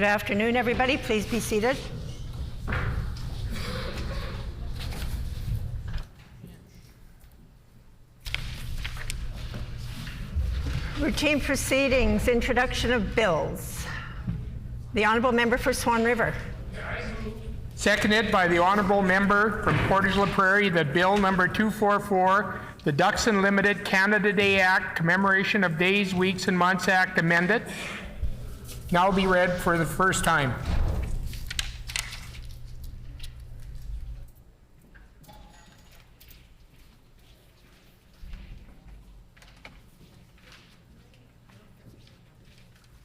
Good afternoon, everybody. Please be seated. Routine proceedings, introduction of bills. The Honourable Member for Swan River. Seconded by the Honourable Member from Portage-la Prairie that Bill number 244, the Ducks Unlimited Canada Day Act, Commemoration of Days, Weeks and Months Act amended, now be read for the first time.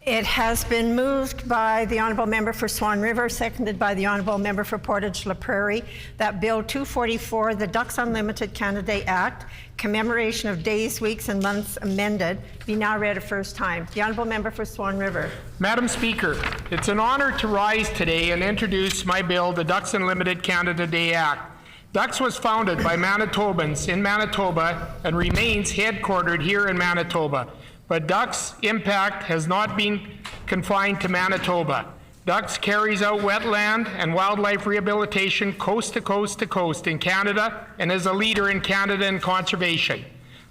It has been moved by the Honourable Member for Swan River, seconded by the Honourable Member for Portage-la Prairie, that Bill 244, the Ducks Unlimited Canada Day Act, Commemoration of Days, Weeks and Months amended, be now read a first time. The Honourable Member for Swan River. Madam Speaker, it's an honour to rise today and introduce my bill, the Ducks Unlimited Canada Day Act. Ducks was founded by Manitobans in Manitoba and remains headquartered here in Manitoba. But Ducks' impact has not been confined to Manitoba. Ducks carries out wetland and wildlife rehabilitation coast to coast to coast in Canada and is a leader in Canada in conservation.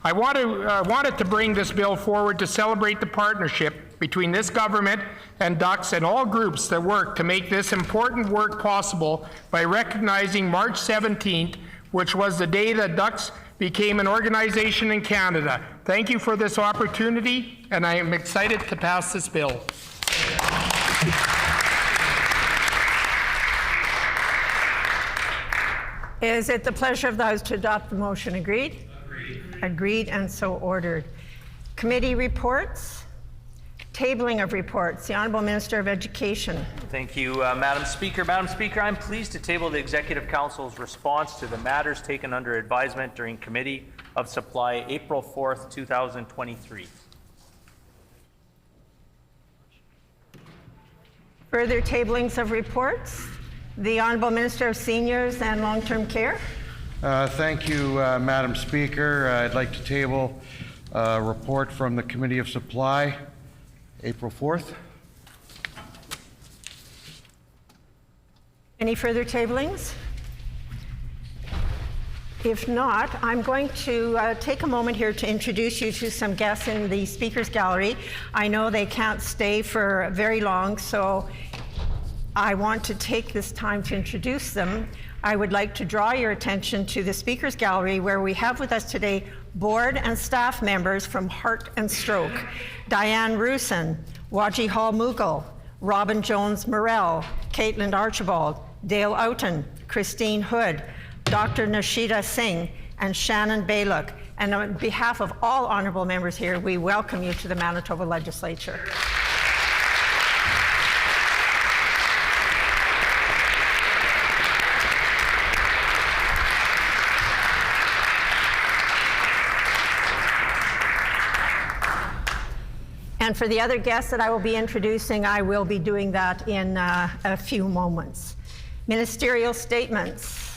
I wanted to bring this bill forward to celebrate the partnership between this government and Ducks and all groups that work to make this important work possible by recognizing March 17th, which was the day that Ducks became an organization in Canada. Thank you for this opportunity, and I am excited to pass this bill. Is it the pleasure of the House to adopt the motion? Agreed? Agreed, and so ordered. Committee reports. Tabling of reports. The Honourable Minister of Education. Thank you, Madam Speaker. Madam Speaker, I'm pleased to table the Executive Council's response to the matters taken under advisement during Committee of Supply, April 4th, 2023. Further tablings of reports. The Honourable Minister of Seniors and Long-Term Care. Thank you, Madam Speaker. I'd like to table a report from the Committee of Supply, April 4th. Any further tablings? If not, I'm going to take a moment here to introduce you to some guests in the Speakers Gallery. I know they can't stay for very long, so I want to take this time to introduce them. I would like to draw your attention to the Speakers Gallery, where we have with us today board and staff members from Heart and Stroke: Diane Rusin, Waji Hall Mughal, Robin Jones Morell, Caitlin Archibald, Dale Oughton, Christine Hood, Dr. Nashida Singh, and Shannon Baylock. And on behalf of all honourable members here, we welcome you to the Manitoba Legislature. And for the other guests that I will be introducing, I will be doing that in a few moments. Ministerial statements.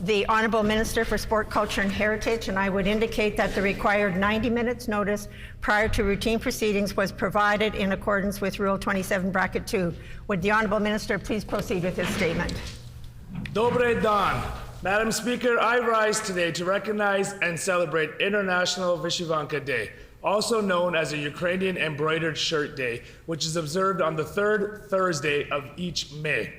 The Honourable Minister for Sport, Culture and Heritage, and I would indicate that the required 90 minutes notice prior to routine proceedings was provided in accordance with Rule 27, Bracket 2. Would the Honourable Minister please proceed with his statement? Dobre Dan. Madam Speaker, I rise today to recognize and celebrate International Vyshyvanka Day, also known as a Ukrainian Embroidered Shirt Day, which is observed on the third Thursday of each May.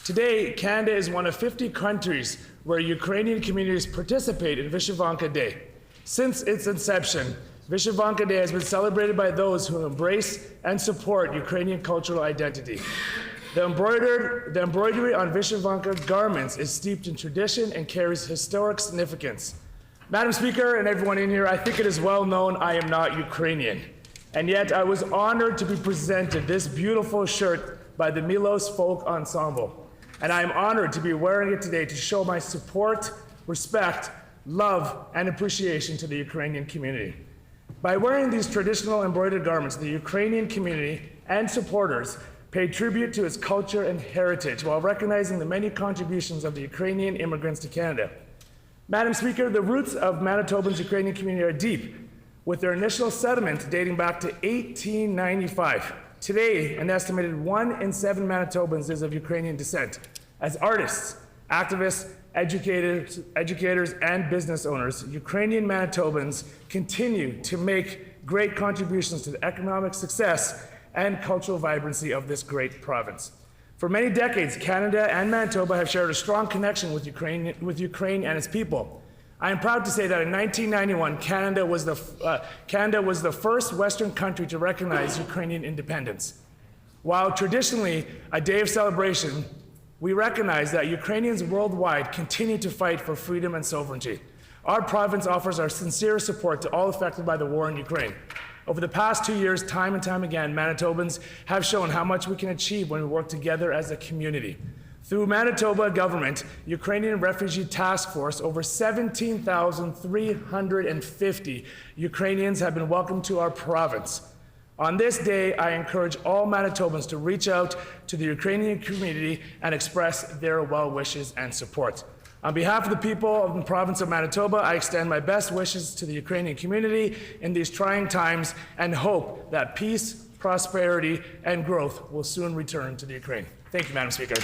Today, Canada is one of 50 countries where Ukrainian communities participate in Vyshyvanka Day. Since its inception, Vyshyvanka Day has been celebrated by those who embrace and support Ukrainian cultural identity. The embroidery on Vyshyvanka garments is steeped in tradition and carries historic significance. Madam Speaker and everyone in here, I think it is well known I am not Ukrainian. And yet I was honored to be presented this beautiful shirt by the Milos Folk Ensemble. And I am honored to be wearing it today to show my support, respect, love, and appreciation to the Ukrainian community. By wearing these traditional embroidered garments, the Ukrainian community and supporters pay tribute to its culture and heritage while recognizing the many contributions of the Ukrainian immigrants to Canada. Madam Speaker, the roots of Manitoba's Ukrainian community are deep, with their initial settlement dating back to 1895. Today, an estimated 1 in 7 Manitobans is of Ukrainian descent. As artists, activists, educators, and business owners, Ukrainian Manitobans continue to make great contributions to the economic success and cultural vibrancy of this great province. For many decades, Canada and Manitoba have shared a strong connection with Ukraine and its people. I am proud to say that in 1991, Canada was the first Western country to recognize Ukrainian independence. While traditionally a day of celebration, we recognize that Ukrainians worldwide continue to fight for freedom and sovereignty. Our province offers our sincere support to all affected by the war in Ukraine. Over the past 2 years, time and time again, Manitobans have shown how much we can achieve when we work together as a community. Through Manitoba government, Ukrainian Refugee Task Force, over 17,350 Ukrainians have been welcomed to our province. On this day, I encourage all Manitobans to reach out to the Ukrainian community and express their well wishes and support. On behalf of the people of the province of Manitoba, I extend my best wishes to the Ukrainian community in these trying times and hope that peace, prosperity, and growth will soon return to the Ukraine. Thank you, Madam Speaker.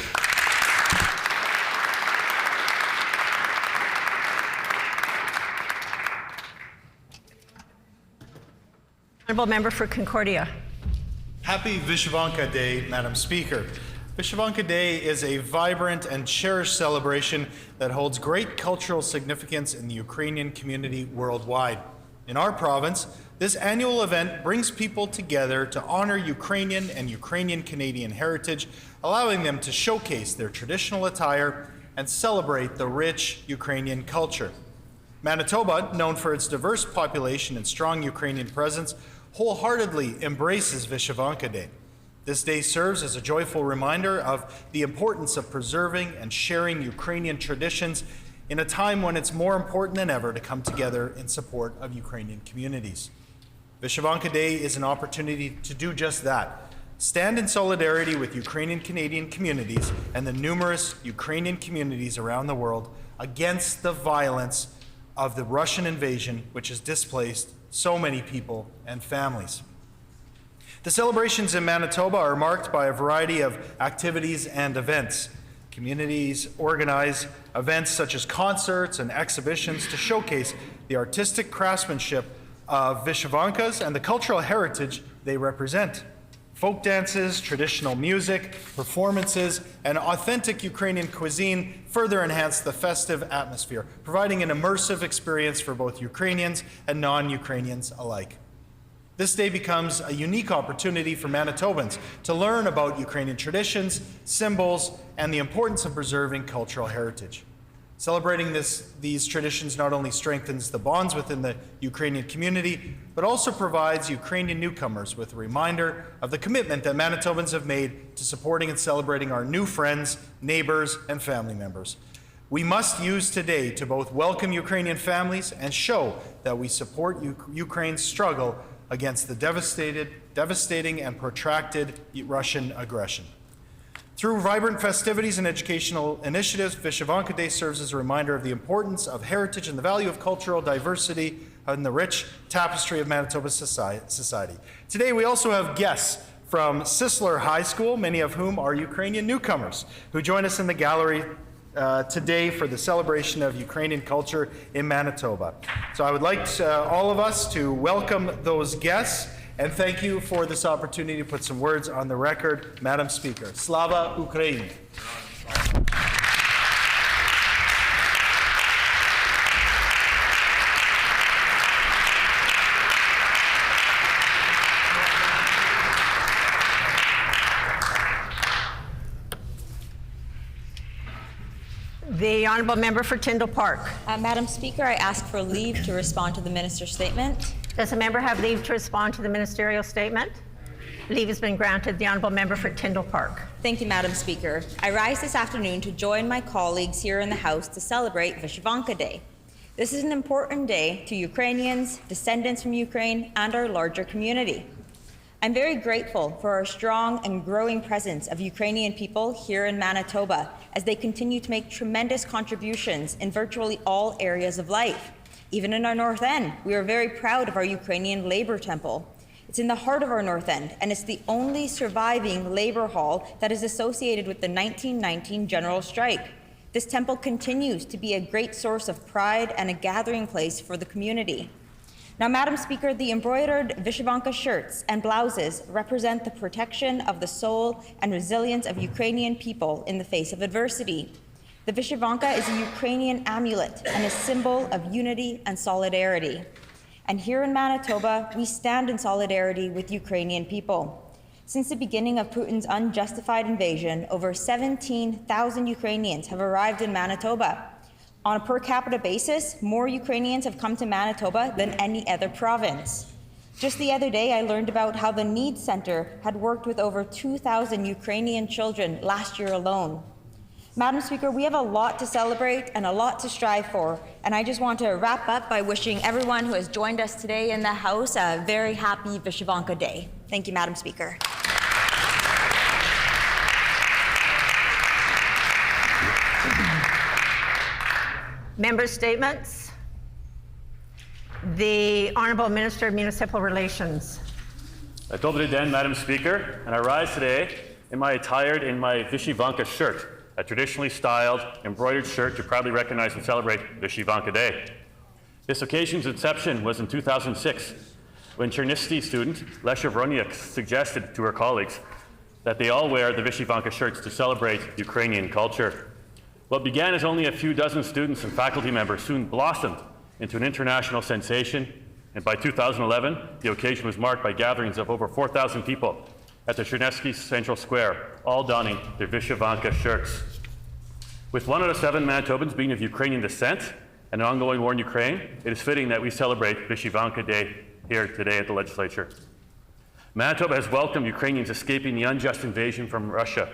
Honourable Member for Concordia. Happy Vyshyvanka Day, Madam Speaker. Vyshyvanka Day is a vibrant and cherished celebration that holds great cultural significance in the Ukrainian community worldwide. In our province, this annual event brings people together to honor Ukrainian and Ukrainian Canadian heritage, allowing them to showcase their traditional attire and celebrate the rich Ukrainian culture. Manitoba, known for its diverse population and strong Ukrainian presence, wholeheartedly embraces Vyshyvanka Day. This day serves as a joyful reminder of the importance of preserving and sharing Ukrainian traditions in a time when it's more important than ever to come together in support of Ukrainian communities. Vyshyvanka Day is an opportunity to do just that. Stand in solidarity with Ukrainian Canadian communities and the numerous Ukrainian communities around the world against the violence of the Russian invasion, which has displaced so many people and families. The celebrations in Manitoba are marked by a variety of activities and events. Communities organize events such as concerts and exhibitions to showcase the artistic craftsmanship of Vyshyvankas and the cultural heritage they represent. Folk dances, traditional music, performances, and authentic Ukrainian cuisine further enhance the festive atmosphere, providing an immersive experience for both Ukrainians and non-Ukrainians alike. This day becomes a unique opportunity for Manitobans to learn about Ukrainian traditions, symbols, and the importance of preserving cultural heritage. Celebrating these traditions not only strengthens the bonds within the Ukrainian community, but also provides Ukrainian newcomers with a reminder of the commitment that Manitobans have made to supporting and celebrating our new friends, neighbors, and family members. We must use today to both welcome Ukrainian families and show that we support Ukraine's struggle against the devastating and protracted Russian aggression. Through vibrant festivities and educational initiatives, Vyshyvanka Day serves as a reminder of the importance of heritage and the value of cultural diversity in the rich tapestry of Manitoba's society. Today, we also have guests from Sisler High School, many of whom are Ukrainian newcomers, who join us in the gallery today for the celebration of Ukrainian culture in Manitoba. So I would like all of us to welcome those guests and thank you for this opportunity to put some words on the record. Madam Speaker, Slava Ukraini. The Honourable Member for Tyndall Park. Madam Speaker, I ask for leave to respond to the minister's statement. Does the member have leave to respond to the ministerial statement? Leave has been granted. The Honourable Member for Tyndall Park. Thank you, Madam Speaker. I rise this afternoon to join my colleagues here in the House to celebrate Vyshyvanka Day. This is an important day to Ukrainians, descendants from Ukraine, and our larger community. I'm very grateful for our strong and growing presence of Ukrainian people here in Manitoba as they continue to make tremendous contributions in virtually all areas of life. Even in our North End, we are very proud of our Ukrainian Labour Temple. It's in the heart of our North End, and it's the only surviving labour hall that is associated with the 1919 general strike. This temple continues to be a great source of pride and a gathering place for the community. Now, Madam Speaker, the embroidered Vyshyvanka shirts and blouses represent the protection of the soul and resilience of Ukrainian people in the face of adversity. The Vyshyvanka is a Ukrainian amulet and a symbol of unity and solidarity. And here in Manitoba, we stand in solidarity with Ukrainian people. Since the beginning of Putin's unjustified invasion, over 17,000 Ukrainians have arrived in Manitoba. On a per capita basis, more Ukrainians have come to Manitoba than any other province. Just the other day, I learned about how the Needs Centre had worked with over 2,000 Ukrainian children last year alone. Madam Speaker, we have a lot to celebrate and a lot to strive for, and I just want to wrap up by wishing everyone who has joined us today in the House a very happy Vyshyvanka Day. Thank you, Madam Speaker. Member statements. The Honourable Minister of Municipal Relations. Dobry den, Madam Speaker, and I rise today attired in my Vyshyvanka shirt, a traditionally styled, embroidered shirt to proudly recognize and celebrate Vyshyvanka Day. This occasion's inception was in 2006, when Chernivtsi student Lesha Vroniak suggested to her colleagues that they all wear the Vyshyvanka shirts to celebrate Ukrainian culture. What began as only a few dozen students and faculty members soon blossomed into an international sensation, and by 2011, the occasion was marked by gatherings of over 4,000 people at the Chernivtsi Central Square, all donning their Vyshyvanka shirts. With 1 out of 7 Manitobans being of Ukrainian descent and an ongoing war in Ukraine, it is fitting that we celebrate Vyshyvanka Day here today at the Legislature. Manitoba has welcomed Ukrainians escaping the unjust invasion from Russia.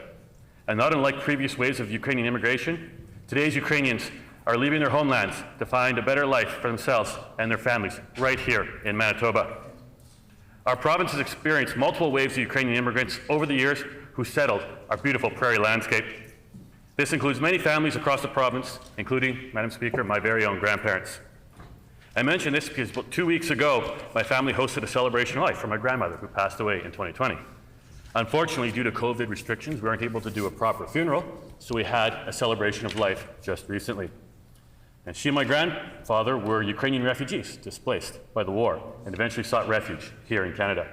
And not unlike previous waves of Ukrainian immigration, today's Ukrainians are leaving their homelands to find a better life for themselves and their families right here in Manitoba. Our province has experienced multiple waves of Ukrainian immigrants over the years who settled our beautiful prairie landscape. This includes many families across the province, including, Madam Speaker, my very own grandparents. I mention this because 2 weeks ago, my family hosted a celebration of life for my grandmother who passed away in 2020. Unfortunately, due to COVID restrictions, we weren't able to do a proper funeral, so we had a celebration of life just recently. And she and my grandfather were Ukrainian refugees displaced by the war and eventually sought refuge here in Canada.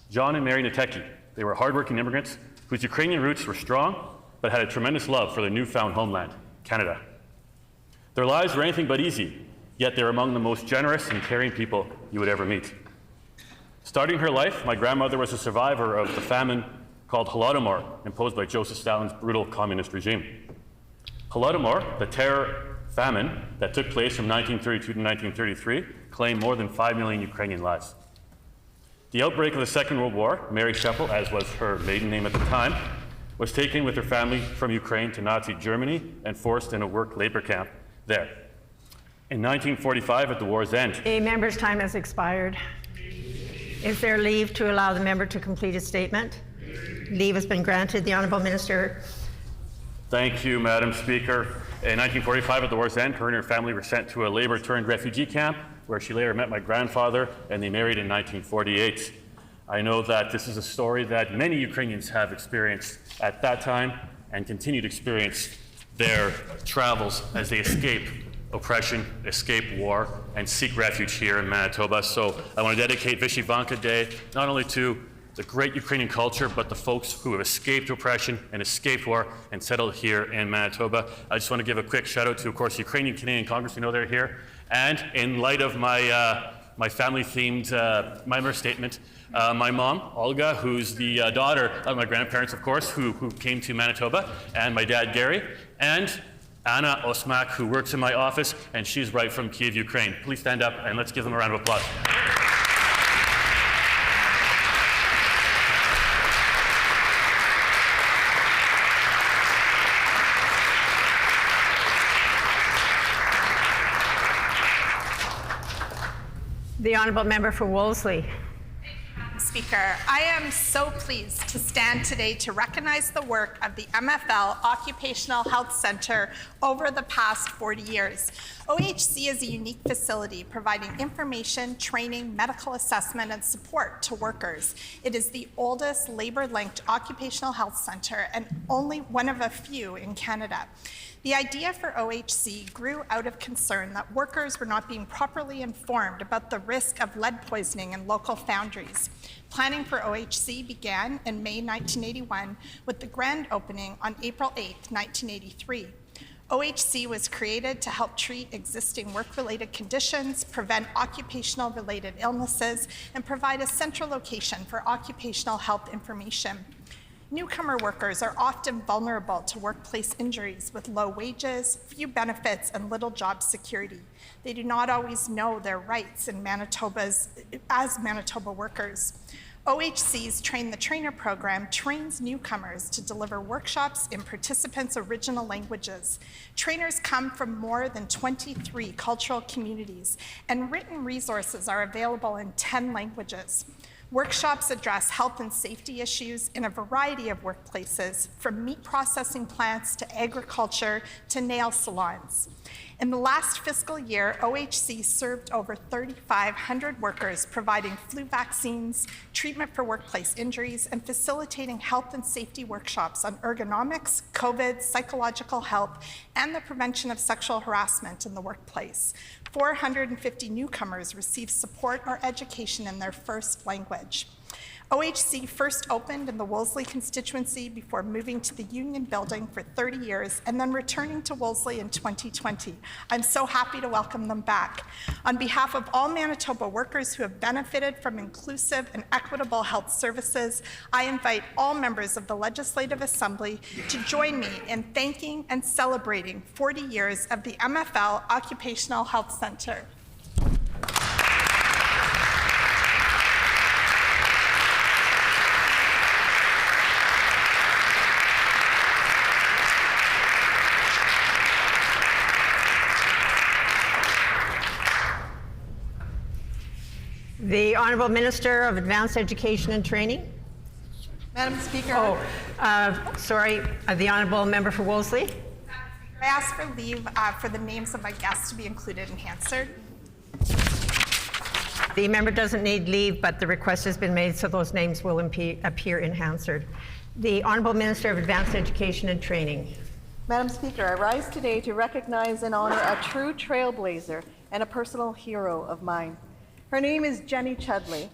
John and Mary Nateki, they were hardworking immigrants whose Ukrainian roots were strong, but had a tremendous love for their newfound homeland, Canada. Their lives were anything but easy, yet they're among the most generous and caring people you would ever meet. Starting her life, my grandmother was a survivor of the famine called Holodomor, imposed by Joseph Stalin's brutal communist regime. Holodomor, the terror famine that took place from 1932 to 1933, claimed more than 5 million Ukrainian lives. The outbreak of the Second World War, Mary Sheppel, as was her maiden name at the time, was taken with her family from Ukraine to Nazi Germany and forced in a work labor camp there. In 1945, at the war's end, A member's time has expired. Is there leave to allow the member to complete his statement? Leave has been granted. The Honourable Minister. Thank you, Madam Speaker. In 1945, at the war's end, her and her family were sent to a labor-turned-refugee camp, where she later met my grandfather, and they married in 1948. I know that this is a story that many Ukrainians have experienced at that time and continue to experience their travels as they escape oppression, escape war, and seek refuge here in Manitoba. So I want to dedicate Vyshyvanka Day not only to the great Ukrainian culture, but the folks who have escaped oppression and escaped war and settled here in Manitoba. I just want to give a quick shout out to, of course, Ukrainian Canadian Congress. We know they're here. And in light of my family-themed member statement, my mom, Olga, who's the daughter of my grandparents, of course, who came to Manitoba, and my dad, Gary, and Anna Osmak, who works in my office, and she's right from Kyiv, Ukraine. Please stand up and let's give them a round of applause. The Honourable Member for Wolseley. Speaker. I am so pleased to stand today to recognize the work of the MFL Occupational Health Center over the past 40 years. OHC is a unique facility providing information, training, medical assessment, and support to workers. It is the oldest labor-linked occupational health center and only one of a few in Canada. The idea for OHC grew out of concern that workers were not being properly informed about the risk of lead poisoning in local foundries. Planning for OHC began in May 1981 with the grand opening on April 8, 1983. OHC was created to help treat existing work-related conditions, prevent occupational-related illnesses, and provide a central location for occupational health information. Newcomer workers are often vulnerable to workplace injuries with low wages, few benefits, and little job security. They do not always know their rights as Manitoba workers. OHC's Train the Trainer program trains newcomers to deliver workshops in participants' original languages. Trainers come from more than 23 cultural communities, and written resources are available in 10 languages. Workshops address health and safety issues in a variety of workplaces, from meat processing plants to agriculture to nail salons. In the last fiscal year, OHC served over 3,500 workers, providing flu vaccines, treatment for workplace injuries, and facilitating health and safety workshops on ergonomics, COVID, psychological health, and the prevention of sexual harassment in the workplace. 450 newcomers received support or education in their first language. OHC first opened in the Wolseley constituency before moving to the Union Building for 30 years and then returning to Wolseley in 2020. I'm so happy to welcome them back. On behalf of all Manitoba workers who have benefited from inclusive and equitable health services, I invite all members of the Legislative Assembly to join me in thanking and celebrating 40 years of the MFL Occupational Health Centre. The Honourable Minister of Advanced Education and Training. Madam Speaker, The Honourable Member for Wolseley. I ask for leave for the names of my guests to be included in Hansard. The member doesn't need leave, but the request has been made, so those names will appear in Hansard. The Honourable Minister of Advanced Education and Training. Madam Speaker, I rise today to recognize and honor a true trailblazer and a personal hero of mine. Her name is Jenny Chudley,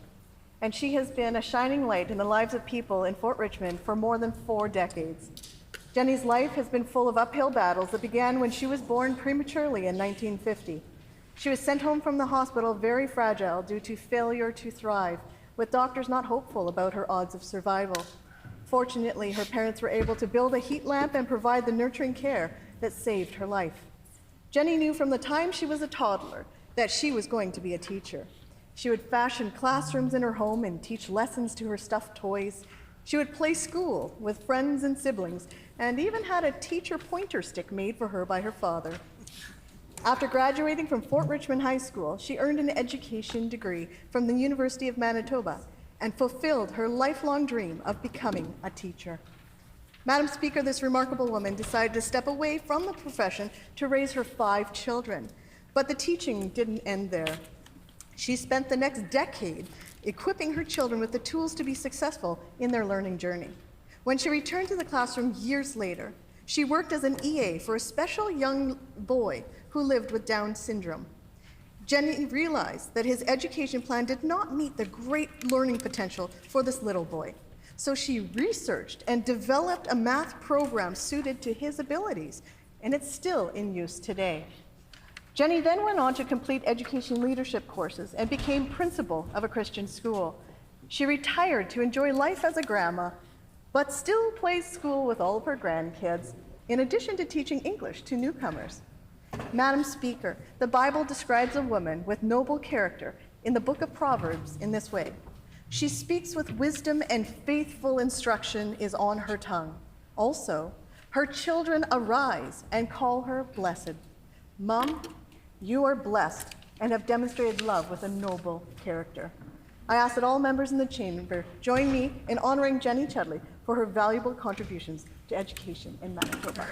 and she has been a shining light in the lives of people in Fort Richmond for more than 4 decades. Jenny's life has been full of uphill battles that began when she was born prematurely in 1950. She was sent home from the hospital very fragile due to failure to thrive, with doctors not hopeful about her odds of survival. Fortunately, her parents were able to build a heat lamp and provide the nurturing care that saved her life. Jenny knew from the time she was a toddler that she was going to be a teacher. She would fashion classrooms in her home and teach lessons to her stuffed toys. She would play school with friends and siblings, and even had a teacher pointer stick made for her by her father. After graduating from Fort Richmond High School, she earned an education degree from the University of Manitoba and fulfilled her lifelong dream of becoming a teacher. Madam Speaker, this remarkable woman decided to step away from the profession to raise her 5 children, but the teaching didn't end there. She spent the next decade equipping her children with the tools to be successful in their learning journey. When she returned to the classroom years later, she worked as an EA for a special young boy who lived with Down syndrome. Jenny realized that his education plan did not meet the great learning potential for this little boy. So she researched and developed a math program suited to his abilities, and it's still in use today. Jenny then went on to complete education leadership courses and became principal of a Christian school. She retired to enjoy life as a grandma, but still plays school with all of her grandkids, in addition to teaching English to newcomers. Madam Speaker, the Bible describes a woman with noble character in the book of Proverbs in this way. She speaks with wisdom, and faithful instruction is on her tongue. Also, her children arise and call her blessed. Mom, you are blessed and have demonstrated love with a noble character. I ask that all members in the chamber join me in honoring Jenny Chudley for her valuable contributions to education in Manitoba.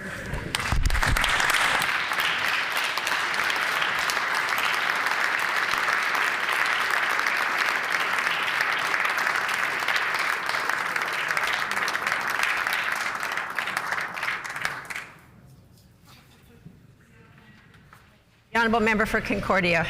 The honourable member for Concordia.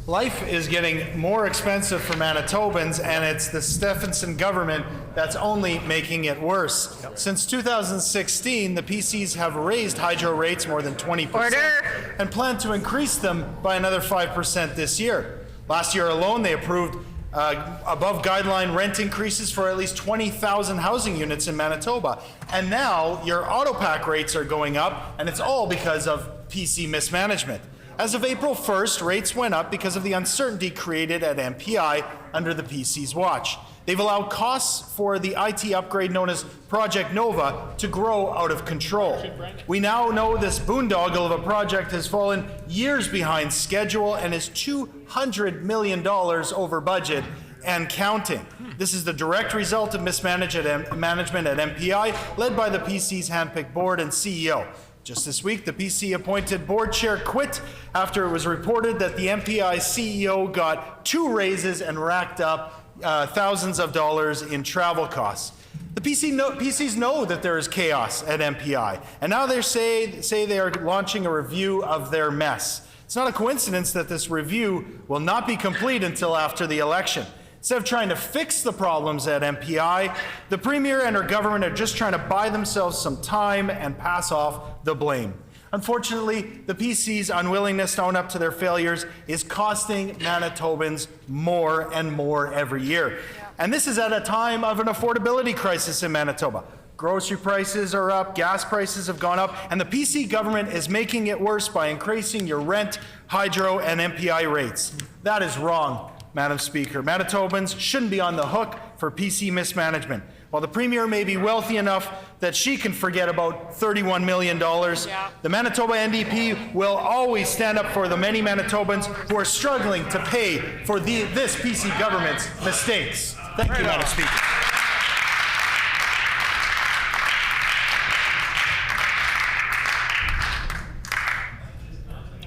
Life is getting more expensive for Manitobans, and it's the Stephenson government that's only making it worse. Since 2016, the PCs have raised hydro rates more than 20% Order. and plan to increase them by another 5% this year. Last year alone, they approved above guideline rent increases for at least 20,000 housing units in Manitoba. And now your autopack rates are going up, and it's all because of PC mismanagement. As of April 1st, rates went up because of the uncertainty created at MPI under the PC's watch. They've allowed costs for the IT upgrade known as Project Nova to grow out of control. We now know this boondoggle of a project has fallen years behind schedule and is $200 million over budget and counting. This is the direct result of mismanagement at MPI, led by the PC's handpicked board and CEO. Just this week, the PC appointed board chair quit after it was reported that the MPI CEO got 2 raises and racked up thousands of dollars in travel costs. The PCs know that there is chaos at MPI, and now they say they are launching a review of their mess. It's not a coincidence that this review will not be complete until after the election. Instead of trying to fix the problems at MPI, the Premier and her government are just trying to buy themselves some time and pass off the blame. Unfortunately, the PC's unwillingness to own up to their failures is costing Manitobans more and more every year. And this is at a time of an affordability crisis in Manitoba. Grocery prices are up, gas prices have gone up, and the PC government is making it worse by increasing your rent, hydro, and MPI rates. That is wrong, Madam Speaker. Manitobans shouldn't be on the hook for PC mismanagement. While the Premier may be wealthy enough that she can forget about $31 million, the Manitoba NDP will always stand up for the many Manitobans who are struggling to pay for this PC government's mistakes. Thank you, Madam Speaker.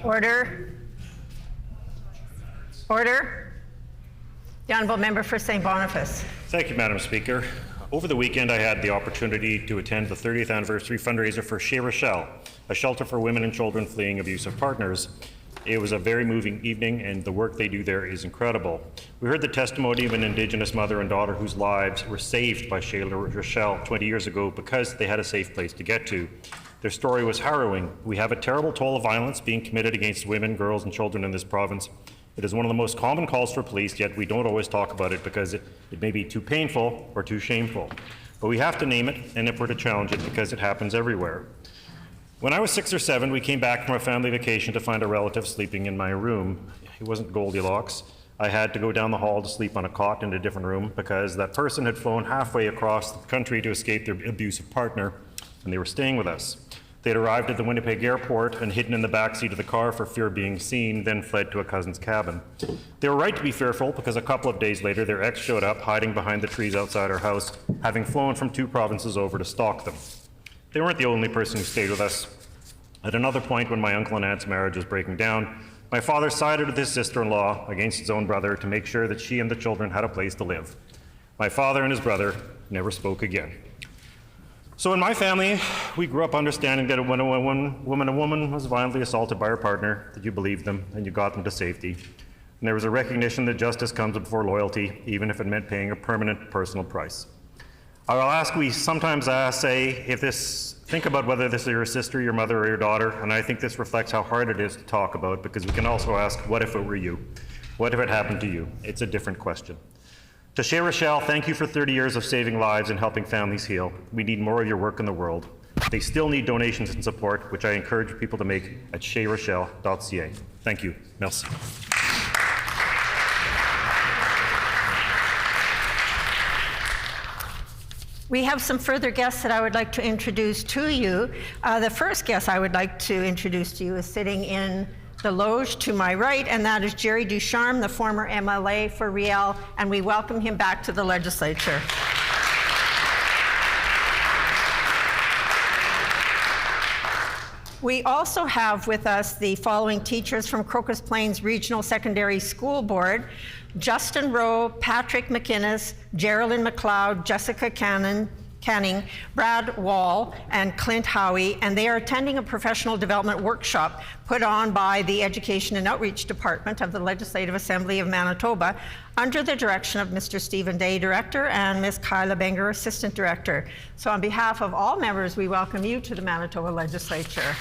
Order. Order. The honourable member for St. Boniface. Thank you, Madam Speaker. Over the weekend, I had the opportunity to attend the 30th anniversary fundraiser for Chez Rochelle, a shelter for women and children fleeing abusive partners. It was a very moving evening, and the work they do there is incredible. We heard the testimony of an Indigenous mother and daughter whose lives were saved by Chez Rochelle 20 years ago because they had a safe place to get to. Their story was harrowing. We have a terrible toll of violence being committed against women, girls, and children in this province. It is one of the most common calls for police, yet we don't always talk about it because it may be too painful or too shameful. But we have to name it, and if we're to challenge it, because it happens everywhere. When I was 6 or 7, we came back from a family vacation to find a relative sleeping in my room. He wasn't Goldilocks. I had to go down the hall to sleep on a cot in a different room because that person had flown halfway across the country to escape their abusive partner, and they were staying with us. They had arrived at the Winnipeg airport and hidden in the backseat of the car for fear of being seen, then fled to a cousin's cabin. They were right to be fearful because a couple of days later, their ex showed up, hiding behind the trees outside our house, having flown from 2 provinces over to stalk them. They weren't the only person who stayed with us. At another point, when my uncle and aunt's marriage was breaking down, my father sided with his sister-in-law against his own brother to make sure that she and the children had a place to live. My father and his brother never spoke again. So in my family, we grew up understanding that when a woman was violently assaulted by her partner, that you believed them and you got them to safety. And there was a recognition that justice comes before loyalty, even if it meant paying a permanent personal price. We sometimes think about whether this is your sister, your mother, or your daughter, and I think this reflects how hard it is to talk about, because we can also ask, what if it were you? What if it happened to you? It's a different question. To Chez Rochelle, thank you for 30 years of saving lives and helping families heal. We need more of your work in the world. They still need donations and support, which I encourage people to make at chezrochelle.ca. Thank you. Merci. We have some further guests that I would like to introduce to you. The first guest I would like to introduce to you is sitting in the loge to my right, and that is Jerry Ducharme, the former MLA for Riel, and we welcome him back to the legislature. We also have with us the following teachers from Crocus Plains Regional Secondary School Board: Justin Rowe, Patrick McInnes, Geraldine McLeod, Jessica Canning, Brad Wall, and Clint Howie, and they are attending a professional development workshop put on by the Education and Outreach Department of the Legislative Assembly of Manitoba under the direction of Mr. Stephen Day, Director, and Ms. Kyla Benger, Assistant Director. So on behalf of all members, we welcome you to the Manitoba Legislature.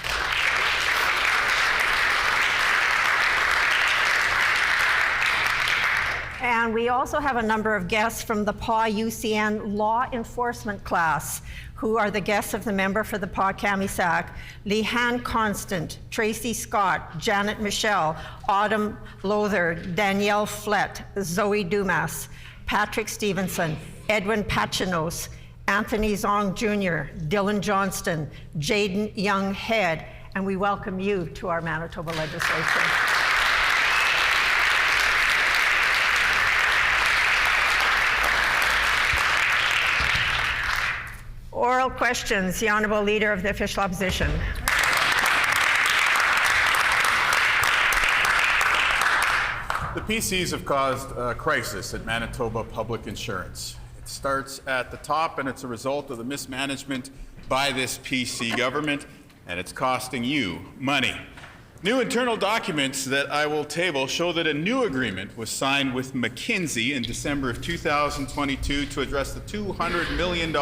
And we also have a number of guests from the PAW-UCN Law Enforcement class, who are the guests of the member for the PAW-Kamisak: Leanne Constant, Tracy Scott, Janet Michelle, Autumn Lother, Danielle Flett, Zoe Dumas, Patrick Stevenson, Edwin Pachinos, Anthony Zong Jr., Dylan Johnston, Jaden Young-Head, and we welcome you to our Manitoba Legislature. Oral questions. The Honourable Leader of the Official Opposition. The PCs have caused a crisis at Manitoba Public Insurance. It starts at the top, and it's a result of the mismanagement by this PC government, and it's costing you money. New internal documents that I will table show that a new agreement was signed with McKinsey in December of 2022 to address the $200 million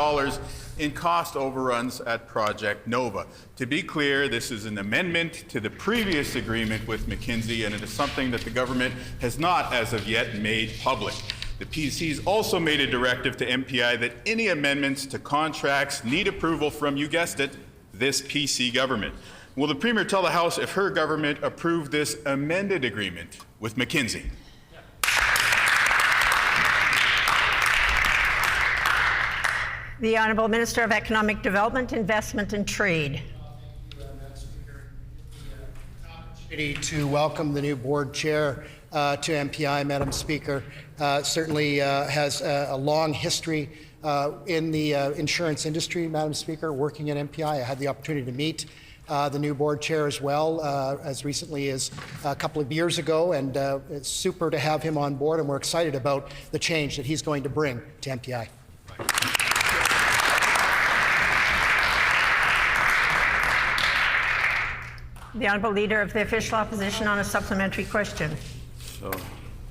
in cost overruns at Project Nova. To be clear, this is an amendment to the previous agreement with McKinsey, and it is something that the government has not, as of yet, made public. The PCs also made a directive to MPI that any amendments to contracts need approval from, you guessed it, this PC government. Will the Premier tell the House if her government approved this amended agreement with McKinsey? The Honourable Minister of Economic Development, Investment and Trade. To welcome the new board chair to MPI, Madam Speaker. Certainly has a long history in the insurance industry, Madam Speaker, working at MPI. I had the opportunity to meet the new board chair as well as recently as a couple of years ago, and it's super to have him on board, and we're excited about the change that he's going to bring to MPI. The Honourable Leader of the Official Opposition on a supplementary question. So,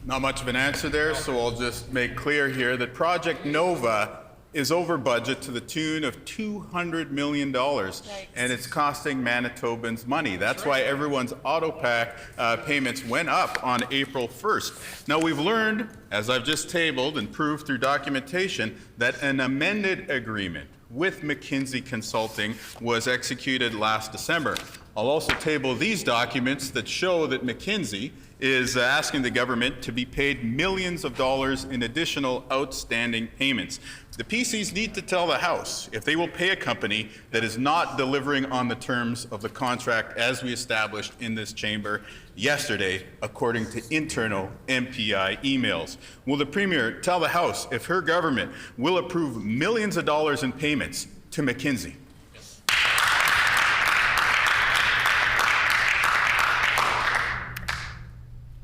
not much of an answer there, so I'll just make clear here that Project Nova is over budget to the tune of $200 million, and it's costing Manitobans money. That's why everyone's AutoPack payments went up on April 1st. Now, we've learned, as I've just tabled and proved through documentation, that an amended agreement with McKinsey Consulting was executed last December. I'll also table these documents that show that McKinsey is asking the government to be paid millions of dollars in additional outstanding payments. The PCs need to tell the House if they will pay a company that is not delivering on the terms of the contract as we established in this chamber yesterday, according to internal MPI emails. Will the Premier tell the House if her government will approve millions of dollars in payments to McKinsey?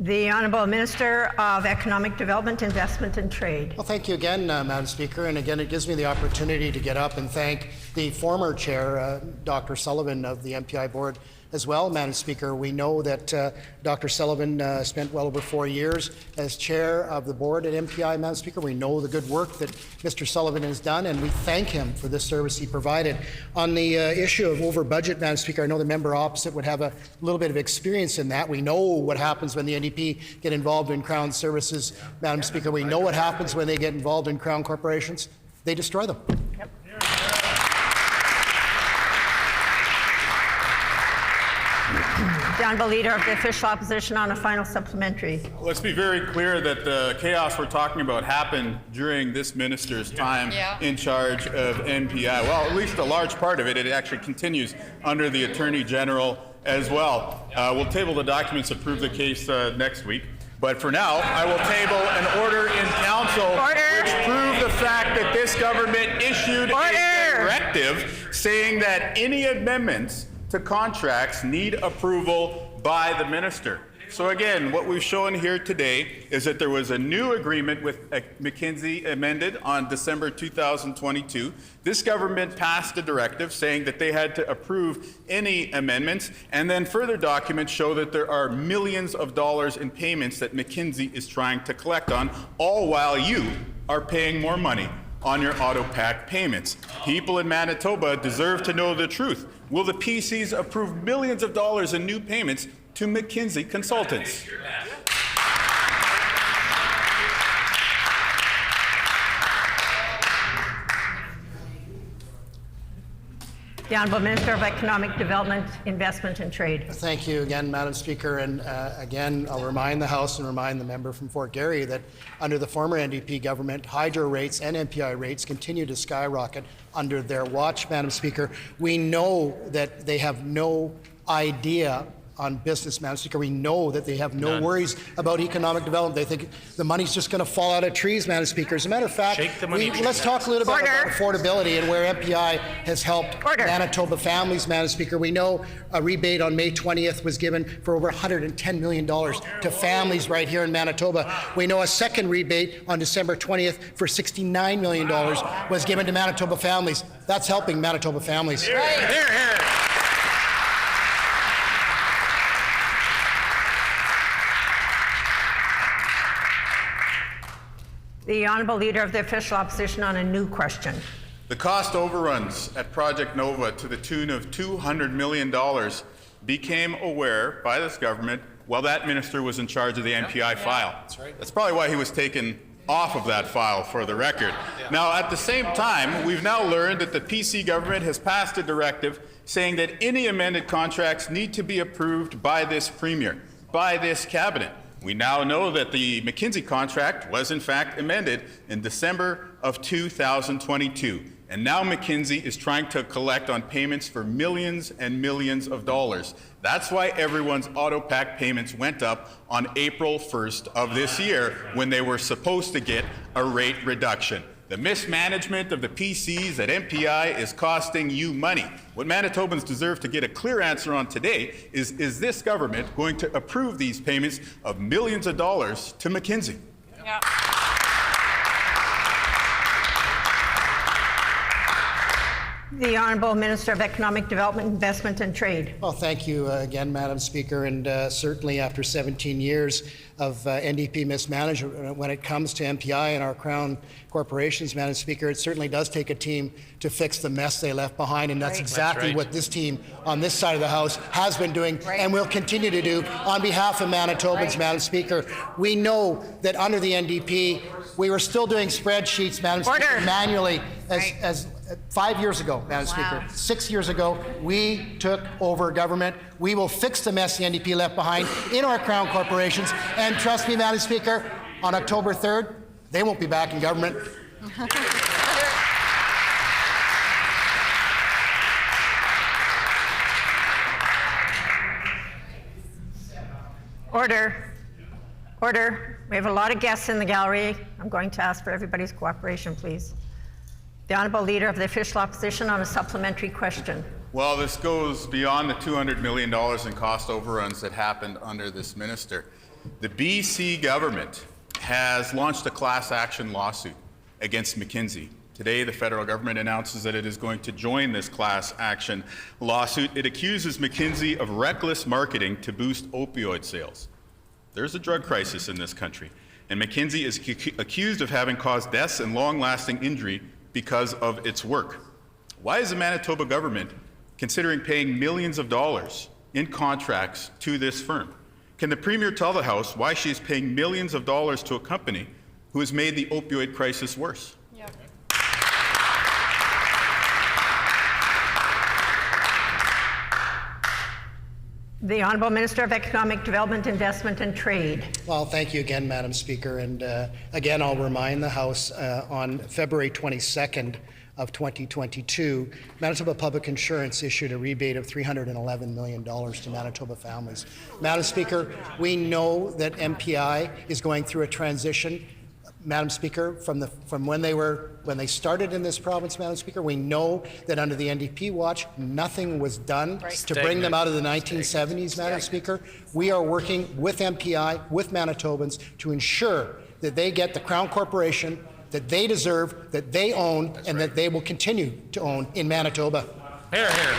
The Honourable Minister of Economic Development, Investment and Trade. Well, thank you again, Madam Speaker. And again, it gives me the opportunity to get up and thank the former chair, Dr. Sullivan of the MPI board as well, Madam Speaker. We know that Dr. Sullivan spent well over 4 years as chair of the board at MPI, Madam Speaker. We know the good work that Mr. Sullivan has done, and we thank him for this service he provided. On the issue of over budget, Madam Speaker, I know the member opposite would have a little bit of experience in that. We know what happens when the NDP get involved in Crown services, Madam Speaker. We know what happens when they get involved in Crown corporations. They destroy them. Yep. The Honourable Leader of the Official Opposition on a final supplementary. Let's be very clear that the chaos we're talking about happened during this minister's time in charge of MPI. Well, at least a large part of it. It actually continues under the Attorney General as well. We'll table the documents, approve the case next week. But for now, I will table an order in council which proved the fact that this government issued a directive saying that any amendments to contracts need approval by the minister. So again, what we've shown here today is that there was a new agreement with McKinsey amended on December 2022. This government passed a directive saying that they had to approve any amendments, and then further documents show that there are millions of dollars in payments that McKinsey is trying to collect on, all while you are paying more money on your auto-pack payments. People in Manitoba deserve to know the truth. Will the PCs approve millions of dollars in new payments to McKinsey consultants? The Honourable Minister of Economic Development, Investment and Trade. Thank you again, Madam Speaker. And again, I'll remind the House and remind the member from Fort Garry that under the former NDP government, hydro rates and MPI rates continue to skyrocket under their watch, Madam Speaker. We know that they have no idea on business, Madam Speaker. We know that they have no worries about economic development. They think the money's just going to fall out of trees, Madam Speaker. As a matter of fact, let's talk a little bit about affordability and where MPI has helped Manitoba families, Madam Speaker. We know a rebate on May 20th was given for over $110 million to families right here in Manitoba. We know a second rebate on December 20th for $69 million was given to Manitoba families. That's helping Manitoba families. Here, here. The Honourable Leader of the Official Opposition on a new question. The cost overruns at Project Nova to the tune of $200 million became aware by this government while that minister was in charge of the MPI file. That's right. That's probably why he was taken off of that file, for the record. Now, at the same time, we've now learned that the PC government has passed a directive saying that any amended contracts need to be approved by this Premier, by this Cabinet. We now know that the McKinsey contract was in fact amended in December of 2022. And now McKinsey is trying to collect on payments for millions and millions of dollars. That's why everyone's auto-pack payments went up on April 1st of this year when they were supposed to get a rate reduction. The mismanagement of the PCs at MPI is costing you money. What Manitobans deserve to get a clear answer on today is this government going to approve these payments of millions of dollars to McKinsey? Yeah. The Honourable Minister of Economic Development, Investment and Trade. Well, thank you again, Madam Speaker, and certainly after 17 years of NDP mismanagement when it comes to MPI and our Crown corporations, Madam Speaker, it certainly does take a team to fix the mess they left behind, and that's exactly what this team on this side of the House has been doing and will continue to do on behalf of Manitobans, Madam Speaker. We know that under the NDP, we were still doing spreadsheets, Madam Speaker, manually as 5 years ago, Madam Speaker. 6 years ago, we took over government. We will fix the mess the NDP left behind in our Crown corporations. And trust me, Madam Speaker, on October 3rd, they won't be back in government. Order. Order. We have a lot of guests in the gallery. I'm going to ask for everybody's cooperation, please. The Honourable Leader of the Official Opposition on a supplementary question. Well, this goes beyond the $200 million in cost overruns that happened under this minister. The BC government has launched a class action lawsuit against McKinsey. Today, the federal government announces that it is going to join this class action lawsuit. It accuses McKinsey of reckless marketing to boost opioid sales. There's a drug crisis in this country, and McKinsey is accused of having caused deaths and long-lasting injury because of its work. Why is the Manitoba government considering paying millions of dollars in contracts to this firm? Can the Premier tell the House why she is paying millions of dollars to a company who has made the opioid crisis worse? The Honourable Minister of Economic Development, Investment and Trade. Well, thank you again, Madam Speaker. And again, I'll remind the House on February 22nd, of 2022, Manitoba Public Insurance issued a rebate of $311 million to Manitoba families. Madam Speaker, we know that MPI is going through a transition. Madam Speaker, from when they started in this province, Madam Speaker, we know that under the NDP watch, nothing was done to bring them out of the 1970s, Madam Speaker. We are working with MPI, with Manitobans, to ensure that they get the Crown Corporation that they deserve, that they own, and that they will continue to own in Manitoba. Here, here.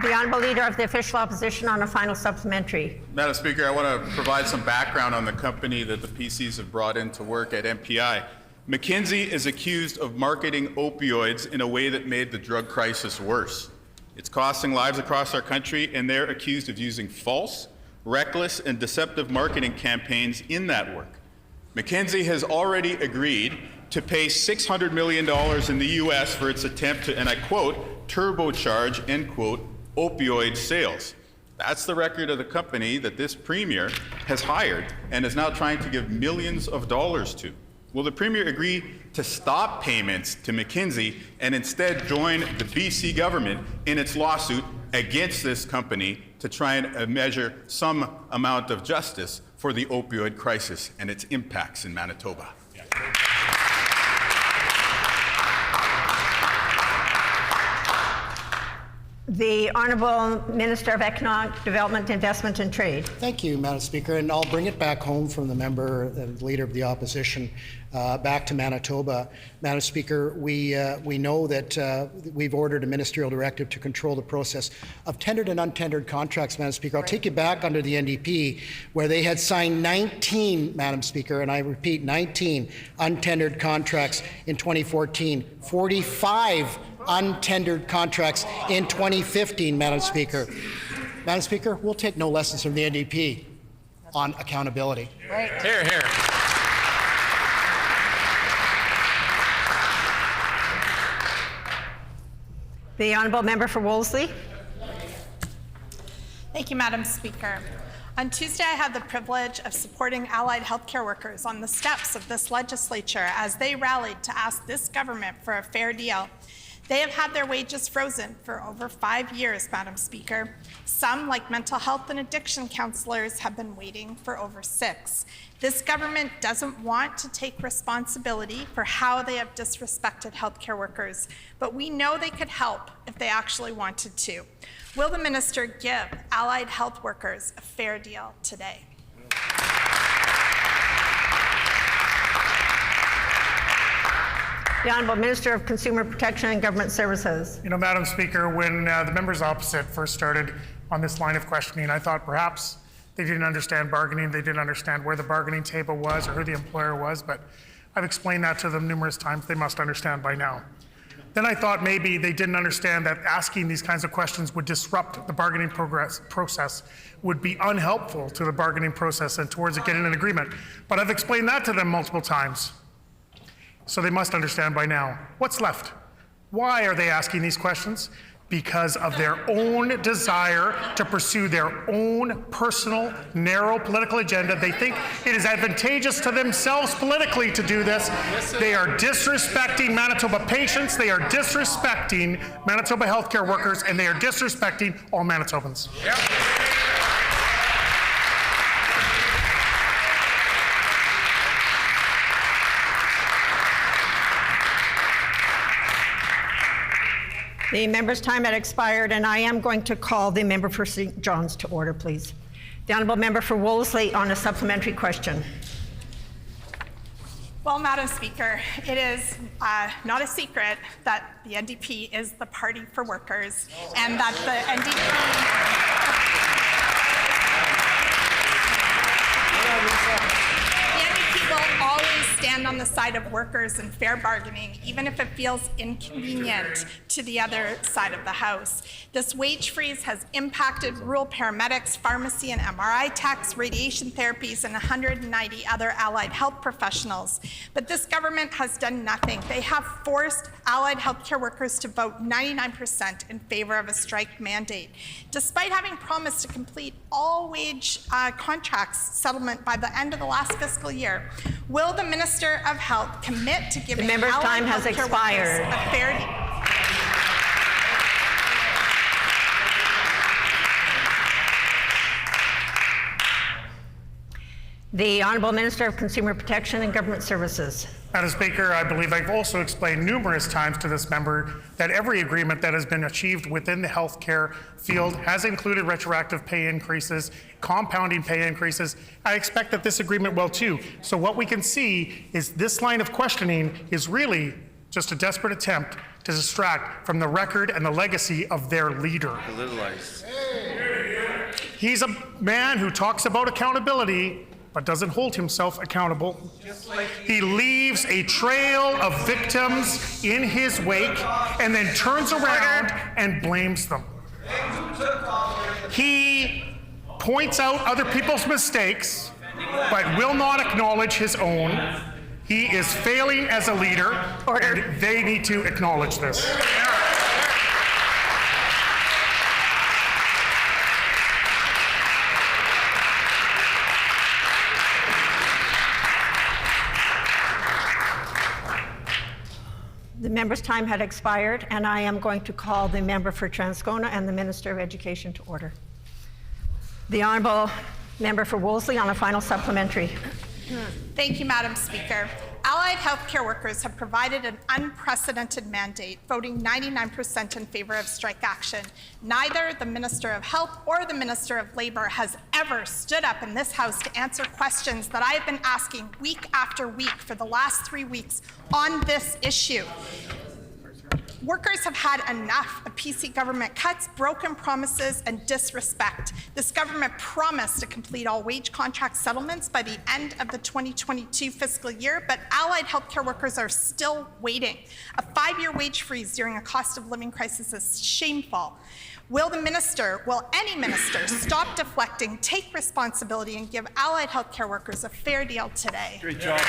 The Honourable Leader of the Official Opposition on a final supplementary. Madam Speaker, I want to provide some background on the company that the PCs have brought into work at MPI. McKinsey is accused of marketing opioids in a way that made the drug crisis worse. It's costing lives across our country, and they're accused of using false, reckless, and deceptive marketing campaigns in that work. McKinsey has already agreed to pay $600 million in the U.S. for its attempt to, and I quote, turbocharge, end quote, opioid sales. That's the record of the company that this Premier has hired and is now trying to give millions of dollars to. Will the Premier agree to stop payments to McKinsey and instead join the BC government in its lawsuit against this company to try and measure some amount of justice for the opioid crisis and its impacts in Manitoba? The Honourable Minister of Economic Development, Investment and Trade. Thank you, Madam Speaker, and I'll bring it back home from the member, the Leader of the Opposition, back to Manitoba. Madam Speaker, we know that we've ordered a ministerial directive to control the process of tendered and untendered contracts, Madam Speaker. I'll take you back under the NDP, where they had signed 19, Madam Speaker, and I repeat, 19 untendered contracts in 2014, 45 untendered contracts in 2015, Madam Speaker. Madam Speaker, we'll take no lessons from the NDP on accountability. Right. Here, here. The Honourable Member for Wolseley. Thank you, Madam Speaker. On Tuesday, I had the privilege of supporting allied healthcare workers on the steps of this legislature as they rallied to ask this government for a fair deal. They have had their wages frozen for over 5 years, Madam Speaker. Some, like mental health and addiction counselors, have been waiting for over 6. This government doesn't want to take responsibility for how they have disrespected healthcare workers, but we know they could help if they actually wanted to. Will the minister give allied health workers a fair deal today? The Honourable Minister of Consumer Protection and Government Services. You know, Madam Speaker, when the members opposite first started on this line of questioning, I thought perhaps they didn't understand bargaining, they didn't understand where the bargaining table was or who the employer was, but I've explained that to them numerous times. They must understand by now. Then I thought maybe they didn't understand that asking these kinds of questions would disrupt the bargaining process, would be unhelpful to the bargaining process and towards getting an agreement. But I've explained that to them multiple times. So they must understand by now. What's left? Why are they asking these questions? Because of their own desire to pursue their own personal, narrow political agenda. They think it is advantageous to themselves politically to do this. They are disrespecting Manitoba patients, they are disrespecting Manitoba healthcare workers, and they are disrespecting all Manitobans. Yep. The member's time had expired, and I am going to call the member for St. John's to order, please. The Honourable Member for Wolseley on a supplementary question. Well, Madam Speaker, it is not a secret that the NDP is the party for workers, and that the NDP will always stand on the side of workers and fair bargaining, even if it feels inconvenient to the other side of the House. This wage freeze has impacted rural paramedics, pharmacy and MRI techs, radiation therapies, and 190 other allied health professionals. But this government has done nothing. They have forced allied healthcare workers to vote 99% in favor of a strike mandate, despite having promised to complete all wage contracts settlement by the end of the last fiscal year. Will the Minister of Health commit to giving The member's allied time has healthcare expired. workers a fair The Honourable Minister of Consumer Protection and Government Services. Madam Speaker, I believe I've also explained numerous times to this member that every agreement that has been achieved within the healthcare field has included retroactive pay increases, compounding pay increases. I expect that this agreement will too. So what we can see is this line of questioning is really just a desperate attempt to distract from the record and the legacy of their leader. He's a man who talks about accountability, but doesn't hold himself accountable. He leaves a trail of victims in his wake and then turns around and blames them. He points out other people's mistakes, but will not acknowledge his own. He is failing as a leader, and they need to acknowledge this. The member's time had expired, and I am going to call the member for Transcona and the Minister of Education to order. The Honourable Member for Wolseley on a final supplementary. Thank you, Madam Speaker. Allied healthcare workers have provided an unprecedented mandate, voting 99% in favor of strike action. Neither the Minister of Health or the Minister of Labour has ever stood up in this House to answer questions that I have been asking week after week for the last 3 weeks on this issue. Workers have had enough of PC government cuts, broken promises, and disrespect. This government promised to complete all wage contract settlements by the end of the 2022 fiscal year, but allied healthcare workers are still waiting. A 5-year wage freeze during a cost of living crisis is shameful. Will any minister stop deflecting, take responsibility, and give allied healthcare workers a fair deal today? Great job.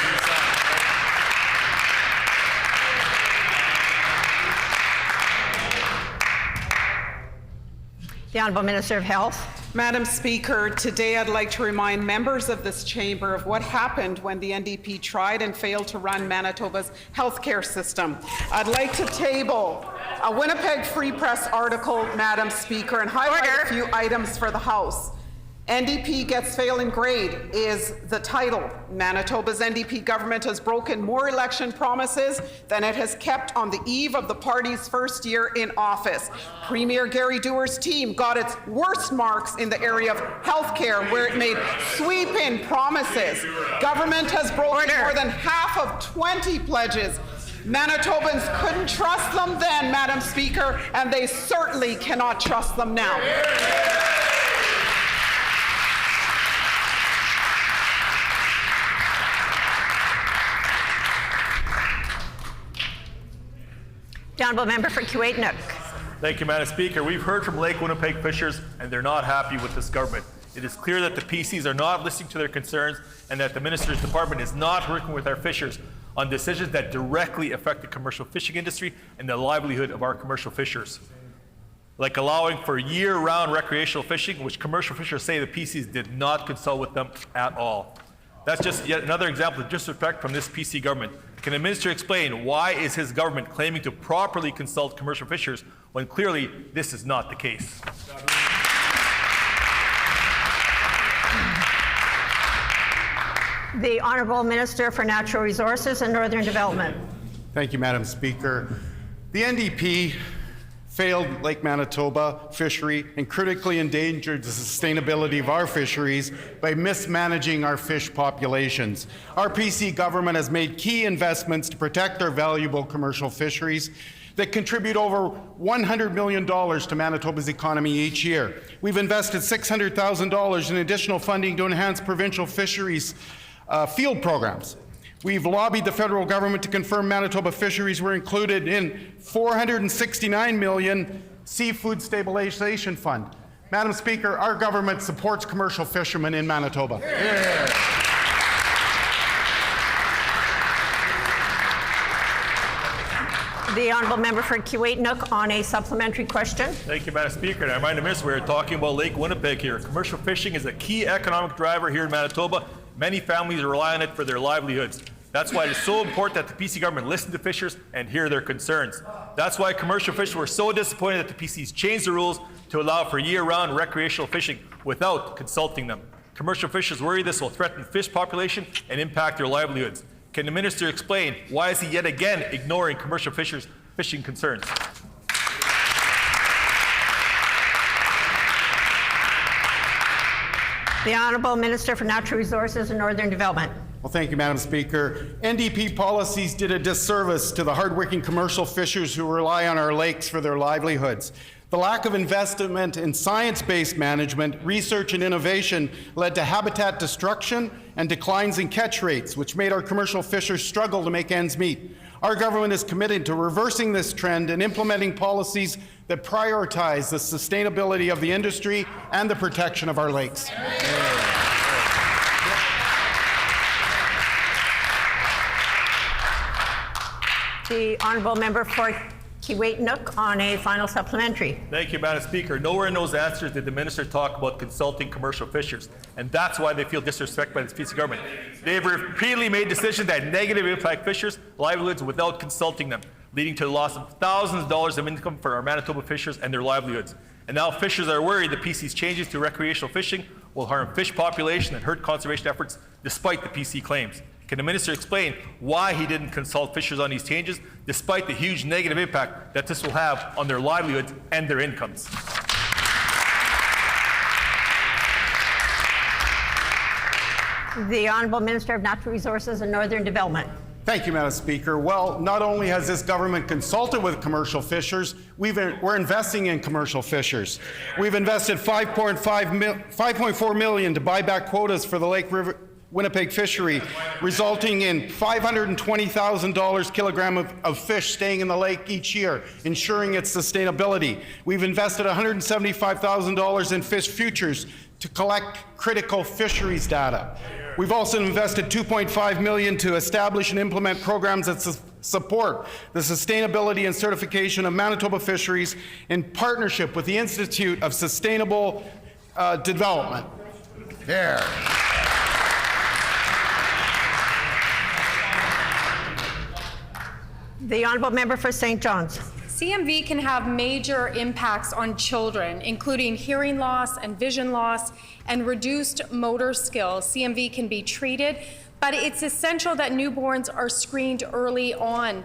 The Honourable Minister of Health. Madam Speaker, today I'd like to remind members of this chamber of what happened when the NDP tried and failed to run Manitoba's healthcare system. I'd like to table a Winnipeg Free Press article, Madam Speaker, and highlight a few items for the House. NDP gets failing grade is the title. Manitoba's NDP government has broken more election promises than it has kept on the eve of the party's first year in office. Premier Gary Doer's team got its worst marks in the area of healthcare, where it made sweeping promises. Government has broken more than half of 20 pledges. Manitobans couldn't trust them then, Madam Speaker, and they certainly cannot trust them now. The Honourable Member for Kuwait-Nook. Thank you, Madam Speaker. We've heard from Lake Winnipeg fishers, and they're not happy with this government. It is clear that the PCs are not listening to their concerns and that the Minister's Department is not working with our fishers on decisions that directly affect the commercial fishing industry and the livelihood of our commercial fishers. Like allowing for year-round recreational fishing, which commercial fishers say the PCs did not consult with them at all. That's just yet another example of disrespect from this PC government. Can the minister explain why is his government claiming to properly consult commercial fishers when clearly this is not the case? The Honourable Minister for Natural Resources and Northern Development. Thank you, Madam Speaker. The NDP failed Lake Manitoba fishery and critically endangered the sustainability of our fisheries by mismanaging our fish populations. Our PC government has made key investments to protect our valuable commercial fisheries that contribute over $100 million to Manitoba's economy each year. We've invested $600,000 in additional funding to enhance provincial fisheries field programs. We've lobbied the federal government to confirm Manitoba fisheries were included in $469 million Seafood Stabilization Fund. Madam Speaker, our government supports commercial fishermen in Manitoba. The honourable member for Keewatin on a supplementary question. Thank you, Madam Speaker. And I remind the Minister, we're talking about Lake Winnipeg here. Commercial fishing is a key economic driver here in Manitoba. Many families rely on it for their livelihoods. That's why it is so important that the PC government listen to fishers and hear their concerns. That's why commercial fishers were so disappointed that the PCs changed the rules to allow for year-round recreational fishing without consulting them. Commercial fishers worry this will threaten fish population and impact their livelihoods. Can the Minister explain why is he yet again ignoring commercial fishers' fishing concerns? The Honourable Minister for Natural Resources and Northern Development. Well, thank you, Madam Speaker. NDP policies did a disservice to the hardworking commercial fishers who rely on our lakes for their livelihoods. The lack of investment in science-based management, research, and innovation led to habitat destruction and declines in catch rates, which made our commercial fishers struggle to make ends meet. Our government is committed to reversing this trend and implementing policies that prioritize the sustainability of the industry and the protection of our lakes. The honourable member for Keewatin on a final supplementary. Thank you, Madam Speaker. Nowhere in those answers did the Minister talk about consulting commercial fishers, and that's why they feel disrespected by this piece of government. They've repeatedly made decisions that negatively impact fishers' livelihoods without consulting them, leading to the loss of thousands of dollars of income for our Manitoba fishers and their livelihoods. And now fishers are worried the PC's changes to recreational fishing will harm fish population and hurt conservation efforts despite the PC claims. Can the Minister explain why he didn't consult fishers on these changes, despite the huge negative impact that this will have on their livelihoods and their incomes? The Honourable Minister of Natural Resources and Northern Development. Thank you, Madam Speaker. Well, not only has this government consulted with commercial fishers, we're investing in commercial fishers. We've invested $5.4 million to buy back quotas for the Lake Winnipeg fishery, resulting in $520,000 kilogram of fish staying in the lake each year, ensuring its sustainability. We've invested $175,000 in fish futures to collect critical fisheries data. We've also invested $2.5 million to establish and implement programs that support the sustainability and certification of Manitoba fisheries in partnership with the Institute of Sustainable Development. There. The honourable member for St. John's. CMV can have major impacts on children, including hearing loss and vision loss and reduced motor skills. CMV can be treated, but it's essential that newborns are screened early on.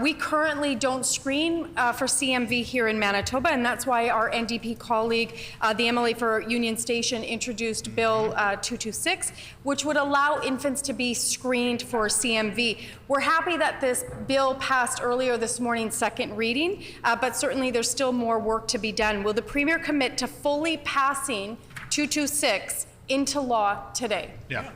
We currently don't screen for CMV here in Manitoba, and that's why our NDP colleague, the MLA for Union Station, introduced Bill 226, which would allow infants to be screened for CMV. We're happy that this bill passed earlier this morning, second reading, but certainly there's still more work to be done. Will the Premier commit to fully passing 226 into law today? Yeah.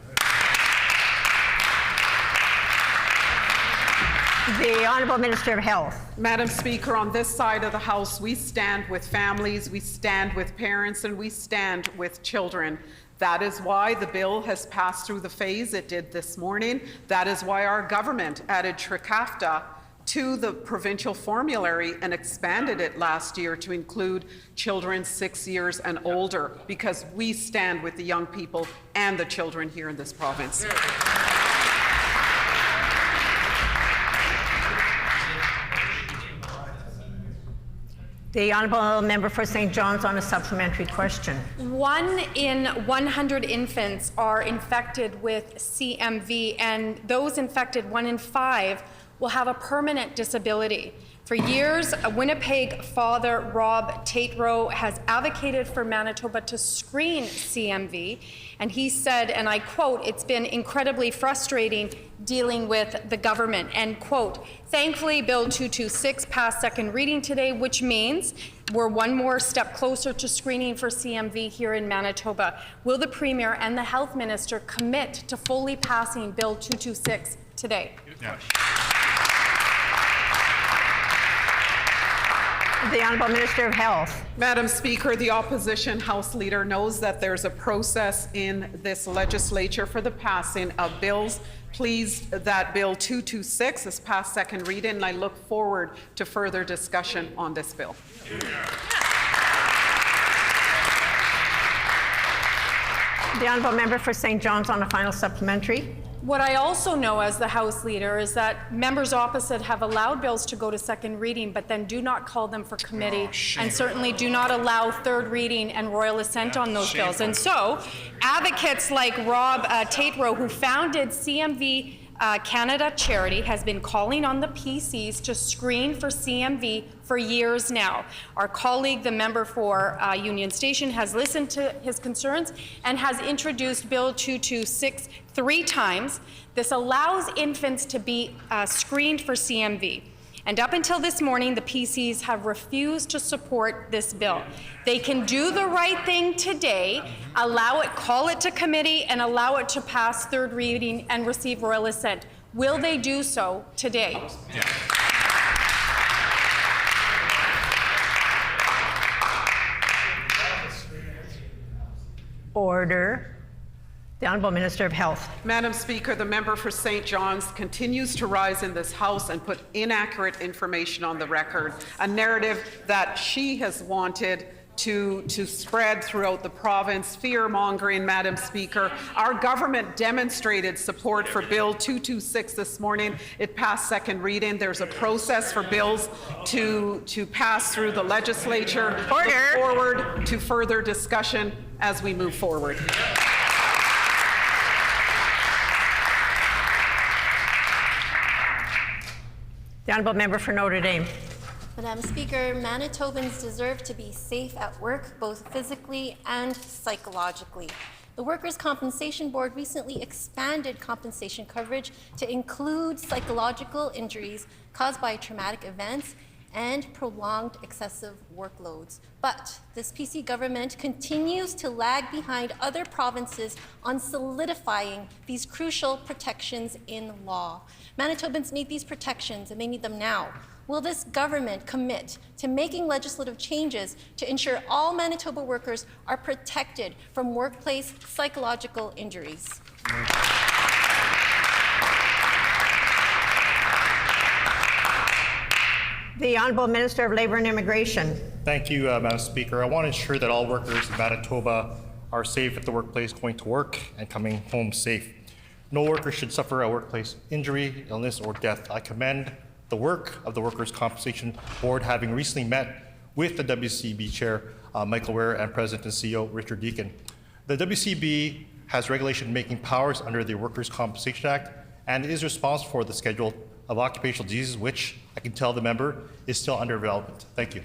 The Honourable Minister of Health. Madam Speaker, on this side of the House, we stand with families, we stand with parents, and we stand with children. That is why the bill has passed through the phase it did this morning. That is why our government added Trikafta to the provincial formulary and expanded it last year to include children 6 years and older, because we stand with the young people and the children here in this province. The honourable member for St. John's on a supplementary question. 1 in 100 infants are infected with CMV, and those infected, 1 in 5, will have a permanent disability. For years, a Winnipeg father, Rob Tatro, has advocated for Manitoba to screen CMV, and he said, and I quote, "It's been incredibly frustrating dealing with the government," end quote. Thankfully, Bill 226 passed second reading today, which means we're one more step closer to screening for CMV here in Manitoba. Will the Premier and the Health Minister commit to fully passing Bill 226 today? Yeah. The Honourable Minister of Health. Madam Speaker, the opposition House Leader knows that there's a process in this legislature for the passing of bills. Pleased that Bill 226 is passed second reading, and I look forward to further discussion on this bill. The Honourable Member for St. John's on a final supplementary. What I also know as the House Leader is that members opposite have allowed bills to go to second reading, but then do not call them for committee, and certainly do not allow third reading and royal assent on those bills. And so, advocates like Rob Tatro, who founded CMV Canada Charity, has been calling on the PCs to screen for CMV for years now. Our colleague, the member for Union Station, has listened to his concerns and has introduced Bill 226 3 times. This allows infants to be screened for CMV. And up until this morning, the PCs have refused to support this bill. They can do the right thing today, allow it, call it to committee, and allow it to pass third reading and receive royal assent. Will they do so today? Yeah. Order. The Honourable Minister of Health. Madam Speaker, the member for St. John's continues to rise in this House and put inaccurate information on the record, a narrative that she has wanted to spread throughout the province, fear-mongering, Madam Speaker. Our government demonstrated support for Bill 226 this morning. It passed second reading. There's a process for bills to pass through the legislature. Order. Look forward to further discussion as we move forward. The Honourable Member for Notre Dame. Madam Speaker, Manitobans deserve to be safe at work, both physically and psychologically. The Workers' Compensation Board recently expanded compensation coverage to include psychological injuries caused by traumatic events and prolonged excessive workloads. But this PC government continues to lag behind other provinces on solidifying these crucial protections in law. Manitobans need these protections, and they need them now. Will this government commit to making legislative changes to ensure all Manitoba workers are protected from workplace psychological injuries? The Honourable Minister of Labour and Immigration. Thank you, Madam Speaker. I want to ensure that all workers in Manitoba are safe at the workplace, going to work and coming home safe. No worker should suffer a workplace injury, illness, or death. I commend the work of the Workers' Compensation Board, having recently met with the WCB Chair, Michael Ware, and President and CEO, Richard Deacon. The WCB has regulation-making powers under the Workers' Compensation Act and is responsible for the schedule of occupational diseases, which I can tell the member is still under development. Thank you.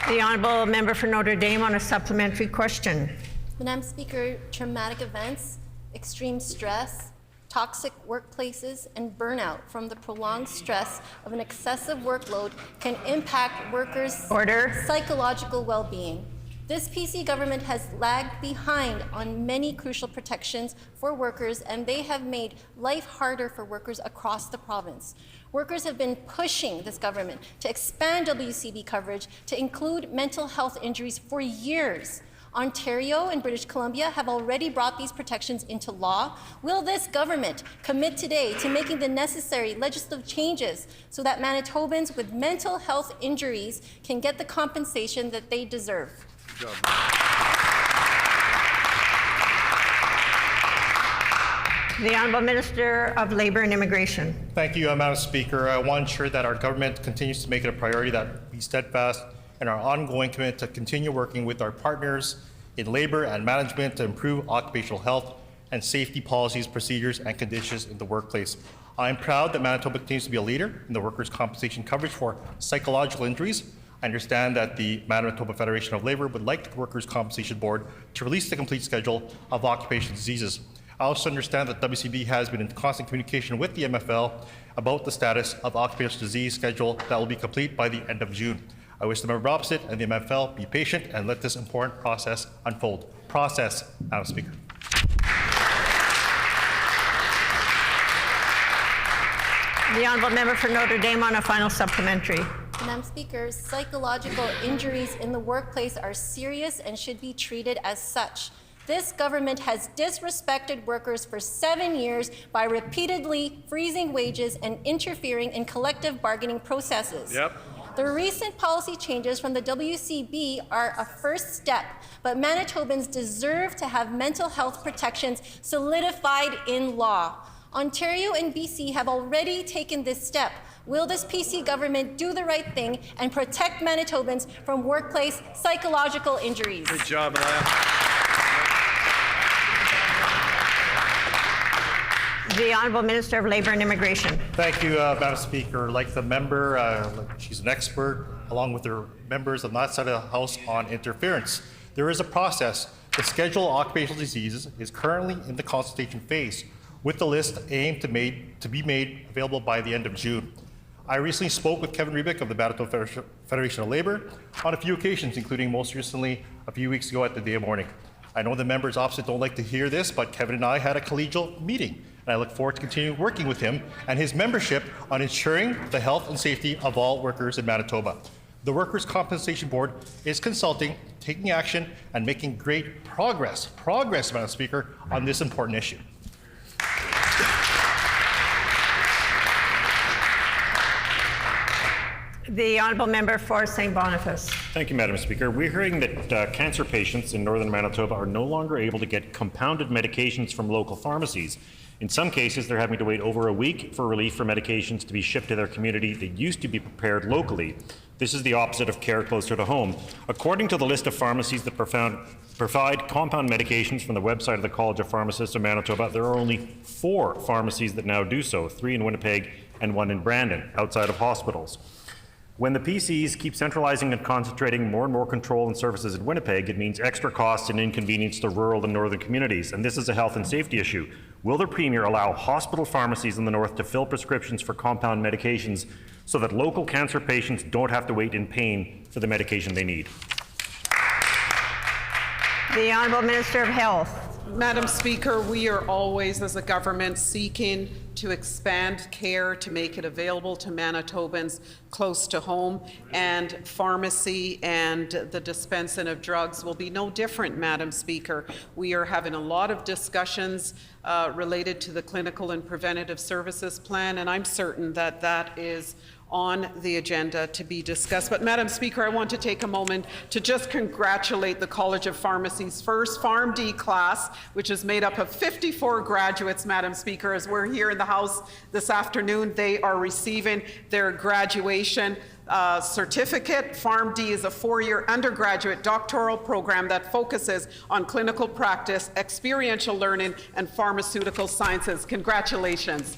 The Honourable Member for Notre Dame on a supplementary question. Madam Speaker, traumatic events, extreme stress, toxic workplaces, and burnout from the prolonged stress of an excessive workload can impact workers' psychological well-being. This PC government has lagged behind on many crucial protections for workers, and they have made life harder for workers across the province. Workers have been pushing this government to expand WCB coverage to include mental health injuries for years. Ontario and British Columbia have already brought these protections into law. Will this government commit today to making the necessary legislative changes so that Manitobans with mental health injuries can get the compensation that they deserve? The Honourable Minister of Labour and Immigration. Thank you, Madam Speaker. I want to ensure that our government continues to make it a priority that we steadfast in our ongoing commitment to continue working with our partners in labour and management to improve occupational health and safety policies, procedures, and conditions in the workplace. I am proud that Manitoba continues to be a leader in the workers' compensation coverage for psychological injuries. I understand that the Manitoba Federation of Labour would like the Workers' Compensation Board to release the complete schedule of occupational diseases. I also understand that WCB has been in constant communication with the MFL about the status of occupational disease schedule that will be complete by the end of June. I wish the member opposite and the MFL be patient and let this important process unfold. Process, Madam Speaker. The honourable member for Notre Dame on a final supplementary. Madam Speaker, psychological injuries in the workplace are serious and should be treated as such. This government has disrespected workers for 7 years by repeatedly freezing wages and interfering in collective bargaining processes. The recent policy changes from the WCB are a first step, but Manitobans deserve to have mental health protections solidified in law. Ontario and BC have already taken this step. Will this PC government do the right thing and protect Manitobans from workplace psychological injuries? Good job, Alaya. The Honourable Minister of Labour and Immigration. Thank you, Madam Speaker. Like the member, she's an expert, along with her members on that side of the House, on interference. There is a process. The schedule of occupational diseases is currently in the consultation phase, with the list aimed to be made available by the end of June. I recently spoke with Kevin Rebick of the Manitoba Federation of Labour on a few occasions, including most recently a few weeks ago at the Day of Mourning. I know the members opposite don't like to hear this, but Kevin and I had a collegial meeting, and I look forward to continuing working with him and his membership on ensuring the health and safety of all workers in Manitoba. The Workers' Compensation Board is consulting, taking action, and making great progress, Madam Speaker, on this important issue. The honourable member for St. Boniface. Thank you, Madam Speaker. We're hearing that cancer patients in northern Manitoba are no longer able to get compounded medications from local pharmacies. In some cases, they're having to wait over a week for relief for medications to be shipped to their community that used to be prepared locally. This is the opposite of care closer to home. According to the list of pharmacies that provide compound medications from the website of the College of Pharmacists of Manitoba, there are only 4 pharmacies that now do so, 3 in Winnipeg and 1 in Brandon, outside of hospitals. When the PCs keep centralizing and concentrating more and more control and services in Winnipeg, it means extra costs and inconvenience to rural and northern communities, and this is a health and safety issue. Will the Premier allow hospital pharmacies in the north to fill prescriptions for compound medications so that local cancer patients don't have to wait in pain for the medication they need? The Honourable Minister of Health. Madam Speaker, we are always, as a government, seeking to expand care to make it available to Manitobans close to home, and pharmacy and the dispensing of drugs will be no different, Madam Speaker. We are having a lot of discussions related to the Clinical and Preventative Services Plan, and I'm certain that that is on the agenda to be discussed. But Madam Speaker, I want to take a moment to just congratulate the College of Pharmacy's first PharmD class, which is made up of 54 graduates, Madam Speaker. As we're here in the House this afternoon, they are receiving their graduation certificate. PharmD is a 4-year undergraduate doctoral program that focuses on clinical practice, experiential learning, and pharmaceutical sciences. Congratulations.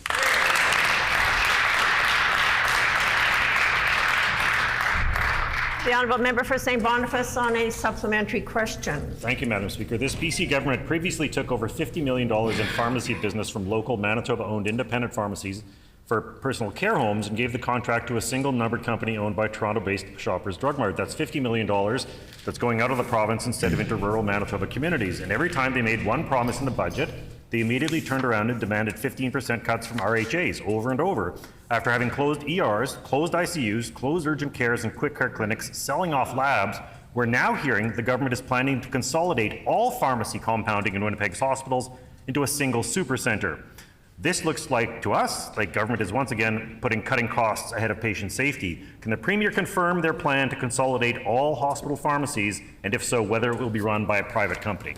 The honourable member for St. Boniface on a supplementary question. Thank you, Madam Speaker. This BC government previously took over $50 million in pharmacy business from local Manitoba-owned independent pharmacies for personal care homes and gave the contract to a single numbered company owned by Toronto-based Shoppers Drug Mart. That's $50 million that's going out of the province instead of into rural Manitoba communities. And every time they made one promise in the budget, they immediately turned around and demanded 15% cuts from RHAs over and over. After having closed ERs, closed ICUs, closed urgent cares and quick care clinics, selling off labs, we're now hearing the government is planning to consolidate all pharmacy compounding in Winnipeg's hospitals into a single supercentre. This looks like, to us, like government is once again cutting costs ahead of patient safety. Can the Premier confirm their plan to consolidate all hospital pharmacies, and if so, whether it will be run by a private company?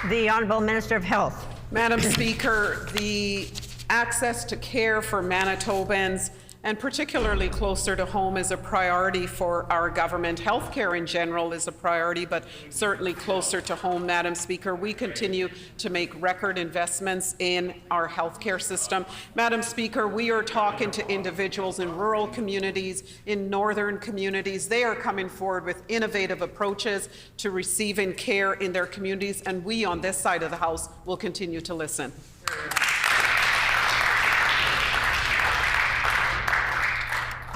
The Honourable Minister of Health. Madam Speaker, the access to care for Manitobans and particularly closer to home is a priority for our government. Healthcare in general is a priority, but certainly closer to home, Madam Speaker. We continue to make record investments in our healthcare system. Madam Speaker, we are talking to individuals in rural communities, in northern communities. They are coming forward with innovative approaches to receiving care in their communities, and we on this side of the House will continue to listen.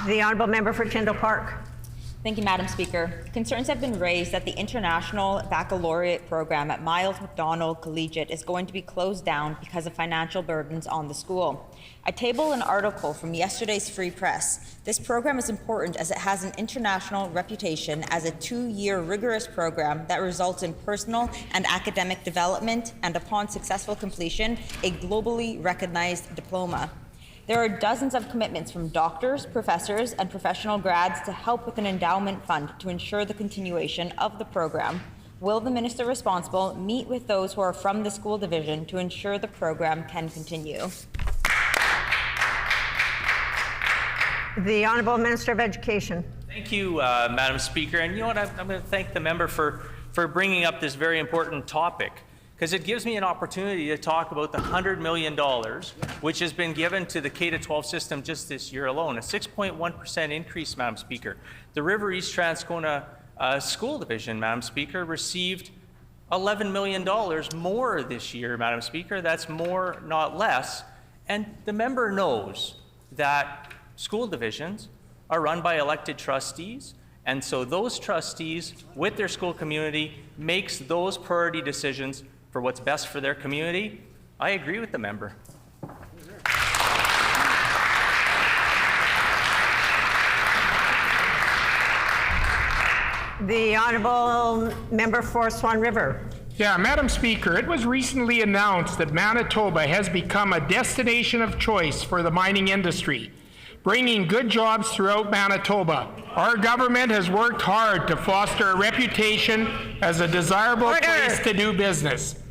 The honourable member for Tyndall Park. Thank you, Madam Speaker. Concerns have been raised that the International Baccalaureate program at Miles Macdonald Collegiate is going to be closed down because of financial burdens on the school. I table an article from yesterday's Free Press. This program is important as it has an international reputation as a 2-year rigorous program that results in personal and academic development and, upon successful completion, a globally recognized diploma. There are dozens of commitments from doctors, professors, and professional grads to help with an endowment fund to ensure the continuation of the program. Will the minister responsible meet with those who are from the school division to ensure the program can continue? The Honourable Minister of Education. Thank you, Madam Speaker. And you know what? I'm going to thank the member for bringing up this very important topic, because it gives me an opportunity to talk about the $100 million which has been given to the K-12 system just this year alone, a 6.1% increase, Madam Speaker. The River East Transcona School Division, Madam Speaker, received $11 million more this year, Madam Speaker. That's more, not less. And the member knows that school divisions are run by elected trustees, and so those trustees, with their school community, makes those priority decisions for what's best for their community. I agree with the member. The Honourable Member for Swan River. Yeah, Madam Speaker, it was recently announced that Manitoba has become a destination of choice for the mining industry, bringing good jobs throughout Manitoba. Our government has worked hard to foster a reputation as a desirable place to do business.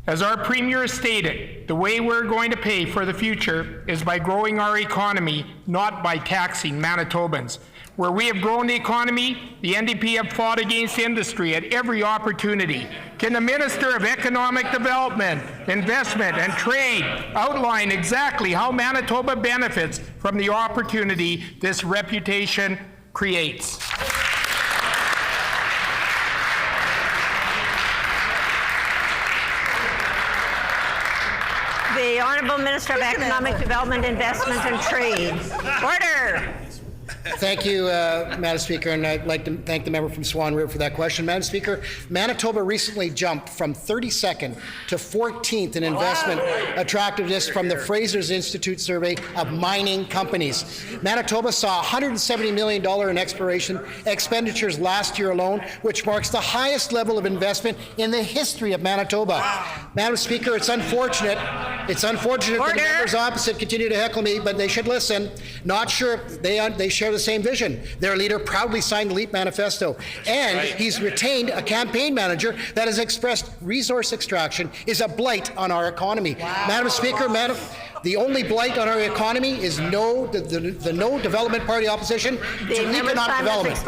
As our Premier stated, the way we're going to pay for the future is by growing our economy, not by taxing Manitobans. Where we have grown the economy, the NDP have fought against industry at every opportunity. Can the Minister of Economic Development, Investment and Trade outline exactly how Manitoba benefits from the opportunity this reputation creates? The Honourable Minister of Economic Development, Investment and Trade. Order. Thank you, Madam Speaker, and I'd like to thank the member from Swan River for that question. Madam Speaker, Manitoba recently jumped from 32nd to 14th in investment attractiveness from the Fraser's Institute survey of mining companies. Manitoba saw $170 million in exploration expenditures last year alone, which marks the highest level of investment in the history of Manitoba. Madam Speaker, it's unfortunate that the members opposite continue to heckle me, but they should listen. Not sure they share the same vision. Their leader proudly signed the LEAP manifesto, and he's retained a campaign manager that has expressed resource extraction is a blight on our economy. Madam Speaker, the only blight on our economy is the No Development Party opposition to economic development.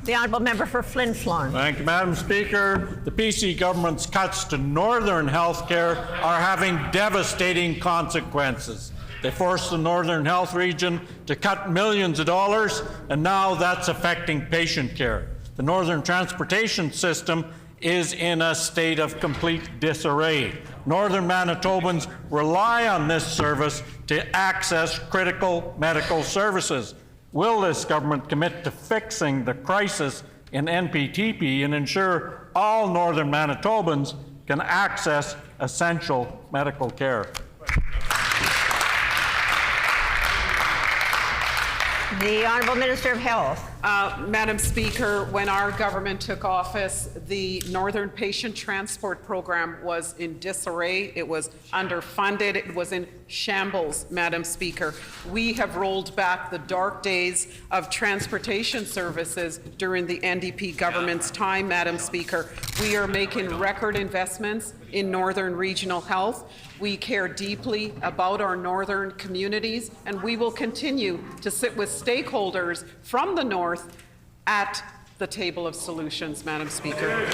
The Honourable Member for Flin Flon. Thank you, Madam Speaker. The PC government's cuts to northern health care are having devastating consequences. They forced the Northern Health Region to cut millions of dollars, and now that's affecting patient care. The Northern Transportation System is in a state of complete disarray. Northern Manitobans rely on this service to access critical medical services. Will this government commit to fixing the crisis in NPTP and ensure all Northern Manitobans can access essential medical care? The Honourable Minister of Health. Madam Speaker, when our government took office, the Northern Patient Transport Program was in disarray. It was underfunded. It was in shambles, Madam Speaker. We have rolled back the dark days of transportation services during the NDP government's time, Madam Speaker. We are making record investments in Northern Regional Health. We care deeply about our northern communities, and we will continue to sit with stakeholders from the north at the table of solutions, Madam Speaker.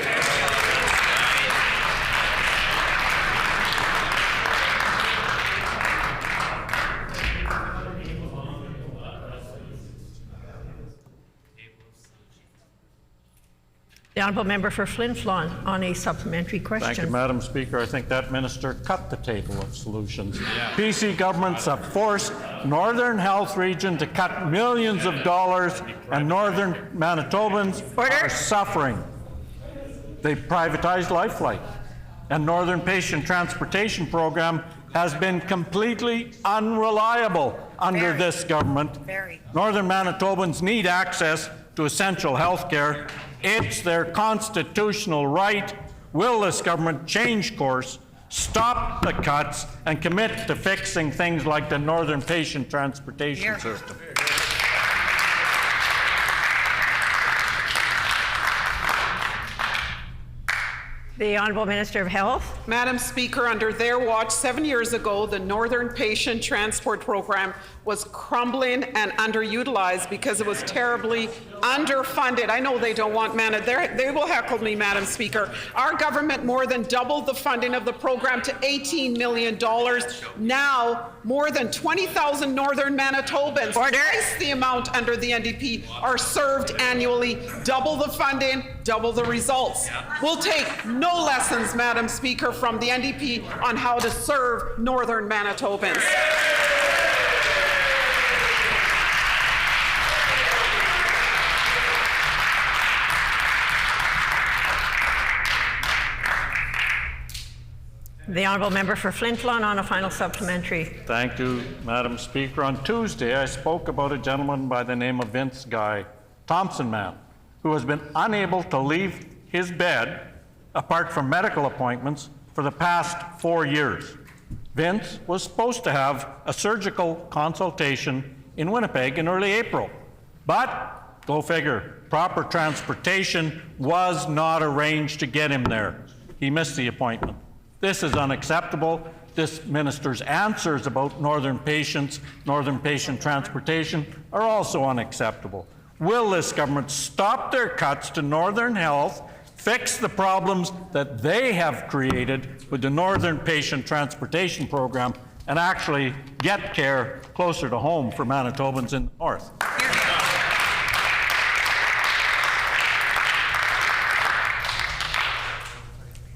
The honourable member for Flin Flon on a supplementary question. Thank you, Madam Speaker. I think that minister cut the table of solutions. PC governments have forced Northern Health Region to cut millions of dollars, and Northern Manitobans are suffering. They privatized Lifeline, and Northern Patient Transportation Program has been completely unreliable under this government. Northern Manitobans need access to essential health care. It's their constitutional right. Will this government change course, stop the cuts, and commit to fixing things like the Northern Patient Transportation System? The Honourable Minister of Health. Madam Speaker, under their watch 7 years ago, the Northern Patient Transport Program was crumbling and underutilized because it was terribly underfunded. I know they don't want they will heckle me, Madam Speaker. Our government more than doubled the funding of the program to $18 million. Now, more than 20,000 Northern Manitobans, twice the amount under the NDP, are served annually. Double the funding, double the results. We'll take no lessons, Madam Speaker, from the NDP on how to serve Northern Manitobans. The honourable member for Flin Flon on a final supplementary. Thank you, Madam Speaker. On Tuesday, I spoke about a gentleman by the name of Vince Guy, Thompson man, who has been unable to leave his bed, apart from medical appointments, for the past 4 years. Vince was supposed to have a surgical consultation in Winnipeg in early April, but go figure, proper transportation was not arranged to get him there. He missed the appointment. This is unacceptable. This minister's answers about northern patients, northern patient transportation are also unacceptable. Will this government stop their cuts to northern health, fix the problems that they have created with the Northern Patient Transportation Program, and actually get care closer to home for Manitobans in the north?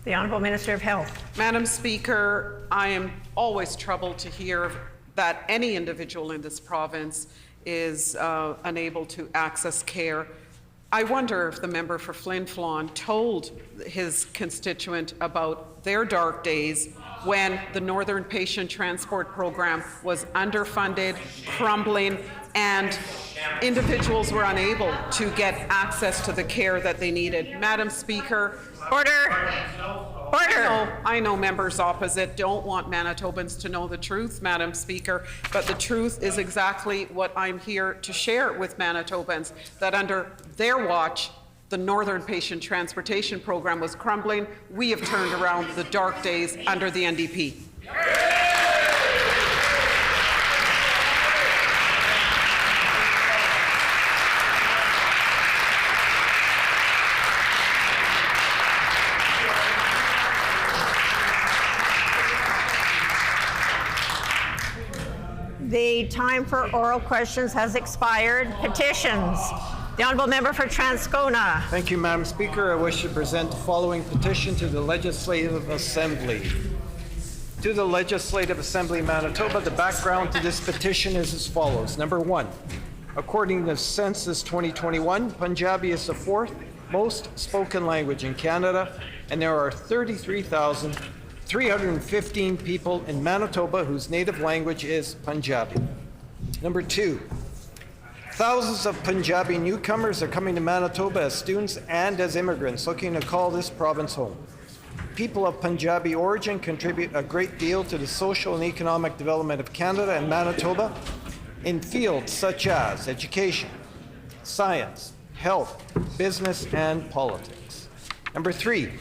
The Honourable Minister of Health. Madam Speaker, I am always troubled to hear that any individual in this province is unable to access care. I wonder if the member for Flin Flon told his constituent about their dark days when the Northern Patient Transport Program was underfunded, crumbling, and individuals were unable to get access to the care that they needed. Madam Speaker, order. I know members opposite don't want Manitobans to know the truth, Madam Speaker, but the truth is exactly what I'm here to share with Manitobans, that under their watch, the Northern Patient Transportation Program was crumbling. We have turned around the dark days under the NDP. The time for oral questions has expired. Petitions. The Honourable Member for Transcona. Thank you, Madam Speaker. I wish to present the following petition to the Legislative Assembly. To the Legislative Assembly of Manitoba, the background to this petition is as follows. Number one, according to Census 2021, Punjabi is the fourth most spoken language in Canada, and there are 33,315 people in Manitoba whose native language is Punjabi. Number two, Thousands of Punjabi newcomers are coming to Manitoba as students and as immigrants looking to call this province home. People of Punjabi origin contribute a great deal to the social and economic development of Canada and Manitoba in fields such as education, science, health, business, and politics. Number 3,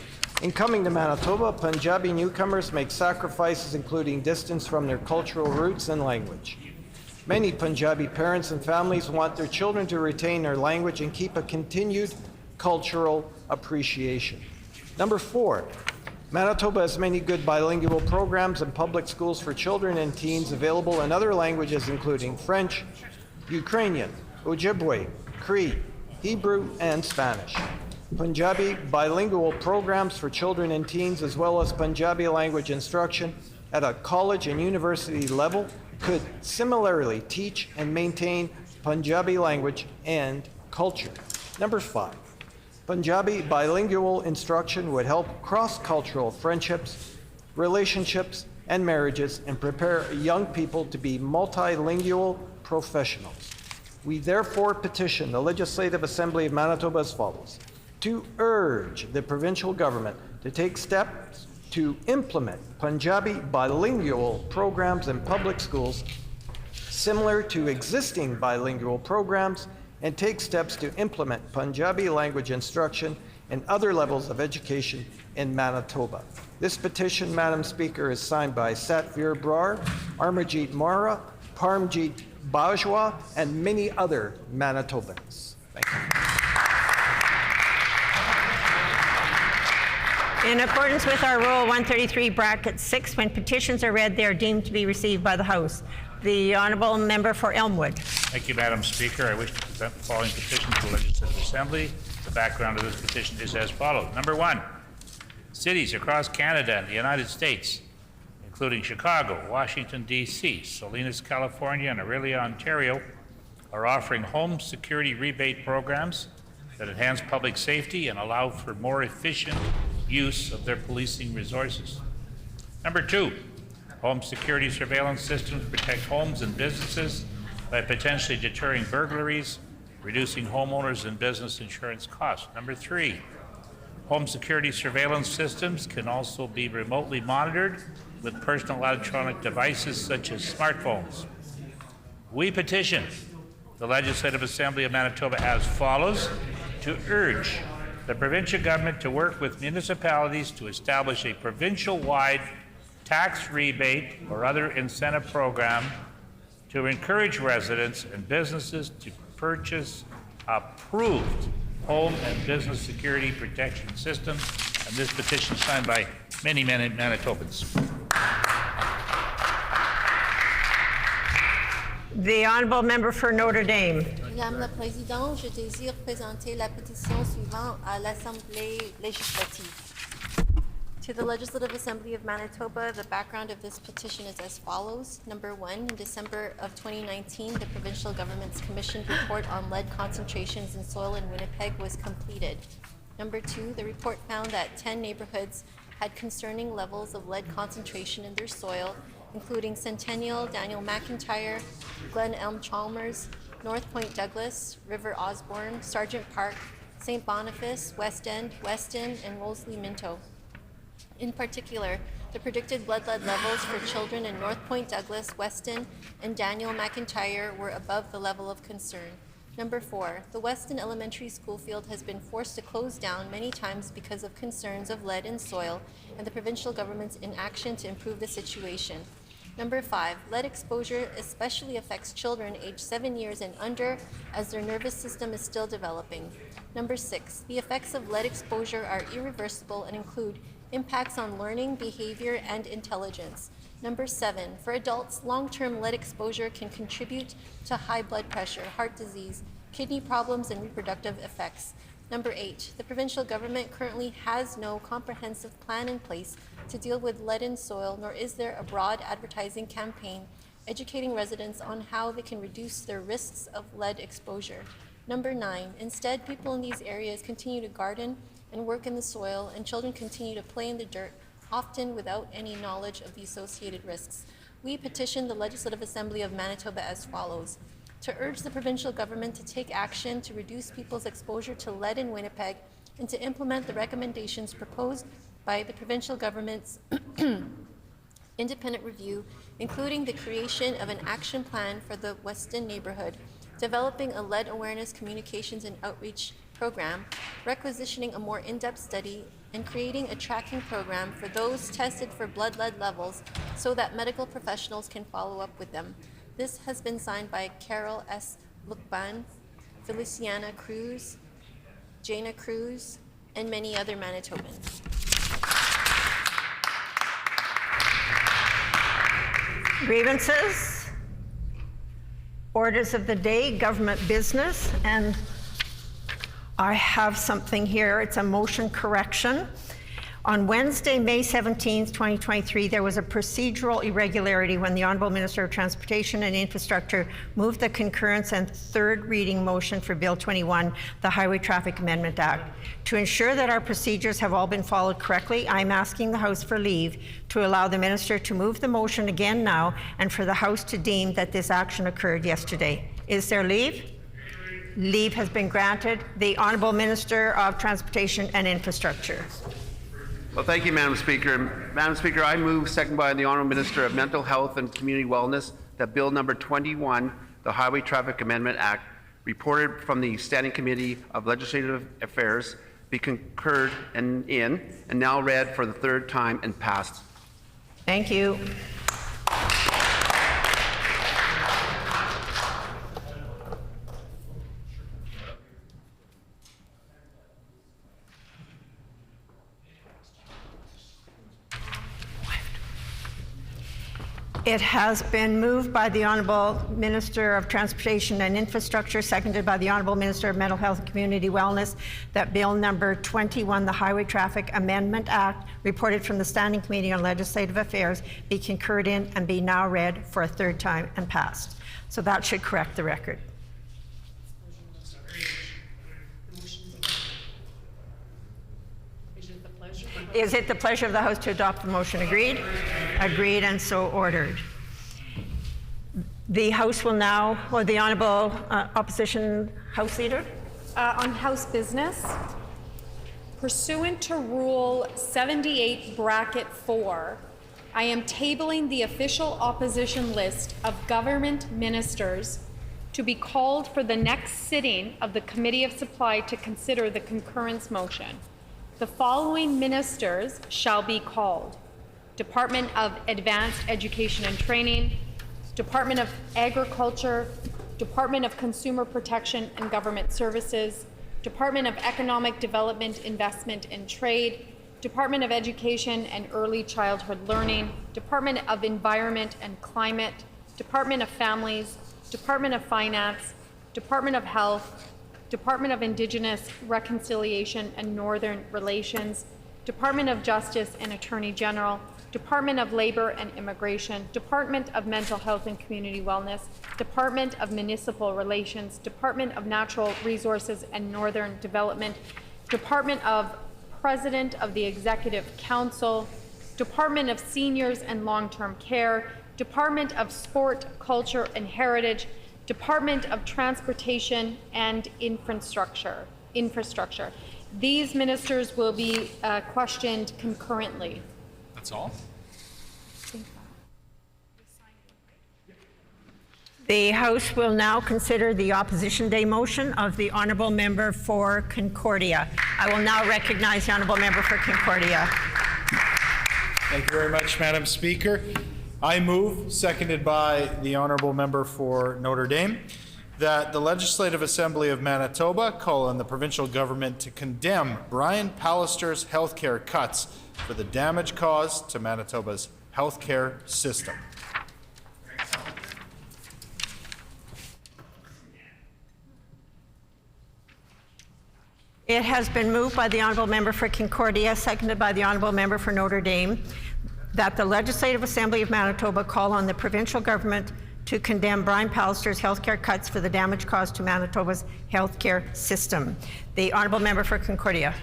in coming to Manitoba, Punjabi newcomers make sacrifices including distance from their cultural roots and language. Many Punjabi parents and families want their children to retain their language and keep a continued cultural appreciation. Number 4, Manitoba has many good bilingual programs and public schools for children and teens available in other languages including French, Ukrainian, Ojibwe, Cree, Hebrew, and Spanish. Punjabi bilingual programs for children and teens as well as Punjabi language instruction at a college and university level could similarly teach and maintain Punjabi language and culture. Number 5, Punjabi bilingual instruction would help cross-cultural friendships, relationships, and marriages and prepare young people to be multilingual professionals. We therefore petition the Legislative Assembly of Manitoba as follows: to urge the provincial government to take steps to implement Punjabi bilingual programs in public schools similar to existing bilingual programs and take steps to implement Punjabi language instruction and other levels of education in Manitoba. This petition, Madam Speaker, is signed by Satvir Brar, Amarjeet Mara, Parmjeet Bajwa, and many other Manitobans. Thank you. In accordance with our Rule 133, bracket 6, when petitions are read, they are deemed to be received by the House. The Honourable Member for Elmwood. Thank you, Madam Speaker. I wish to present the following petition to the Legislative Assembly. The background of this petition is as follows. Number 1, cities across Canada and the United States, including Chicago, Washington, D.C., Salinas, California, and Orillia, Ontario, are offering home security rebate programs that enhance public safety and allow for more efficient use of their policing resources. Number 2, home security surveillance systems protect homes and businesses by potentially deterring burglaries, reducing homeowners and business insurance costs. Number 3, home security surveillance systems can also be remotely monitored with personal electronic devices such as smartphones. We petition the Legislative Assembly of Manitoba as follows: to urge the provincial government to work with municipalities to establish a provincial-wide tax rebate or other incentive program to encourage residents and businesses to purchase approved home and business security protection systems. And this petition is signed by many Manitobans. The Honourable Member for Notre Dame. Madame la Présidente, je désire présenter la pétition suivante à l'Assemblée législative. To the Legislative Assembly of Manitoba, the background of this petition is as follows. Number 1, in December of 2019, the provincial government's commissioned report on lead concentrations in soil in Winnipeg was completed. Number 2, the report found that 10 neighborhoods had concerning levels of lead concentration in their soil, including Centennial, Daniel McIntyre, Glen Elm Chalmers, North Point Douglas, River Osborne, Sargent Park, St. Boniface, West End, Weston, and Wolseley Minto. In particular, the predicted blood lead levels for children in North Point Douglas, Weston, and Daniel McIntyre were above the level of concern. Number 4, the Weston Elementary School field has been forced to close down many times because of concerns of lead in soil and the provincial government's inaction to improve the situation. Number 5, lead exposure especially affects children aged 7 years and under, as their nervous system is still developing. Number 6, the effects of lead exposure are irreversible and include impacts on learning, behavior, and intelligence. Number 7, for adults, long-term lead exposure can contribute to high blood pressure, heart disease, kidney problems, and reproductive effects. Number 8, the provincial government currently has no comprehensive plan in place to deal with lead in soil, nor is there a broad advertising campaign educating residents on how they can reduce their risks of lead exposure. Number 9, instead, people in these areas continue to garden and work in the soil, and children continue to play in the dirt, often without any knowledge of the associated risks. We petition the Legislative Assembly of Manitoba as follows: to urge the provincial government to take action to reduce people's exposure to lead in Winnipeg and to implement the recommendations proposed by the provincial government's independent review, including the creation of an action plan for the Weston neighborhood, developing a lead awareness communications and outreach program, requisitioning a more in-depth study, and creating a tracking program for those tested for blood lead levels so that medical professionals can follow up with them. This has been signed by Carol S. Lukban, Feliciana Cruz, Jana Cruz, and many other Manitobans. Grievances, orders of the day, government business, and I have something here. It's a motion correction. On Wednesday, May 17th, 2023, there was a procedural irregularity when the Honourable Minister of Transportation and Infrastructure moved the concurrence and third reading motion for Bill 21, the Highway Traffic Amendment Act. To ensure that our procedures have all been followed correctly, I'm asking the House for leave to allow the Minister to move the motion again now and for the House to deem that this action occurred yesterday. Is there leave? Leave has been granted. The Honourable Minister of Transportation and Infrastructure. Well, thank you, Madam Speaker. Madam Speaker, I move, seconded by the Honourable Minister of Mental Health and Community Wellness, that Bill number 21, the Highway Traffic Amendment Act, reported from the Standing Committee of Legislative Affairs, be concurred in and now read for the third time and passed. Thank you. It has been moved by the Honourable Minister of Transportation and Infrastructure, seconded by the Honourable Minister of Mental Health and Community Wellness, that Bill number 21, the Highway Traffic Amendment Act, reported from the Standing Committee on Legislative Affairs, be concurred in and be now read for a third time and passed. So that should correct the record. Is it the pleasure of the House to adopt the motion? Agreed? Agreed, and so ordered. The House will now, or the Honourable Opposition House Leader? On House business, pursuant to Rule 78(4), I am tabling the official opposition list of government ministers to be called for the next sitting of the Committee of Supply to consider the concurrence motion. The following ministers shall be called: Department of Advanced Education and Training, Department of Agriculture, Department of Consumer Protection and Government Services, Department of Economic Development, Investment and Trade, Department of Education and Early Childhood Learning, Department of Environment and Climate, Department of Families, Department of Finance, Department of Health, Department of Indigenous Reconciliation and Northern Relations, Department of Justice and Attorney General, Department of Labor and Immigration, Department of Mental Health and Community Wellness, Department of Municipal Relations, Department of Natural Resources and Northern Development, Department of President of the Executive Council, Department of Seniors and Long-Term Care, Department of Sport, Culture and Heritage, Department of Transportation and Infrastructure. These ministers will be questioned concurrently. That's all? The House will now consider the Opposition Day motion of the Honourable Member for Concordia. I will now recognize the Honourable Member for Concordia. Thank you very much, Madam Speaker. I move, seconded by the Honourable Member for Notre Dame, that the Legislative Assembly of Manitoba call on the provincial government to condemn Brian Pallister's healthcare cuts for the damage caused to Manitoba's healthcare system. It has been moved by the Honourable Member for Concordia, seconded by the Honourable Member for Notre Dame, that the Legislative Assembly of Manitoba call on the provincial government to condemn Brian Pallister's healthcare cuts for the damage caused to Manitoba's healthcare system. The Honourable Member for Concordia.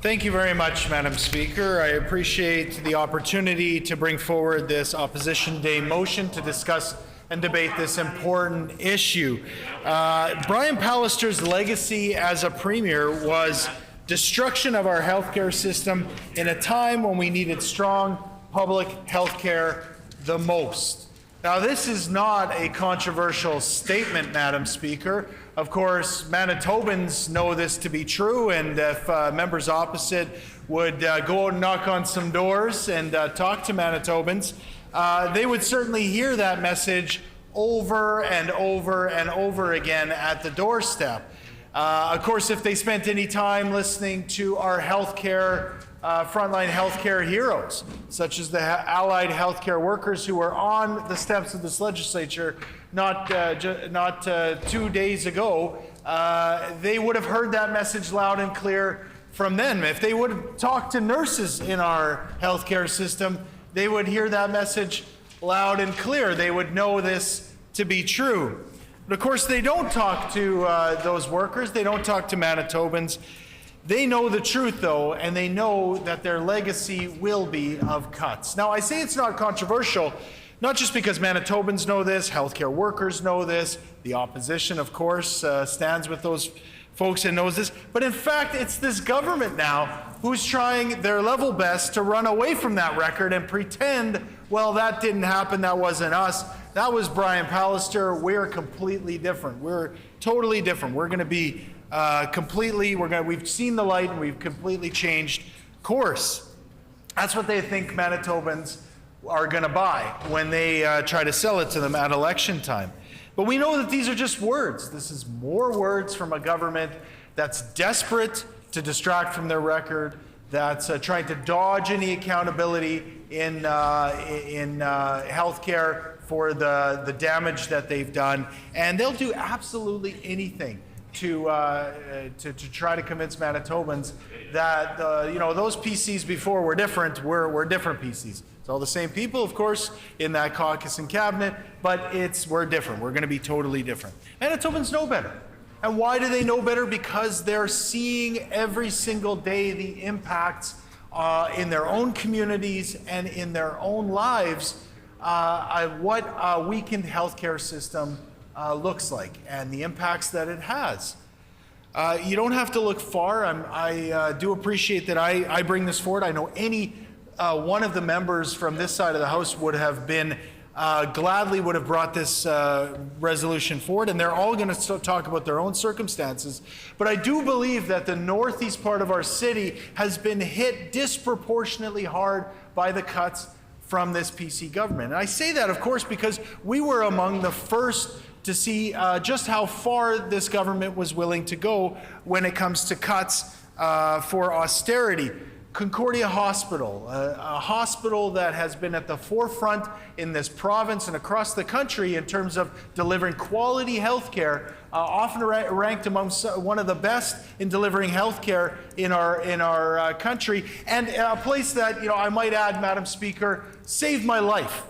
Thank you very much, Madam Speaker. I appreciate the opportunity to bring forward this Opposition Day motion to discuss and debate this important issue. Brian Pallister's legacy as a premier was destruction of our healthcare system in a time when we needed strong public healthcare the most. Now, this is not a controversial statement, Madam Speaker. Of course, Manitobans know this to be true, and if members opposite would go out and knock on some doors and talk to Manitobans, they would certainly hear that message over and over and over again at the doorstep. Of course, if they spent any time listening to our healthcare, frontline healthcare heroes, such as the allied healthcare workers who were on the steps of this legislature not 2 days ago, they would have heard that message loud and clear from them. If they would have talked to nurses in our healthcare system, they would hear that message loud and clear. They would know this to be true. But of course, they don't talk to those workers. They don't talk to Manitobans. They know the truth, though, and they know that their legacy will be of cuts. Now, I say it's not controversial, not just because Manitobans know this, healthcare workers know this, the opposition, of course, stands with those folks and knows this, but in fact, it's this government now who's trying their level best to run away from that record and pretend, well, that didn't happen, that wasn't us. That was Brian Pallister. We're completely different. We're totally different. We're going to be we've seen the light and we've completely changed course. That's what they think Manitobans are going to buy when they try to sell it to them at election time. But we know that these are just words. This is more words from a government that's desperate to distract from their record, that's trying to dodge any accountability in healthcare for the damage that they've done, and they'll do absolutely anything to try to convince Manitobans that those PCs before were different. We're different PCs. It's all the same people, of course, in that caucus and cabinet, but we're different. We're going to be totally different. Manitobans know better. And why do they know better? Because they're seeing every single day the impacts in their own communities and in their own lives what a weakened healthcare system looks like and the impacts that it has. You don't have to look far. I do appreciate that I bring this forward. I know any one of the members from this side of the House would have been gladly would have brought this resolution forward, and they're all going to talk about their own circumstances. But I do believe that the northeast part of our city has been hit disproportionately hard by the cuts from this PC government. And I say that, of course, because we were among the first to see just how far this government was willing to go when it comes to cuts for austerity. Concordia Hospital, a hospital that has been at the forefront in this province and across the country in terms of delivering quality health care, often ranked among one of the best in delivering health care in our country, and a place that, I might add, Madam Speaker, saved my life,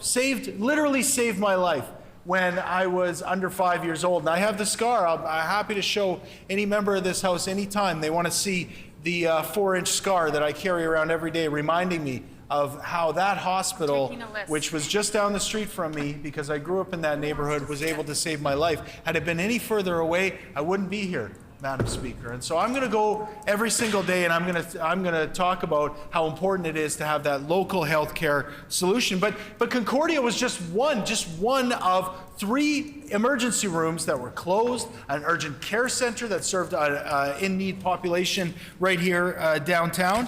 literally saved my life when I was under 5 years old. And I have the scar. I'm happy to show any member of this House anytime they want to see the 4-inch scar that I carry around every day, reminding me of how that hospital, which was just down the street from me because I grew up in that neighborhood, was able to save my life. Had it been any further away, I wouldn't be here, Madam Speaker. And so I'm going to go every single day and I'm going to talk about how important it is to have that local health care solution. But Concordia was just one of 3 emergency rooms that were closed, an urgent care center that served an in-need population right here downtown.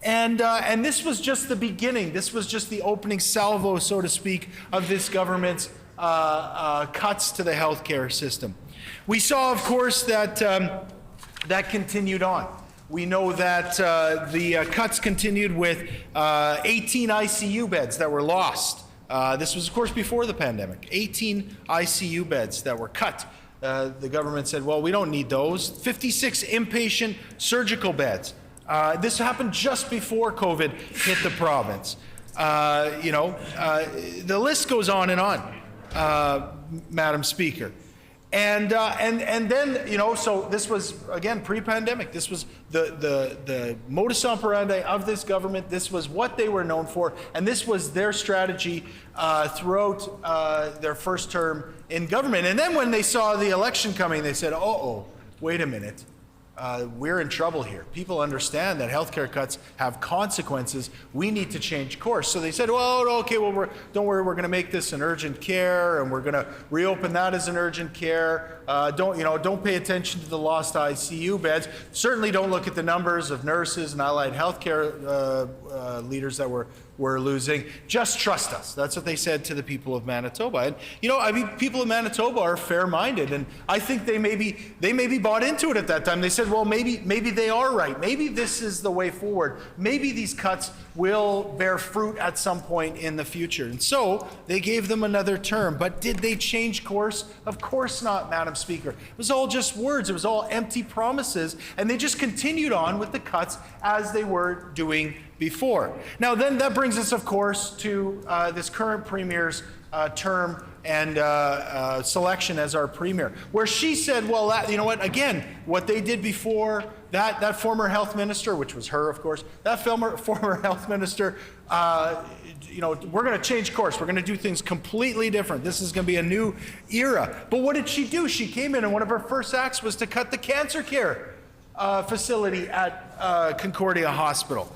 And this was just the beginning. This was just the opening salvo, so to speak, of this government's cuts to the healthcare system. We saw, of course, that that continued on. We know that the cuts continued with 18 ICU beds that were lost. This was, of course, before the pandemic. 18 ICU beds that were cut. The government said, well, we don't need those. 56 inpatient surgical beds. This happened just before COVID hit the province. The list goes on and on, Madam Speaker. And then, you know, so this was, again, pre-pandemic. This was the modus operandi of this government. This was what they were known for. And this was their strategy throughout their first term in government. And then when they saw the election coming, they said, uh-oh, wait a minute. We're in trouble here. People understand that healthcare cuts have consequences. We need to change course. So they said, well, okay, well, don't worry, we're going to make this an urgent care, and we're going to reopen that as an urgent care. Don't pay attention to the lost ICU beds. Certainly don't look at the numbers of nurses and allied healthcare leaders that we're losing. Just trust us. That's what they said to the people of Manitoba. And, you know, I mean, people of Manitoba are fair-minded, and I think they maybe bought into it at that time. They said, well, maybe they are right. Maybe this is the way forward. Maybe these cuts will bear fruit at some point in the future. And so they gave them another term. But did they change course? Of course not, Madam Speaker. It was all just words. It was all empty promises. And they just continued on with the cuts as they were doing before. Now then, that brings us, of course, to this current Premier's term and selection as our Premier, where she said, well, you know what, again, what they did before, that former health minister, which was her, of course, that former health minister, you know, we're going to change course. We're going to do things completely different. This is going to be a new era. But what did she do? She came in, and one of her first acts was to cut the cancer care facility at Concordia Hospital.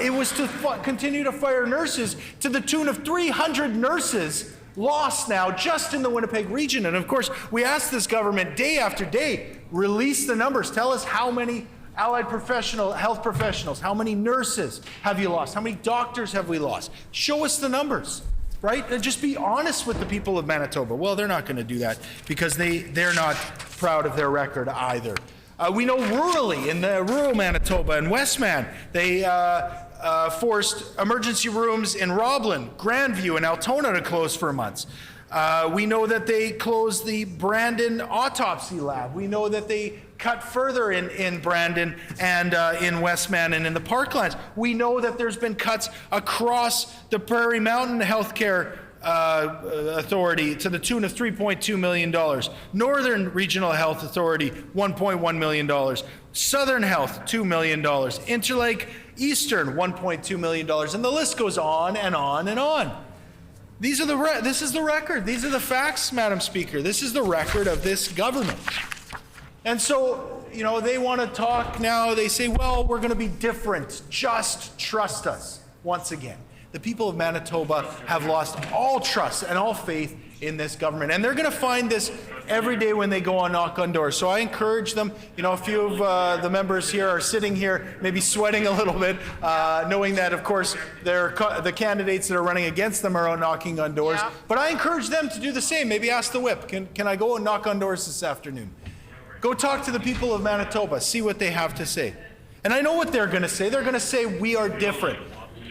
It was to continue to fire nurses to the tune of 300 nurses lost now just in the Winnipeg region. And of course, we asked this government day after day, release the numbers. Tell us how many allied health professionals, how many nurses have you lost? How many doctors have we lost? Show us the numbers, right? And just be honest with the people of Manitoba. Well, they're not going to do that because they're not proud of their record either. We know rurally, in the rural Manitoba and Westman, they forced emergency rooms in Roblin, Grandview, and Altona to close for months. We know that they closed the Brandon autopsy lab. We know that they cut further in Brandon and in Westman and in the Parklands. We know that there's been cuts across the Prairie Mountain Healthcare Authority to the tune of $3.2 million. Northern Regional Health Authority, $1.1 million. Southern Health, $2 million. Interlake Eastern, $1.2 million. And the list goes on and on and on. This is the record. These are the facts, Madam Speaker. This is the record of this government. And so, you know, they want to talk now. They say, well, we're going to be different. Just trust us once again. The people of Manitoba have lost all trust and all faith in this government. And they're going to find this every day when they go on knock on doors. So I encourage them, you know, a few of the members here are sitting here, maybe sweating a little bit, knowing that, of course, the candidates that are running against them are knocking on doors. Yeah. But I encourage them to do the same. Maybe ask the whip, can I go and knock on doors this afternoon? Go talk to the people of Manitoba, see what they have to say. And I know what they're going to say. They're going to say, we are different.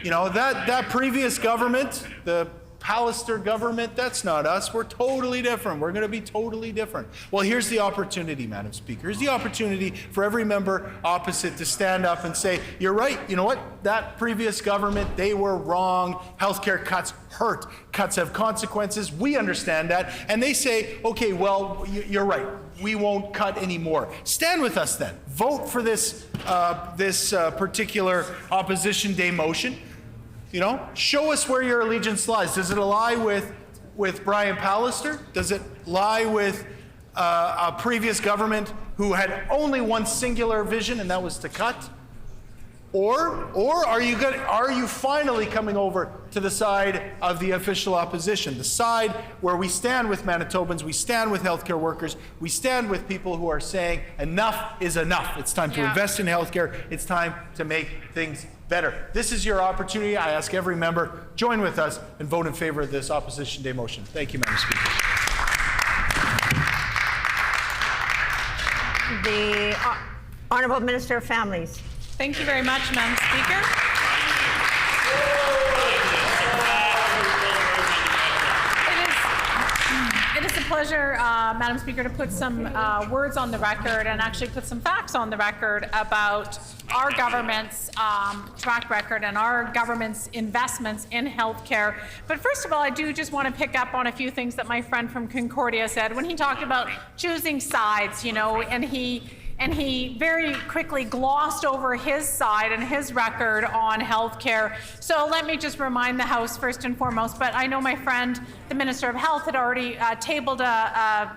You know, that previous government, the Pallister government, that's not us. We're totally different. We're going to be totally different. Well, here's the opportunity, Madam Speaker. Here's the opportunity for every member opposite to stand up and say, you're right. You know what? That previous government, they were wrong. Healthcare cuts hurt. Cuts have consequences. We understand that. And they say, okay, well, you're right. We won't cut anymore. Stand with us then. Vote for this particular Opposition Day motion. You know, show us where your allegiance lies. Does it lie with Brian Pallister? Does it lie with a previous government who had only one singular vision, and that was to cut? Or are you finally coming over to the side of the official opposition, the side where we stand with Manitobans, we stand with healthcare workers, we stand with people who are saying enough is enough. It's time to invest in healthcare. It's time to make things better. This is your opportunity. I ask every member, join with us and vote in favor of this Opposition Day motion. Thank you, Madam Speaker. The Honourable Minister of Families. Thank you very much, Madam Speaker. It is a pleasure, Madam Speaker, to put some words on the record and actually put some facts on the record about our government's track record and our government's investments in healthcare. But first of all, I do just want to pick up on a few things that my friend from Concordia said when he talked about choosing sides, you know, and he very quickly glossed over his side and his record on healthcare. So let me just remind the House first and foremost, but I know my friend, the Minister of Health, had already tabled a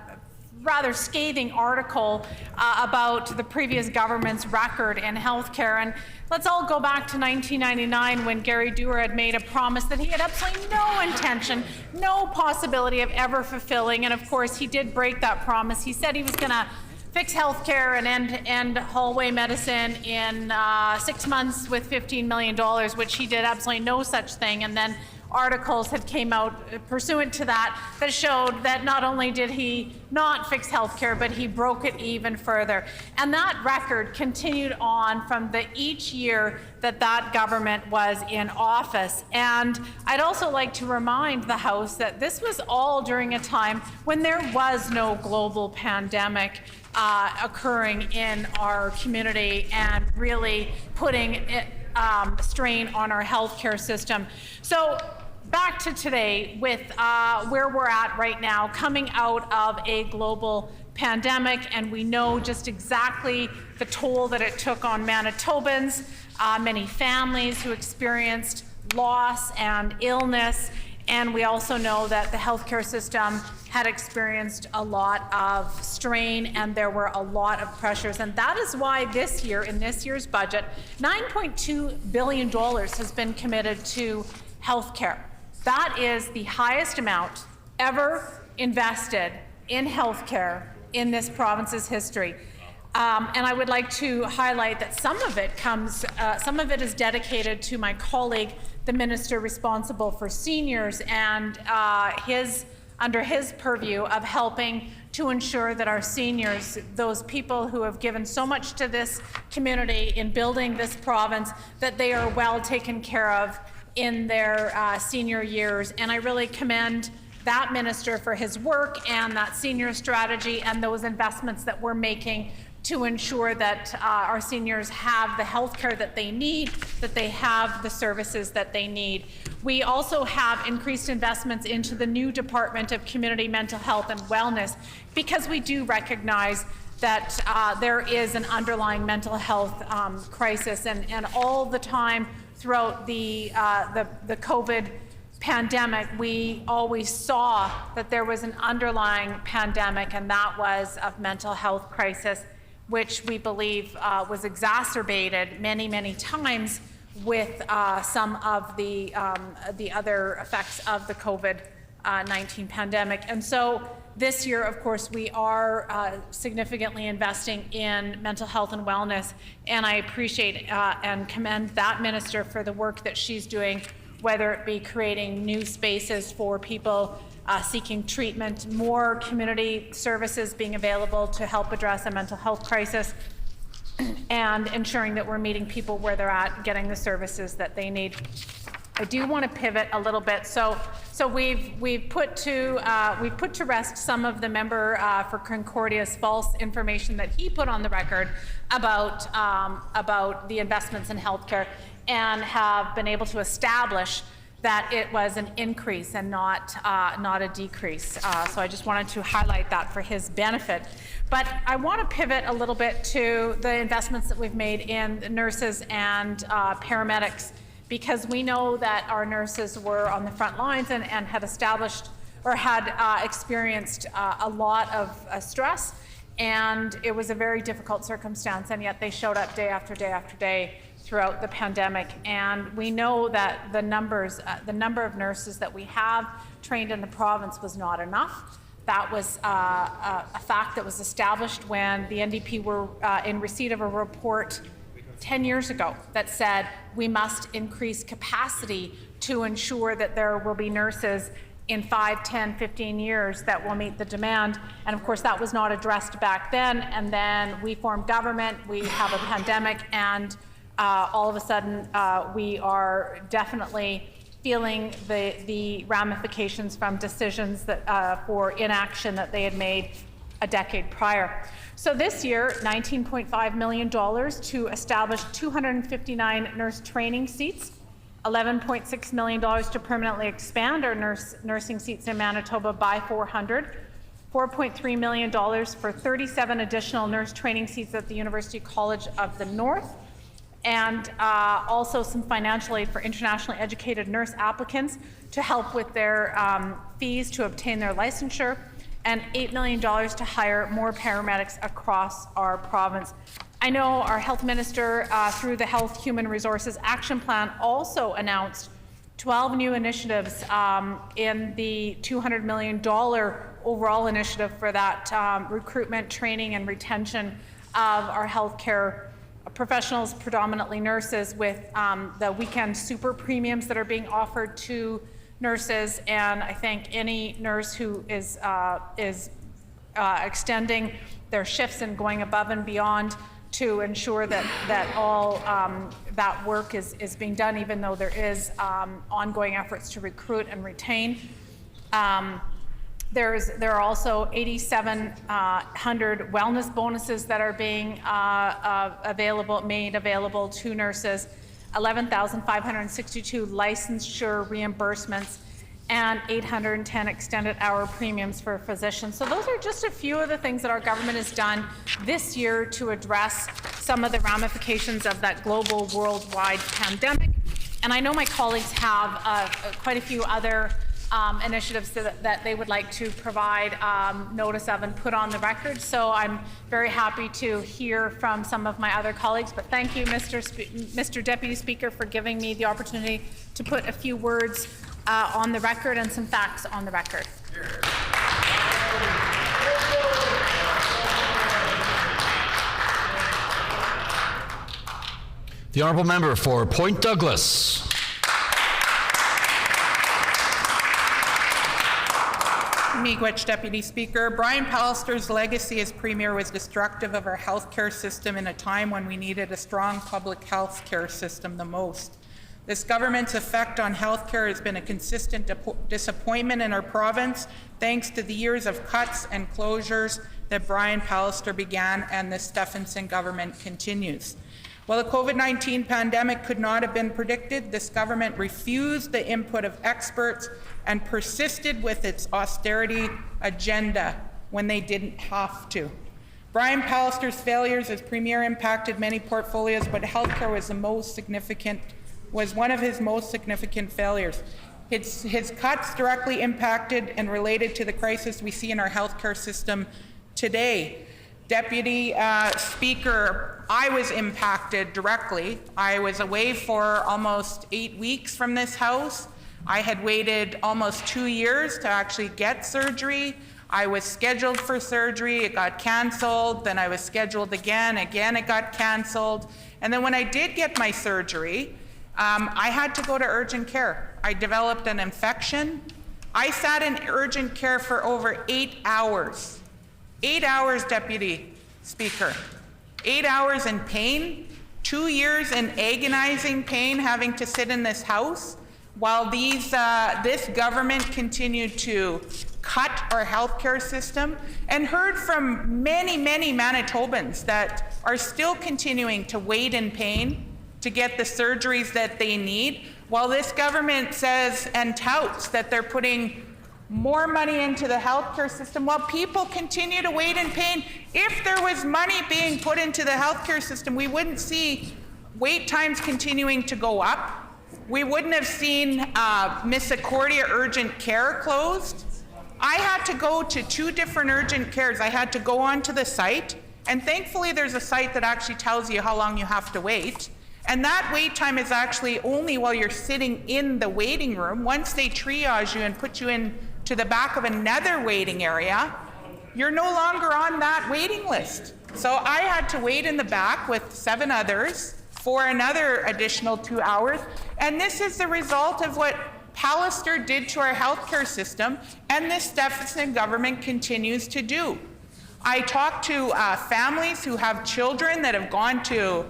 rather scathing article about the previous government's record in healthcare. And let's all go back to 1999 when Gary Dewar had made a promise that he had absolutely no intention, no possibility of ever fulfilling. And of course, he did break that promise. He said he was going to fix healthcare and end hallway medicine in 6 months with $15 million, which he did absolutely no such thing. And then articles had came out pursuant to that showed that not only did he not fix healthcare, but he broke it even further. And that record continued on from each year that government was in office. And I'd also like to remind the House that this was all during a time when there was no global pandemic occurring in our community and really putting strain on our healthcare system. So back to today with where we're at right now, coming out of a global pandemic, and we know just exactly the toll that it took on Manitobans, many families who experienced loss and illness, and we also know that the healthcare system had experienced a lot of strain and there were a lot of pressures. And that is why this year, in this year's budget, $9.2 billion has been committed to healthcare. That is the highest amount ever invested in healthcare in this province's history. And I would like to highlight that some of it is dedicated to my colleague, the minister responsible for seniors, and under his purview of helping to ensure that our seniors, those people who have given so much to this community in building this province, that they are well taken care of in their senior years. And I really commend that minister for his work and that senior strategy and those investments that we're making to ensure that our seniors have the health care that they need, that they have the services that they need. We also have increased investments into the new Department of Community Mental Health and Wellness, because we do recognize that there is an underlying mental health crisis, and all the time throughout the COVID pandemic, we always saw that there was an underlying pandemic, and that was of mental health crisis, which we believe was exacerbated many, many times with some of the other effects of the COVID-19 pandemic. And so this year, of course, we are significantly investing in mental health and wellness, and I appreciate and commend that minister for the work that she's doing, whether it be creating new spaces for people seeking treatment, more community services being available to help address a mental health crisis, and ensuring that we're meeting people where they're at, getting the services that they need. I do want to pivot a little bit. So we've put to rest some of the member for Concordia's false information that he put on the record about the investments in healthcare, and have been able to establish that it was an increase and not a decrease. So I just wanted to highlight that for his benefit. But I want to pivot a little bit to the investments that we've made in nurses and paramedics, because we know that our nurses were on the front lines and had established or had experienced a lot of stress, and it was a very difficult circumstance, and yet they showed up day after day after day throughout the pandemic. And we know that the number of nurses that we have trained in the province was not enough. That was a fact that was established when the NDP were in receipt of a report 10 years ago that said we must increase capacity to ensure that there will be nurses in 5, 10, 15 years that will meet the demand. And of course, that was not addressed back then. And then we formed government, we have a pandemic, and all of a sudden we are definitely feeling the ramifications from decisions that for inaction that they had made a decade prior. So this year, $19.5 million to establish 259 nurse training seats, $11.6 million to permanently expand our nursing seats in Manitoba by 400, $4.3 million for 37 additional nurse training seats at the University College of the North, and also some financial aid for internationally educated nurse applicants to help with their fees to obtain their licensure, and $8 million to hire more paramedics across our province. I know our health minister, through the Health Human Resources Action Plan, also announced 12 new initiatives in the $200 million overall initiative for that recruitment, training, and retention of our healthcare professionals, predominantly nurses, with the weekend super premiums that are being offered to nurses. And I thank any nurse who is extending their shifts and going above and beyond to ensure that all that work is being done, even though there is ongoing efforts to recruit and retain. There are also 8,700 wellness bonuses that are being made available to nurses, 11,562 licensure reimbursements, and 810 extended hour premiums for physicians. So those are just a few of the things that our government has done this year to address some of the ramifications of that global worldwide pandemic. And I know my colleagues have quite a few other initiatives that they would like to provide notice of and put on the record. So I'm very happy to hear from some of my other colleagues. But thank you, Mr. Deputy Speaker, for giving me the opportunity to put a few words on the record and some facts on the record. The honourable member for Point Douglas. Miigwech, Deputy Speaker. Brian Pallister's legacy as Premier was destructive of our healthcare system in a time when we needed a strong public healthcare system the most. This government's effect on healthcare has been a consistent disappointment in our province, thanks to the years of cuts and closures that Brian Pallister began and the Stephenson government continues. While the COVID-19 pandemic could not have been predicted, this government refused the input of experts and persisted with its austerity agenda when they didn't have to. Brian Pallister's failures as Premier impacted many portfolios, but healthcare was one of his most significant failures. His cuts directly impacted and related to the crisis we see in our healthcare system today. Deputy Speaker, I was impacted directly. I was away for almost 8 weeks from this House. I had waited almost 2 years to actually get surgery. I was scheduled for surgery, it got canceled, then I was scheduled again it got canceled. And then when I did get my surgery, I had to go to urgent care. I developed an infection. I sat in urgent care for over 8 hours. 8 hours, Deputy Speaker. 8 hours in pain, 2 years in agonizing pain, having to sit in this House while this government continued to cut our healthcare system, and heard from many, many Manitobans that are still continuing to wait in pain to get the surgeries that they need, while this government says and touts that they're putting more money into the healthcare system while people continue to wait in pain. If there was money being put into the healthcare system, we wouldn't see wait times continuing to go up. We wouldn't have seen Misericordia urgent care closed. I had to go to 2 different urgent cares. I had to go onto the site, and thankfully there's a site that actually tells you how long you have to wait. And that wait time is actually only while you're sitting in the waiting room. Once they triage you and put you in to the back of another waiting area, you're no longer on that waiting list. So I had to wait in the back with 7 others for another additional 2 hours. And this is the result of what Pallister did to our healthcare system, and this Stephenson government continues to do. I talk to families who have children that have gone to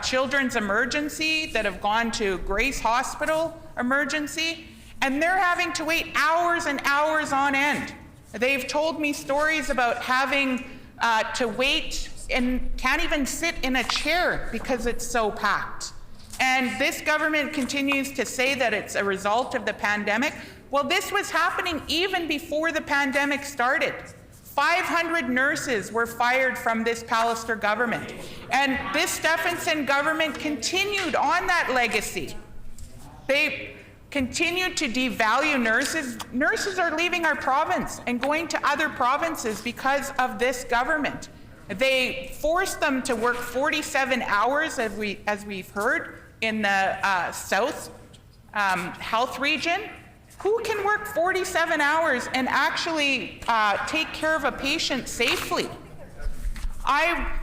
Children's Emergency, that have gone to Grace Hospital Emergency, and they're having to wait hours and hours on end. They've told me stories about having to wait and can't even sit in a chair because it's so packed. And this government continues to say that it's a result of the pandemic. Well, this was happening even before the pandemic started. 500 nurses were fired from this Pallister government. And this Stephenson government continued on that legacy. They continued to devalue nurses. Nurses are leaving our province and going to other provinces because of this government. They forced them to work 47 hours, as we've heard, in the South Health region. Who can work 47 hours and actually take care of a patient safely?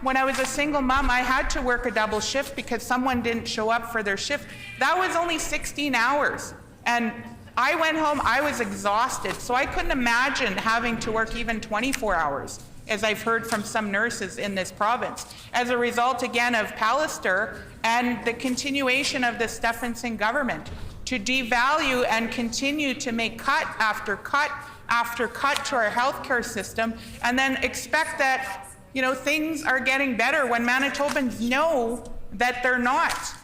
When I was a single mom, I had to work a double shift because someone didn't show up for their shift. That was only 16 hours. And I went home, I was exhausted. So I couldn't imagine having to work even 24 hours, as I've heard from some nurses in this province, as a result, again, of Pallister and the continuation of the Stephenson government to devalue and continue to make cut after cut after cut to our healthcare system, and then expect that, things are getting better when Manitobans know that they're not.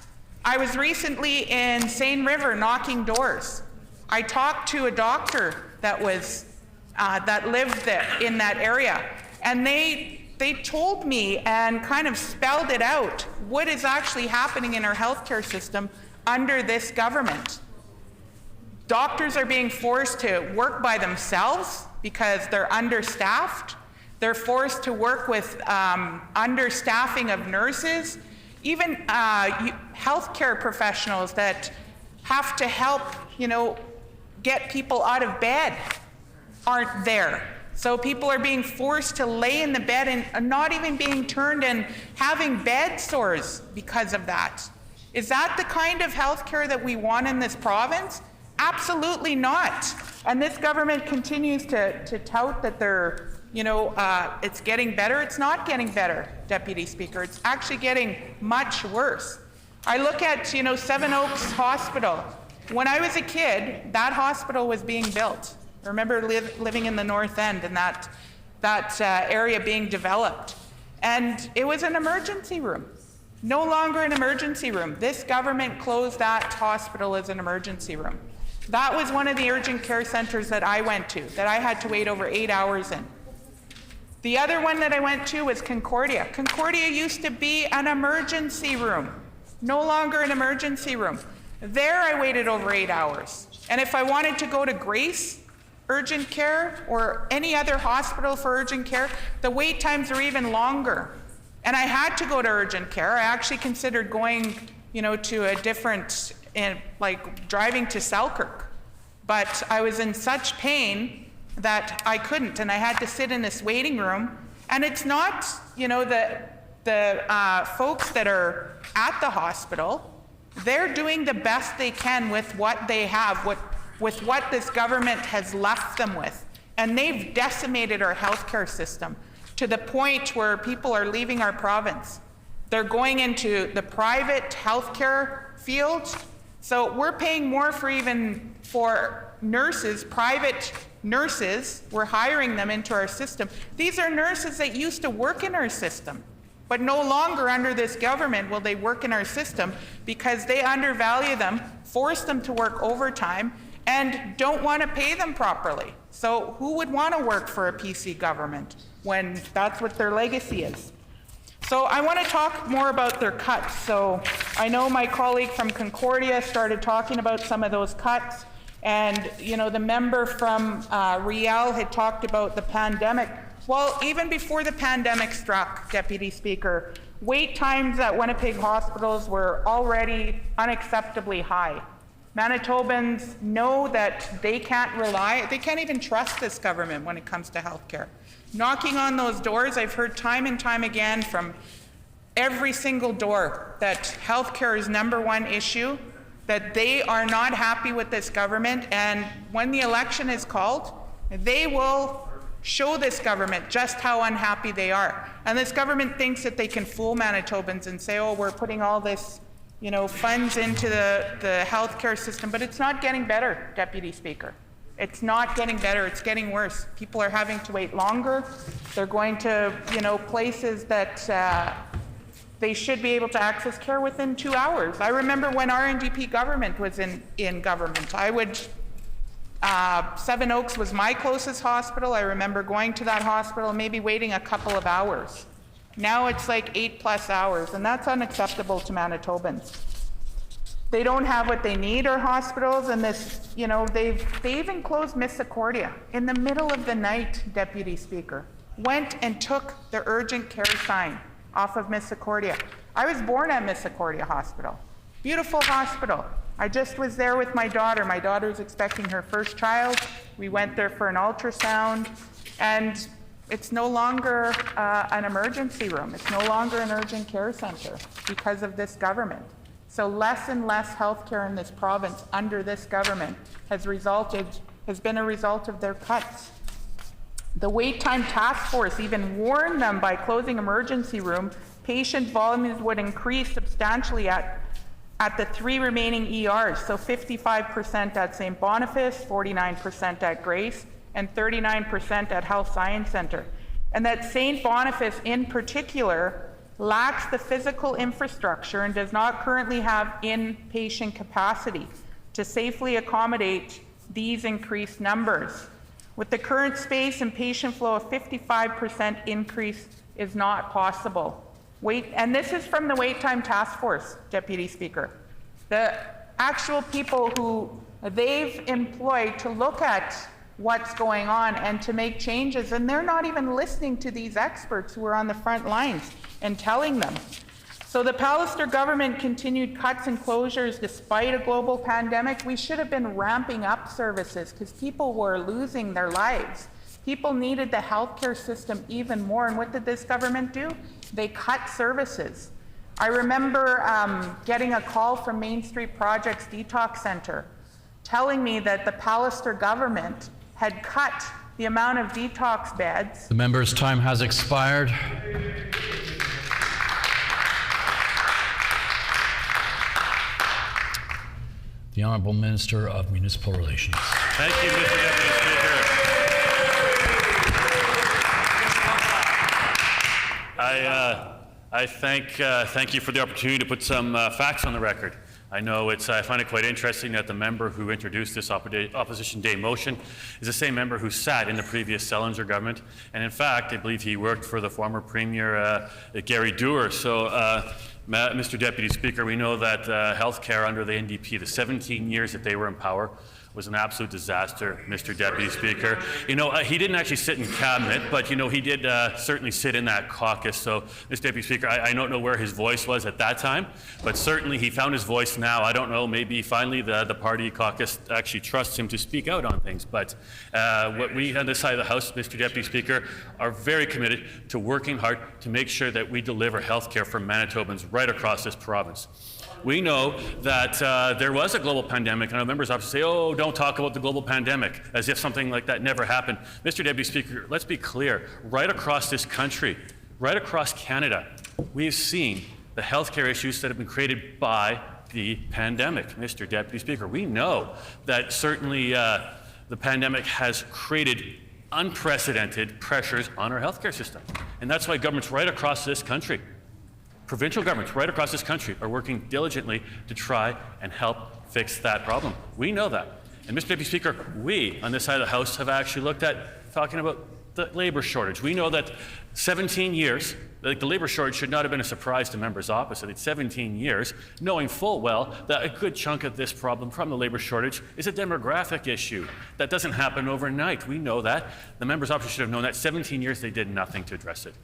I was recently in Seine River knocking doors. I talked to a doctor that lived there in that area, and they told me and kind of spelled it out what is actually happening in our healthcare system under this government. Doctors are being forced to work by themselves because they're understaffed. They're forced to work with understaffing of nurses. Even healthcare professionals that have to help, get people out of bed aren't there. So people are being forced to lay in the bed and not even being turned and having bed sores because of that. Is that the kind of healthcare that we want in this province? Absolutely not. And this government continues to tout that they're, it's getting better. It's not getting better, Deputy Speaker. It's actually getting much worse. I look at, Seven Oaks Hospital. When I was a kid, that hospital was being built. I remember living in the North End and that area being developed. And it was an emergency room. No longer an emergency room. This government closed that hospital as an emergency room. That was one of the urgent care centers that I went to, that I had to wait over 8 hours in. The other one that I went to was Concordia. Concordia used to be an emergency room. No longer an emergency room. There I waited over 8 hours. And if I wanted to go to Grace Urgent Care or any other hospital for urgent care, the wait times are even longer. And I had to go to urgent care. I actually considered going, to a different, like driving to Selkirk. But I was in such pain that I couldn't, and I had to sit in this waiting room. And it's not, the folks that are at the hospital, they're doing the best they can with what they have, with what this government has left them with. And they've decimated our healthcare system to the point where people are leaving our province. They're going into the private healthcare field. So we're paying more for nurses, private nurses. We're hiring them into our system. These are nurses that used to work in our system, but no longer under this government will they work in our system because they undervalue them, force them to work overtime, and don't want to pay them properly. So who would want to work for a PC government when that's what their legacy is? So I want to talk more about their cuts. So I know my colleague from Concordia started talking about some of those cuts, and the member from Riel had talked about the pandemic. Well, even before the pandemic struck, Deputy Speaker, wait times at Winnipeg hospitals were already unacceptably high. Manitobans know that they can't even trust this government when it comes to healthcare. Knocking on those doors, I've heard time and time again from every single door that healthcare is number one issue, that they are not happy with this government, and when the election is called, they will show this government just how unhappy they are. And this government thinks that they can fool Manitobans and say, oh, we're putting all this, funds into the healthcare system, but it's not getting better, Deputy Speaker. It's not getting better, it's getting worse. People are having to wait longer. They're going to, places that they should be able to access care within 2 hours. I remember when our NDP government was in government. Seven Oaks was my closest hospital. I remember going to that hospital, maybe waiting a couple of hours. Now it's like 8+ hours, and that's unacceptable to Manitobans. They don't have what they need, our hospitals, and this, they even closed Misericordia in the middle of the night, Deputy Speaker. Went and took the urgent care sign off of Misericordia. I was born at Misericordia Hospital. Beautiful hospital. I just was there with my daughter. My daughter's expecting her first child. We went there for an ultrasound, and it's no longer an emergency room. It's no longer an urgent care center because of this government. So less and less healthcare in this province under this government has been a result of their cuts. The wait time task force even warned them by closing emergency room, patient volumes would increase substantially at the 3 remaining ERs, so 55% at St. Boniface, 49% at Grace, and 39% at Health Science Centre. And that St. Boniface in particular lacks the physical infrastructure and does not currently have inpatient capacity to safely accommodate these increased numbers. With the current space and patient flow, a 55% increase is not possible. And this is from the Wait Time Task Force, Deputy Speaker. The actual people who they've employed to look at what's going on and to make changes, and they're not even listening to these experts who are on the front lines and telling them. So the Pallister government continued cuts and closures despite a global pandemic. We should have been ramping up services because people were losing their lives. People needed the healthcare system even more, and what did this government do? They cut services. I remember getting a call from Main Street Projects Detox Center telling me that the Pallister government had cut the amount of detox beds. The member's time has expired. The Honourable Minister of Municipal Relations. Thank you, Mr. Deputy Speaker. I thank you for the opportunity to put some facts on the record. I know I find it quite interesting that the member who introduced this Opposition Day motion is the same member who sat in the previous Selinger government. And in fact, I believe he worked for the former Premier Gary Dewar. So, Mr. Deputy Speaker, we know that healthcare under the NDP, the 17 years that they were in power, was an absolute disaster, Mr. Deputy Speaker. He didn't actually sit in cabinet, but he did certainly sit in that caucus. So, Mr. Deputy Speaker, I don't know where his voice was at that time, but certainly he found his voice now. I don't know, maybe finally the party caucus actually trusts him to speak out on things. But what we on this side of the House, Mr. Deputy Speaker, are very committed to working hard to make sure that we deliver health care for Manitobans right across this province. We know that there was a global pandemic, and our members often say, oh, don't talk about the global pandemic, as if something like that never happened. Mr. Deputy Speaker, let's be clear. Right across this country, right across Canada, we have seen the healthcare issues that have been created by the pandemic. Mr. Deputy Speaker, we know that certainly the pandemic has created unprecedented pressures on our healthcare system. And that's why governments right across this country, provincial governments right across this country, are working diligently to try and help fix that problem. We know that. And Mr. Deputy Speaker, we on this side of the House have actually looked at talking about the labor shortage. We know that 17 years, the labor shortage should not have been a surprise to members opposite. It's 17 years, knowing full well that a good chunk of this problem from the labor shortage is a demographic issue. That doesn't happen overnight. We know that. The members opposite should have known that. 17 years, they did nothing to address it.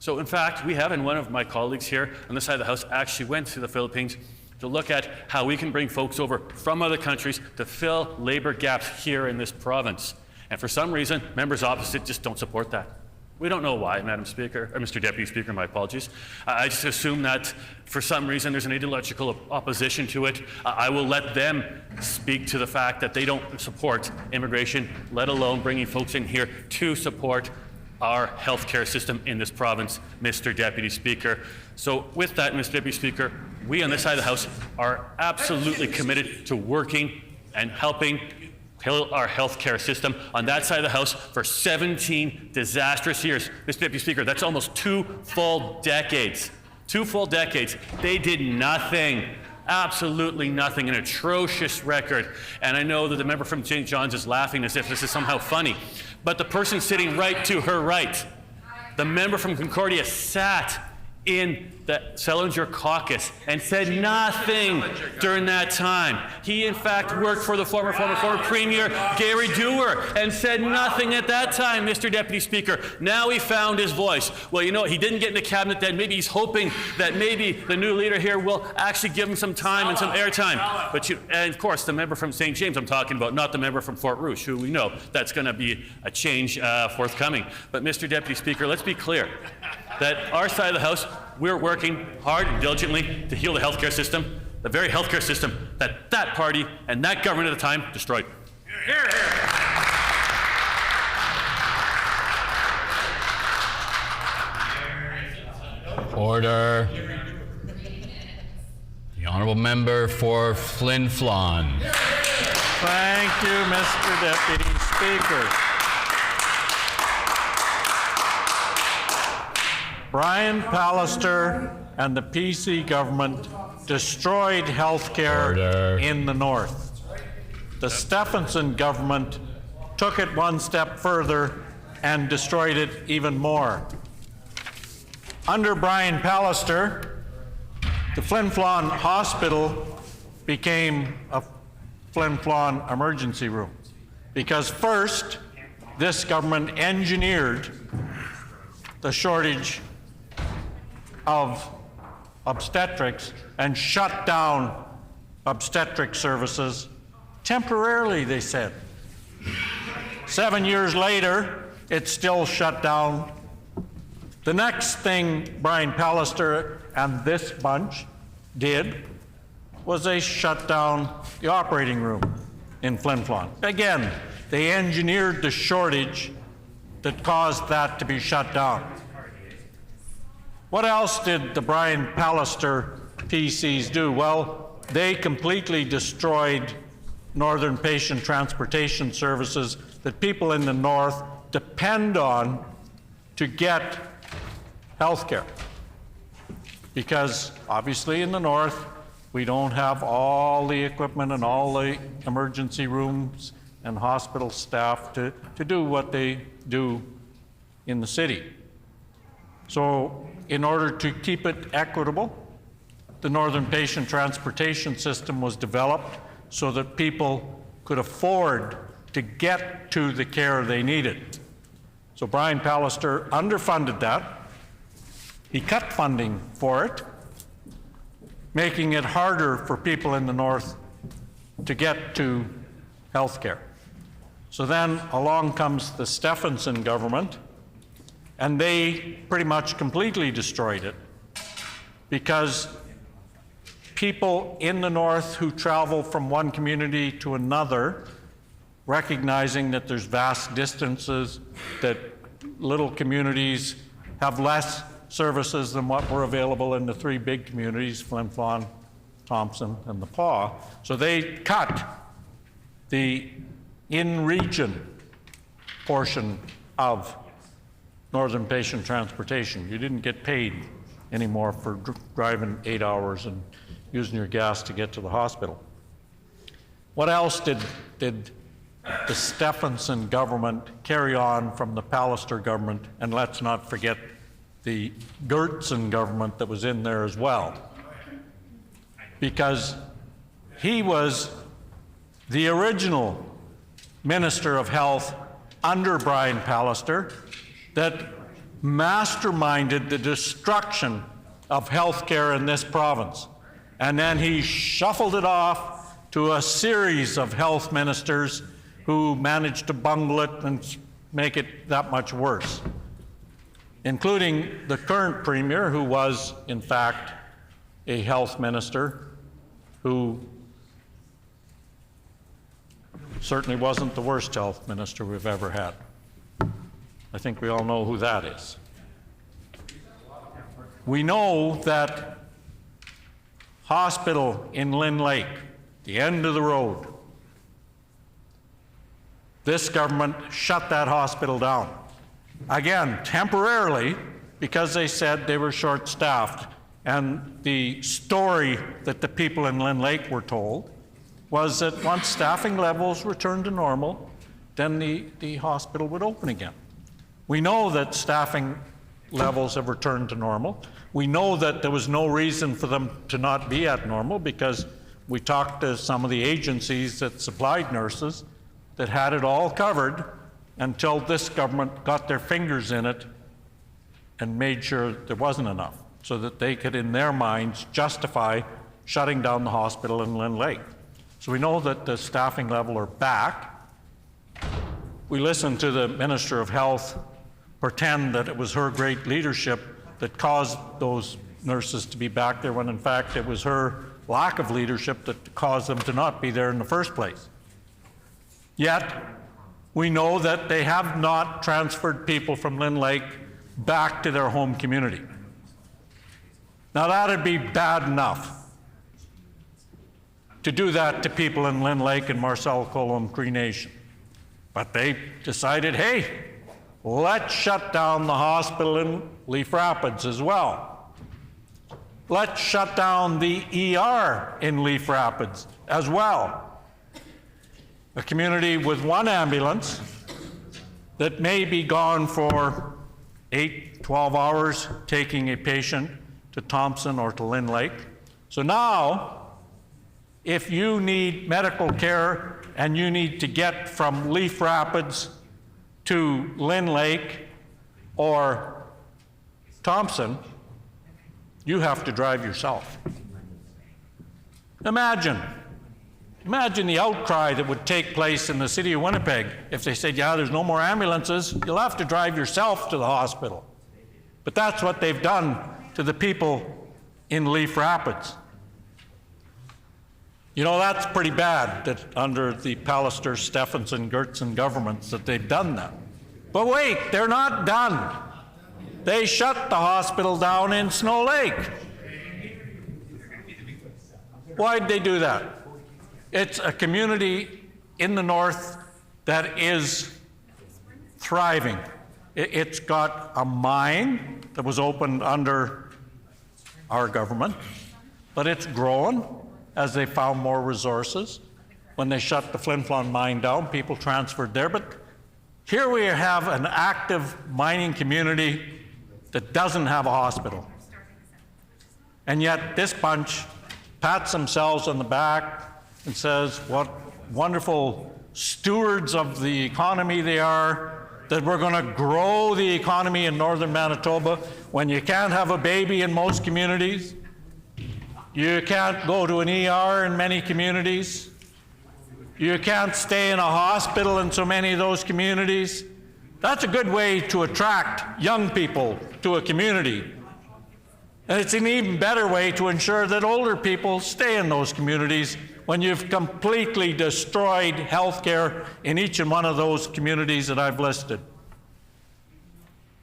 So in fact, we have, and one of my colleagues here on this side of the House actually went to the Philippines to look at how we can bring folks over from other countries to fill labor gaps here in this province. And for some reason, members opposite just don't support that. We don't know why, Madam Speaker, or Mr. Deputy Speaker, my apologies. I just assume that for some reason there's an ideological opposition to it. I will let them speak to the fact that they don't support immigration, let alone bringing folks in here to support our healthcare system in this province, Mr. Deputy Speaker. So with that, Mr. Deputy Speaker, we on this side of the House are absolutely committed to working and helping our healthcare system on that side of the House for 17 disastrous years. Mr. Deputy Speaker, that's almost 2 full decades. 2 full decades. They did nothing. Absolutely nothing. An atrocious record. And I know that the member from St. John's is laughing as if this is somehow funny. But the person sitting right to her right, the member from Concordia, sat in the Selinger caucus and said nothing during that time. He, in fact, worked for the former Premier Gary Dewar and said nothing at that time, Mr. Deputy Speaker. Now he found his voice. Well, you know, he didn't get in the cabinet then. Maybe he's hoping that maybe the new leader here will actually give him some time and some airtime. But and of course, the member from St. James I'm talking about, not the member from Fort Rouge, who we know that's going to be a change forthcoming. But Mr. Deputy Speaker, let's be clear that our side of the House, we're working hard and diligently to heal the healthcare system, the very healthcare system that that party and that government at the time destroyed. Hear, hear. Order. The honourable member for Flin Flon. Thank you, Mr. Deputy Speaker. Brian Pallister and the PC government destroyed health care in the north. The Stephenson government took it one step further and destroyed it even more. Under Brian Pallister, the Flin Flon Hospital became a Flin Flon emergency room because first, this government engineered the shortage of obstetrics and shut down obstetric services temporarily, they said. 7 years later, it's still shut down. The next thing Brian Pallister and this bunch did was they shut down the operating room in Flin Flon. Again, they engineered the shortage that caused that to be shut down. What else did the Brian Pallister PCs do? Well, they completely destroyed northern patient transportation services that people in the north depend on to get health care. Because obviously in the north, we don't have all the equipment and all the emergency rooms and hospital staff to do what they do in the city. So in order to keep it equitable, the Northern Patient Transportation System was developed so that people could afford to get to the care they needed. So Brian Pallister underfunded that. He cut funding for it, making it harder for people in the north to get to health care. So then along comes the Stephenson government, and they pretty much completely destroyed it because people in the north who travel from one community to another, recognizing that there's vast distances, that little communities have less services than what were available in the 3 big communities, Flin Flon, Thompson, and the Paw. So they cut the in-region portion of Northern Patient Transportation. You didn't get paid anymore for driving 8 hours and using your gas to get to the hospital. What else did the Stephenson government carry on from the Pallister government? And let's not forget the Gertsen government that was in there as well. Because he was the original Minister of Health under Brian Pallister that masterminded the destruction of health care in this province. And then he shuffled it off to a series of health ministers who managed to bungle it and make it that much worse. including the current Premier, who was, in fact, a health minister, who certainly wasn't the worst health minister we've ever had. I think we all know who that is. We know that hospital in Lynn Lake, the end of the road, this government shut that hospital down. Again, temporarily, because they said they were short-staffed. And the story that the people in Lynn Lake were told was that once staffing levels returned to normal, then the hospital would open again. We know that staffing levels have returned to normal. We know that there was no reason for them to not be at normal, because we talked to some of the agencies that supplied nurses that had it all covered until this government got their fingers in it and made sure there wasn't enough, so that they could, in their minds, justify shutting down the hospital in Lynn Lake. So we know that the staffing level are back. We listened to the Minister of Health pretend that it was her great leadership that caused those nurses to be back there, when in fact it was her lack of leadership that caused them to not be there in the first place. Yet, we know that they have not transferred people from Lynn Lake back to their home community. Now that'd be bad enough to do that to people in Lynn Lake and Marcel Colomb Cree Nation. But they decided, hey, let's shut down the hospital in Leaf Rapids as well. Let's shut down the ER in Leaf Rapids as well. A community with one ambulance that may be gone for 8, 12 hours taking a patient to Thompson or to Lynn Lake. So now, if you need medical care and you need to get from Leaf Rapids to Lynn Lake or Thompson, you have to drive yourself. Imagine the outcry that would take place in the city of Winnipeg if they said, yeah, there's no more ambulances, you'll have to drive yourself to the hospital. But that's what they've done to the people in Leaf Rapids. You know, that's pretty bad that under the Pallister, Stephenson, Gertson governments that they've done that. But wait, they're not done. They shut the hospital down in Snow Lake. Why'd they do that? It's a community in the north that is thriving. It's got a mine that was opened under our government, but it's grown as they found more resources. When they shut the Flin Flon mine down, people transferred there. But here we have an active mining community that doesn't have a hospital. And yet this bunch pats themselves on the back and says what wonderful stewards of the economy they are, that we're going to grow the economy in northern Manitoba when you can't have a baby in most communities. You can't go to an ER in many communities. You can't stay in a hospital in so many of those communities. That's a good way to attract young people to a community. And it's an even better way to ensure that older people stay in those communities when you've completely destroyed health care in each and one of those communities that I've listed.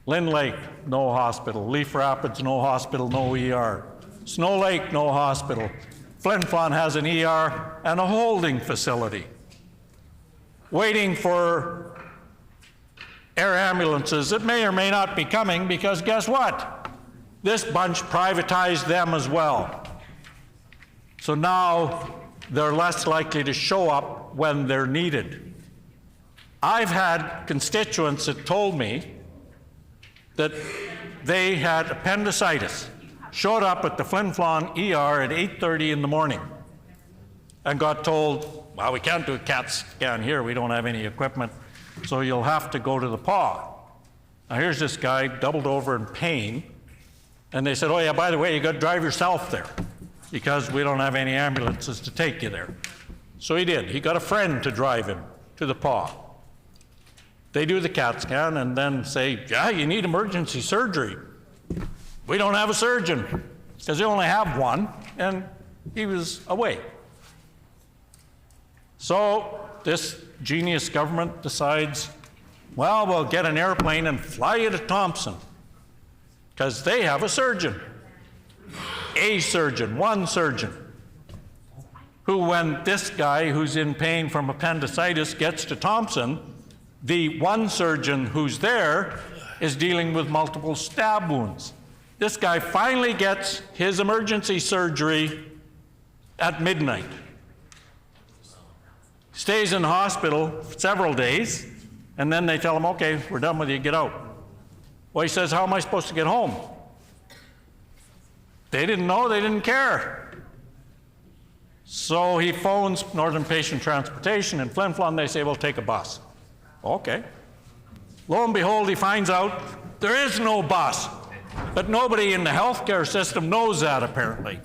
Lynn Lake, no hospital. Leaf Rapids, no hospital, no ER. Snow Lake, no hospital. Flin Flon has an ER and a holding facility, waiting for air ambulances that may or may not be coming, because guess what? This bunch privatized them as well. So now they're less likely to show up when they're needed. I've had constituents that told me that they had appendicitis, showed up at the Flin Flon ER at 8:30 in the morning and got told, well, we can't do a CAT scan here, we don't have any equipment, so you'll have to go to the PAW. Now here's this guy doubled over in pain, and they said, oh yeah, by the way, you got to drive yourself there because we don't have any ambulances to take you there. So he did. He got a friend to drive him to the PAW. They do the CAT scan and then say, yeah, you need emergency surgery. We don't have a surgeon, because they only have one, and he was away. So this genius government decides, well, we'll get an airplane and fly you to Thompson, because they have a surgeon. A surgeon, one surgeon, who, when this guy who's in pain from appendicitis gets to Thompson, the one surgeon who's there is dealing with multiple stab wounds. This guy finally gets his emergency surgery at midnight. Stays in hospital for several days, and then they tell him, okay, we're done with you, get out. Well, he says, how am I supposed to get home? They didn't know, they didn't care. So he phones Northern Patient Transportation in Flin Flon. They say, well, take a bus. Okay. Lo and behold, he finds out there is no bus. But nobody in the healthcare system knows that, apparently.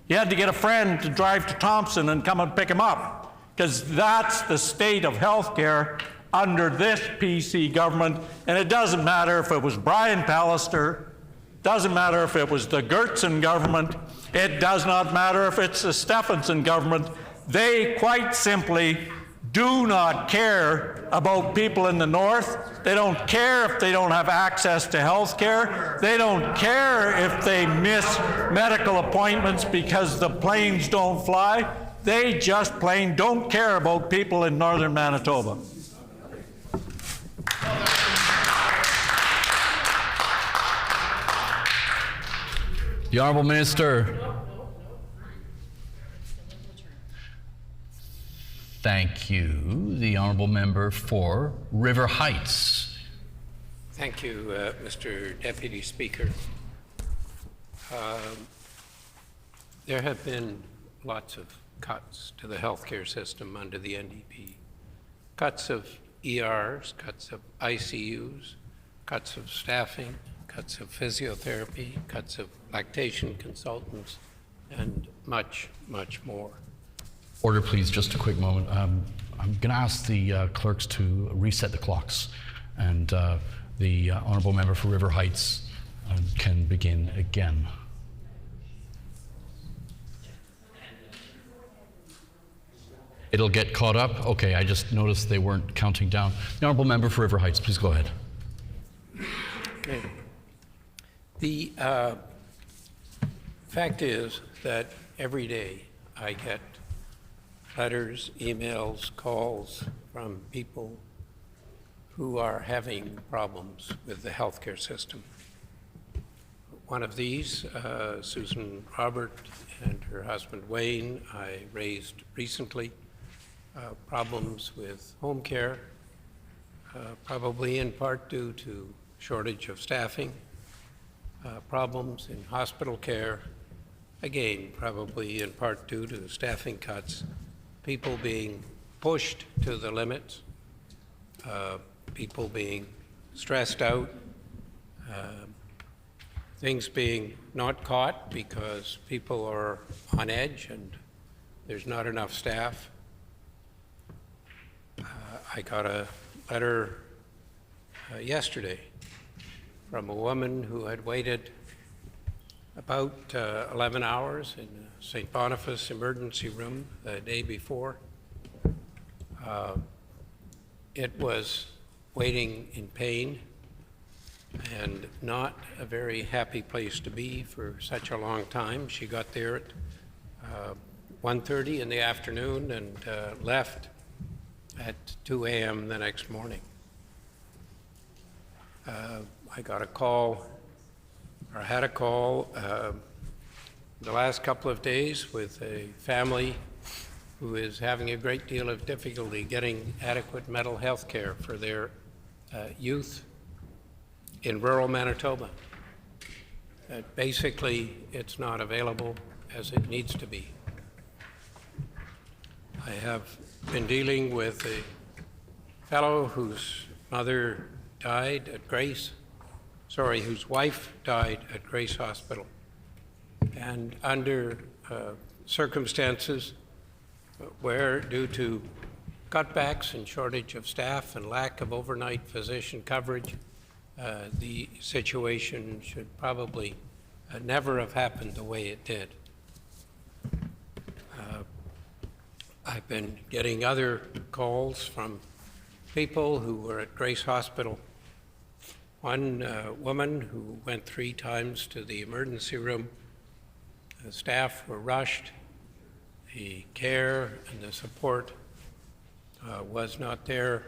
He had to get a friend to drive to Thompson and come and pick him up, because that's the state of healthcare under this PC government. And it doesn't matter if it was Brian Pallister, doesn't matter if it was the Gertsen government, it does not matter if it's the Stephenson government. They quite simply do not care about people in the north. They don't care if they don't have access to health care. They don't care if they miss medical appointments because the planes don't fly. They just plain don't care about people in northern Manitoba. The Honourable Minister. Thank you. The Honourable Member for River Heights. Thank you, Mr. Deputy Speaker. There have been lots of cuts to the healthcare system under the NDP. Cuts of ERs, cuts of ICUs, cuts of staffing, cuts of physiotherapy, cuts of lactation consultants, and much, much more. Order, please, just a quick moment. I'm going to ask the clerks to reset the clocks, and the Honourable Member for River Heights can begin again. It'll get caught up? Okay, I just noticed they weren't counting down. The Honourable Member for River Heights, please go ahead. Okay. The fact is that every day I get letters, emails, calls from people who are having problems with the healthcare system. One of these, Susan Robert and her husband Wayne, I raised recently, problems with home care, probably in part due to shortage of staffing, problems in hospital care, again, probably in part due to staffing cuts, people being pushed to the limits, people being stressed out, things being not caught because people are on edge and there's not enough staff. I got a letter yesterday from a woman who had waited about 11 hours in the St. Boniface emergency room the day before. It was waiting in pain and not a very happy place to be for such a long time. She got there at 1:30 in the afternoon and left at 2 a.m. the next morning. I got a call, or had a call the last couple of days with a family who is having a great deal of difficulty getting adequate mental health care for their youth in rural Manitoba. Basically, it's not available as it needs to be. I have been dealing with a fellow whose mother died at whose wife died at Grace Hospital. And under circumstances where, due to cutbacks and shortage of staff and lack of overnight physician coverage, the situation should probably never have happened the way it did. I've been getting other calls from people who were at Grace Hospital. One woman who went 3 times to the emergency room. The staff were rushed. The care and the support was not there,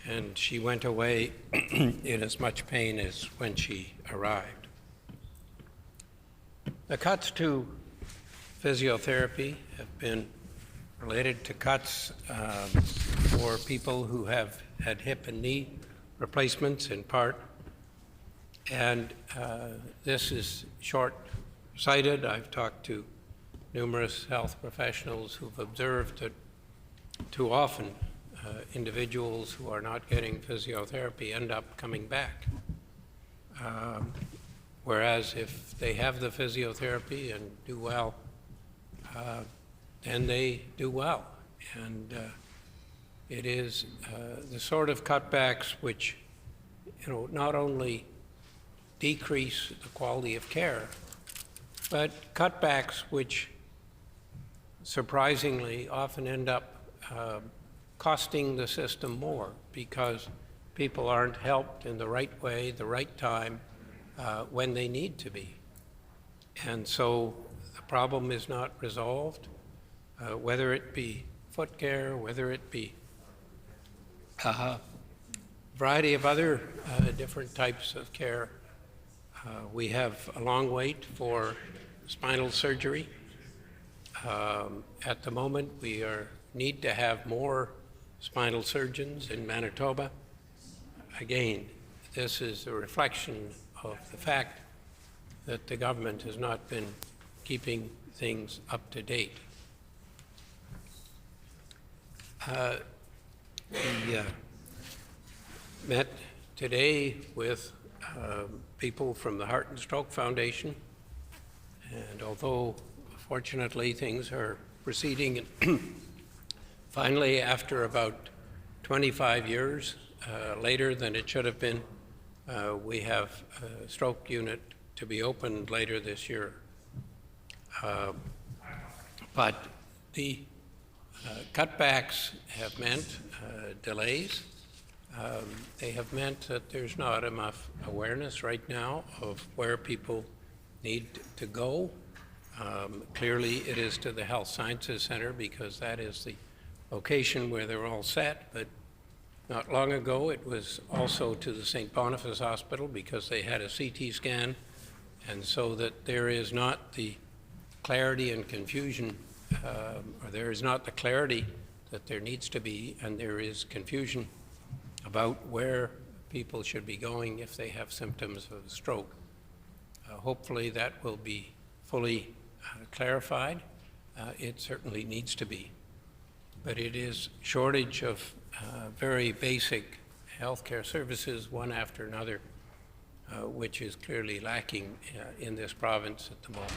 and she went away in as much pain as when she arrived. The cuts to physiotherapy have been related to cuts for people who have had hip and knee replacements in part, and this is short-sighted. I've talked to numerous health professionals who've observed that too often individuals who are not getting physiotherapy end up coming back. Whereas if they have the physiotherapy and do well, then they do well. And it is the sort of cutbacks which, not only decrease the quality of care, but cutbacks which surprisingly often end up costing the system more because people aren't helped in the right way, the right time, when they need to be. And so the problem is not resolved, whether it be foot care, whether it be a variety of other different types of care. We have a long wait for spinal surgery. At the moment, we need to have more spinal surgeons in Manitoba. Again, this is a reflection of the fact that the government has not been keeping things up to date. We met today with people from the Heart and Stroke Foundation, and although fortunately things are proceeding finally, after about 25 years later than it should have been, we have a stroke unit to be opened later this year. But the cutbacks have meant delays. They have meant that there's not enough awareness right now of where people need to go. Clearly, it is to the Health Sciences Center because that is the location where they're all set, but not long ago it was also to the St. Boniface Hospital because they had a CT scan, and so that there is not the clarity and confusion, or there is not the clarity that there needs to be, and there is confusion about where people should be going if they have symptoms of a stroke. Hopefully that will be fully clarified. It certainly needs to be. But it is shortage of very basic healthcare services, one after another, which is clearly lacking in this province at the moment.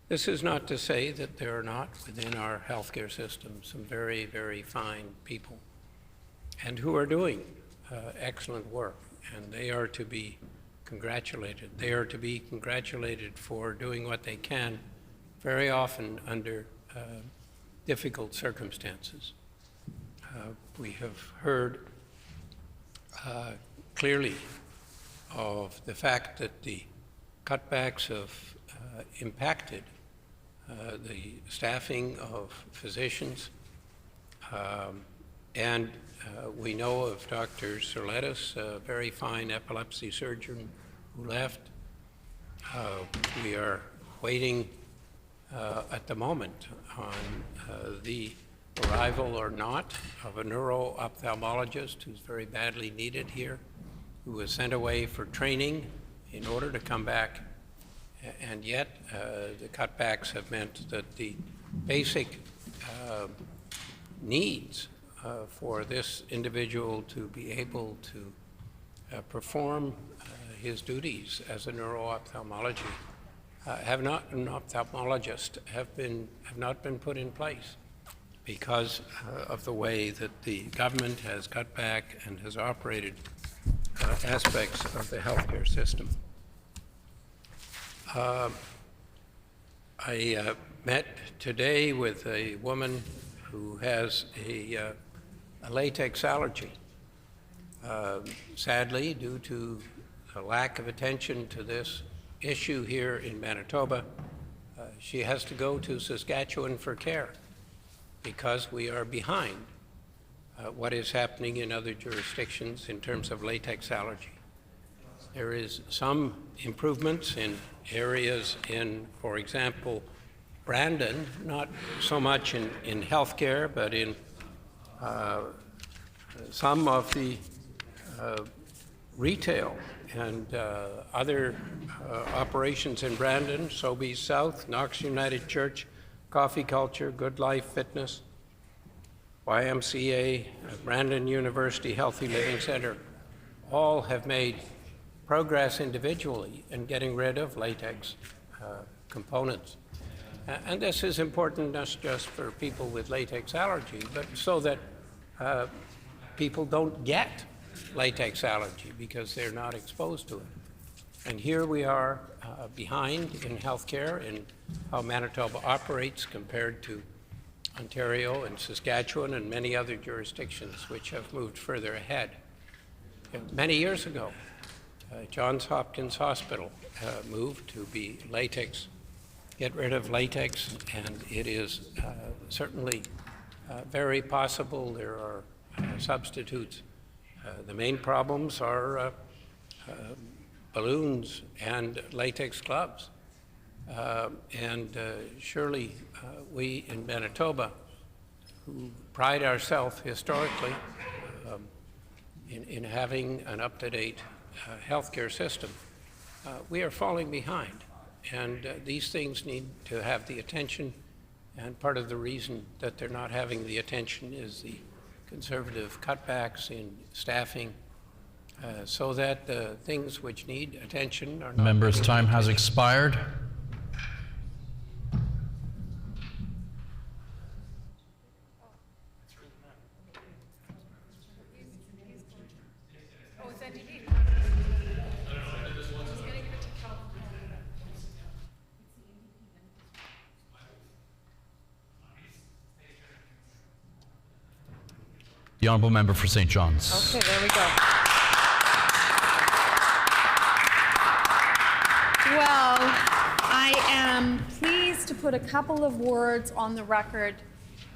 This is not to say that there are not within our healthcare system some very, very fine people and who are doing excellent work, and they are to be congratulated. They are to be congratulated for doing what they can, very often under difficult circumstances. We have heard clearly of the fact that the cutbacks have impacted the staffing of physicians, and we know of Dr. Serletis, a very fine epilepsy surgeon who left. We are waiting at the moment on the arrival or not of a neuro-ophthalmologist who's very badly needed here, who was sent away for training in order to come back, and yet the cutbacks have meant that the basic needs for this individual to be able to perform his duties as a neuro-ophthalmologist have not been put in place. because of the way that the government has cut back and has operated aspects of the healthcare system. I met today with a woman who has a latex allergy. Sadly, due to a lack of attention to this issue here in Manitoba, she has to go to Saskatchewan for care because we are behind what is happening in other jurisdictions in terms of latex allergy. There is some improvements in areas in, for example, Brandon, not so much in healthcare, but in some of the retail and other operations in Brandon, Sobeys South, Knox United Church, Coffee Culture, Good Life Fitness, YMCA, Brandon University Healthy Living Center, all have made progress individually in getting rid of latex components. And this is important not just for people with latex allergy, but so that people don't get latex allergy because they're not exposed to it. And here we are behind in healthcare in how Manitoba operates compared to Ontario and Saskatchewan and many other jurisdictions which have moved further ahead. Many years ago, Johns Hopkins Hospital moved to be latex, get rid of latex, and it is certainly very possible there are substitutes. The main problems are balloons and latex gloves. Surely we in Manitoba, who pride ourselves historically in having an up-to-date healthcare system, we are falling behind. And these things need to have the attention, and part of the reason that they're not having the attention is the conservative cutbacks in staffing, so that the things which need attention are not... Member's time has expired. The honourable member for St. John's. Okay, there we go. Well, I am pleased to put a couple of words on the record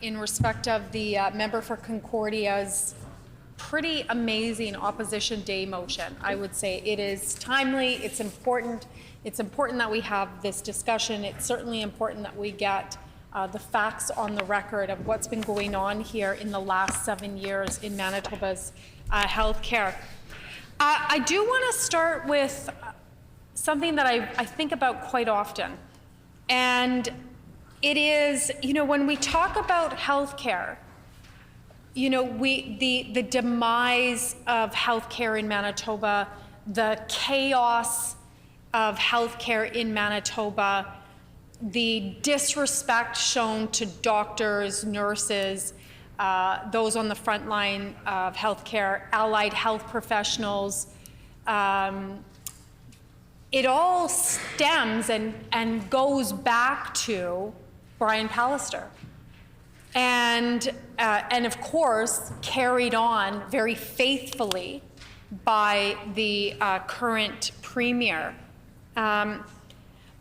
in respect of the member for Concordia's pretty amazing Opposition Day motion. I would say it is timely, it's important. It's important that we have this discussion. It's certainly important that we get the facts on the record of what's been going on here in the last 7 years in Manitoba's health care. I do want to start with something that I think about quite often. And it is, when we talk about health care, the demise of health care in Manitoba, the chaos of health care in Manitoba, the disrespect shown to doctors, nurses, those on the front line of healthcare, allied health professionals, it all stems and goes back to Brian Pallister. And of course, carried on very faithfully by the current premier.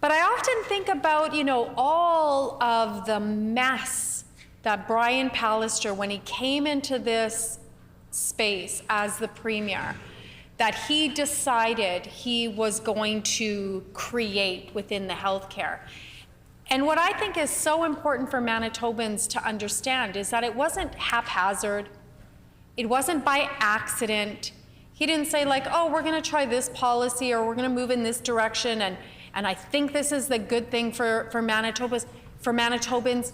But I often think about, all of the mess that Brian Pallister, when he came into this space as the premier, that he decided he was going to create within the healthcare. And what I think is so important for Manitobans to understand is that it wasn't haphazard. It wasn't by accident. He didn't say oh, we're going to try this policy or we're going to move in this direction and I think this is the good thing for Manitobans.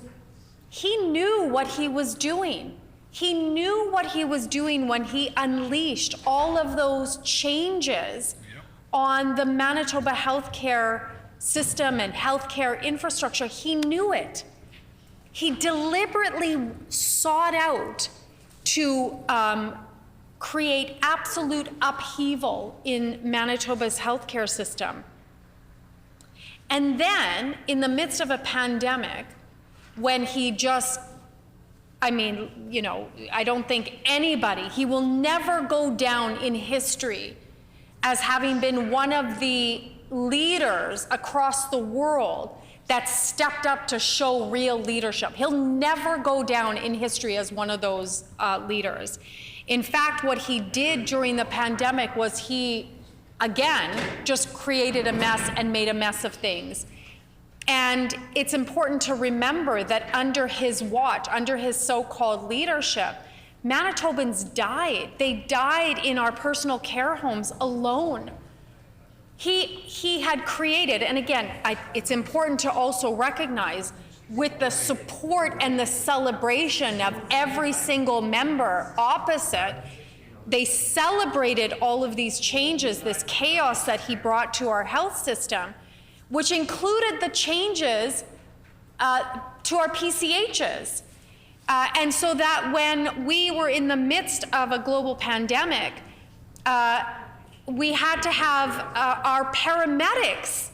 He knew what he was doing. He knew what he was doing when he unleashed all of those changes on the Manitoba healthcare system and healthcare infrastructure. He knew it. He deliberately sought out to create absolute upheaval in Manitoba's healthcare system. And then, in the midst of a pandemic, when he just, I mean, you know, I don't think anybody, he will never go down in history as having been one of the leaders across the world that stepped up to show real leadership. He'll never go down in history as one of those leaders. In fact, what he did during the pandemic was he, again, just created a mess and made a mess of things. And it's important to remember that under his watch, under his so-called leadership, Manitobans died. They died in our personal care homes alone. He had created, and again, it's important to also recognize, with the support and the celebration of every single member opposite, they celebrated all of these changes, this chaos that he brought to our health system, which included the changes to our PCHs. And so that when we were in the midst of a global pandemic, we had to have our paramedics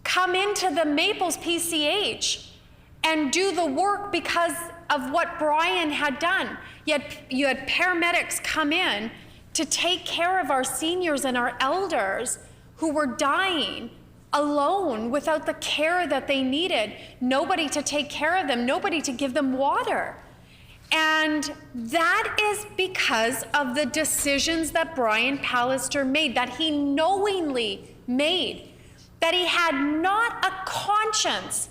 come into the Maples PCH and do the work because of what Brian had done. You had paramedics come in to take care of our seniors and our elders who were dying alone without the care that they needed. Nobody to take care of them, nobody to give them water. And that is because of the decisions that Brian Pallister made, that he knowingly made, that he had not a conscience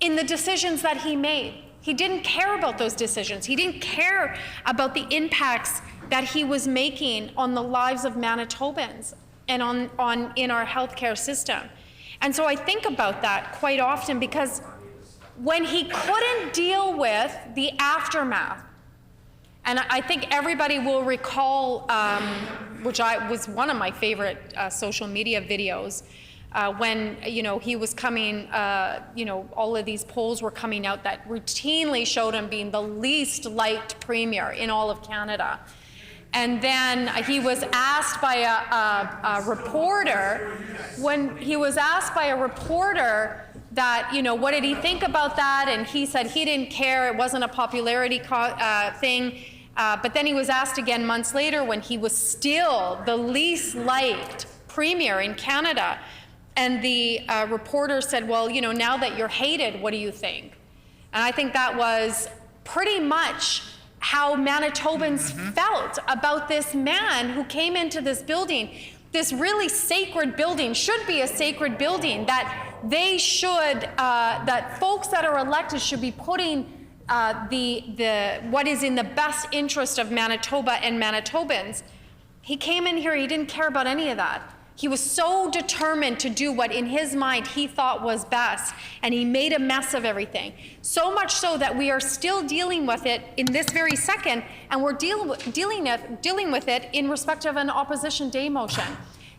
in the decisions that he made. He didn't care about those decisions. He didn't care about the impacts that he was making on the lives of Manitobans and in our healthcare system. And so I think about that quite often, because when he couldn't deal with the aftermath, and I think everybody will recall, which was one of my favorite social media videos, when he was coming, all of these polls were coming out that routinely showed him being the least liked premier in all of Canada. And then he was asked by a reporter, that, what did he think about that? And he said he didn't care, it wasn't a popularity thing. But then he was asked again months later when he was still the least liked premier in Canada. And the reporter said, well, now that you're hated, what do you think? And I think that was pretty much how Manitobans felt about this man who came into this building, this really sacred building, should be a sacred building, that they should, that folks that are elected should be putting what is in the best interest of Manitoba and Manitobans. He came in here, he didn't care about any of that. He was so determined to do what in his mind he thought was best, and he made a mess of everything. So much so that we are still dealing with it in this very second, and we're dealing with it in respect of an opposition day motion.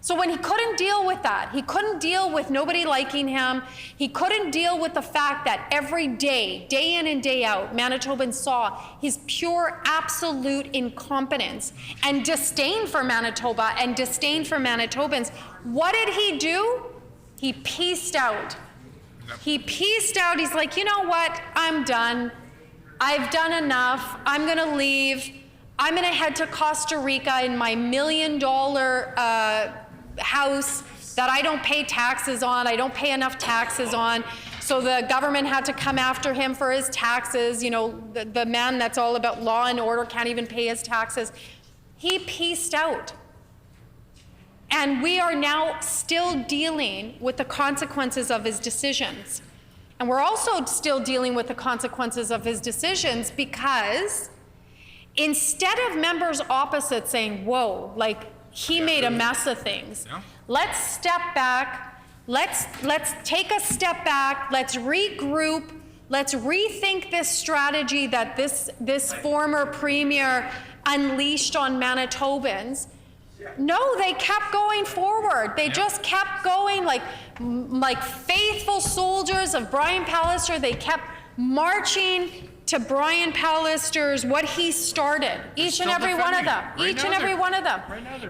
So when he couldn't deal with that, he couldn't deal with nobody liking him, he couldn't deal with the fact that every day, day in and day out, Manitobans saw his pure, absolute incompetence and disdain for Manitoba and disdain for Manitobans. What did he do? He pieced out. He pieced out. He's like, you know what? I'm done. I've done enough. I'm going to leave. I'm going to head to Costa Rica in my $1 million house that I don't pay taxes on. I don't pay enough taxes on. So the government had to come after him for his taxes. The man that's all about law and order can't even pay his taxes. He pieced out. And we are now still dealing with the consequences of his decisions. And we're also still dealing with the consequences of his decisions because instead of members opposite saying, whoa, like, he made a mess of things. Yeah. Let's step back. Let's take a step back. Let's regroup. Let's rethink this strategy that this former premier unleashed on Manitobans. No, they kept going forward. They just kept going like faithful soldiers of Brian Pallister. They kept marching to Brian Pallister's, what he started, each and every one of them, each and every one of them.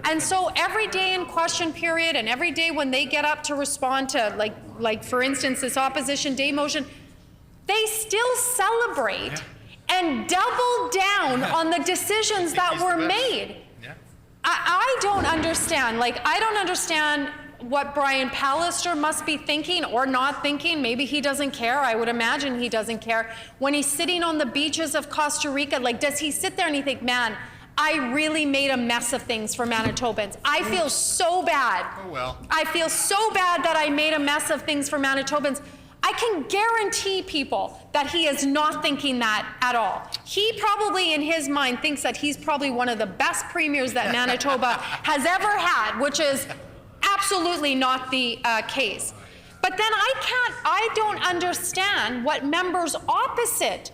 And so every day in question period and every day when they get up to respond to, like for instance, this opposition day motion, they still celebrate and double down on the decisions that were made. I don't understand. I don't understand what Brian Pallister must be thinking or not thinking. Maybe he doesn't care. I would imagine he doesn't care. When he's sitting on the beaches of Costa Rica, does he sit there and he think, man, I really made a mess of things for Manitobans. I feel so bad. Oh, well. I feel so bad that I made a mess of things for Manitobans. I can guarantee people that he is not thinking that at all. He probably in his mind thinks that he's probably one of the best premiers that Manitoba has ever had, which is absolutely not the case. But then I don't understand what members opposite,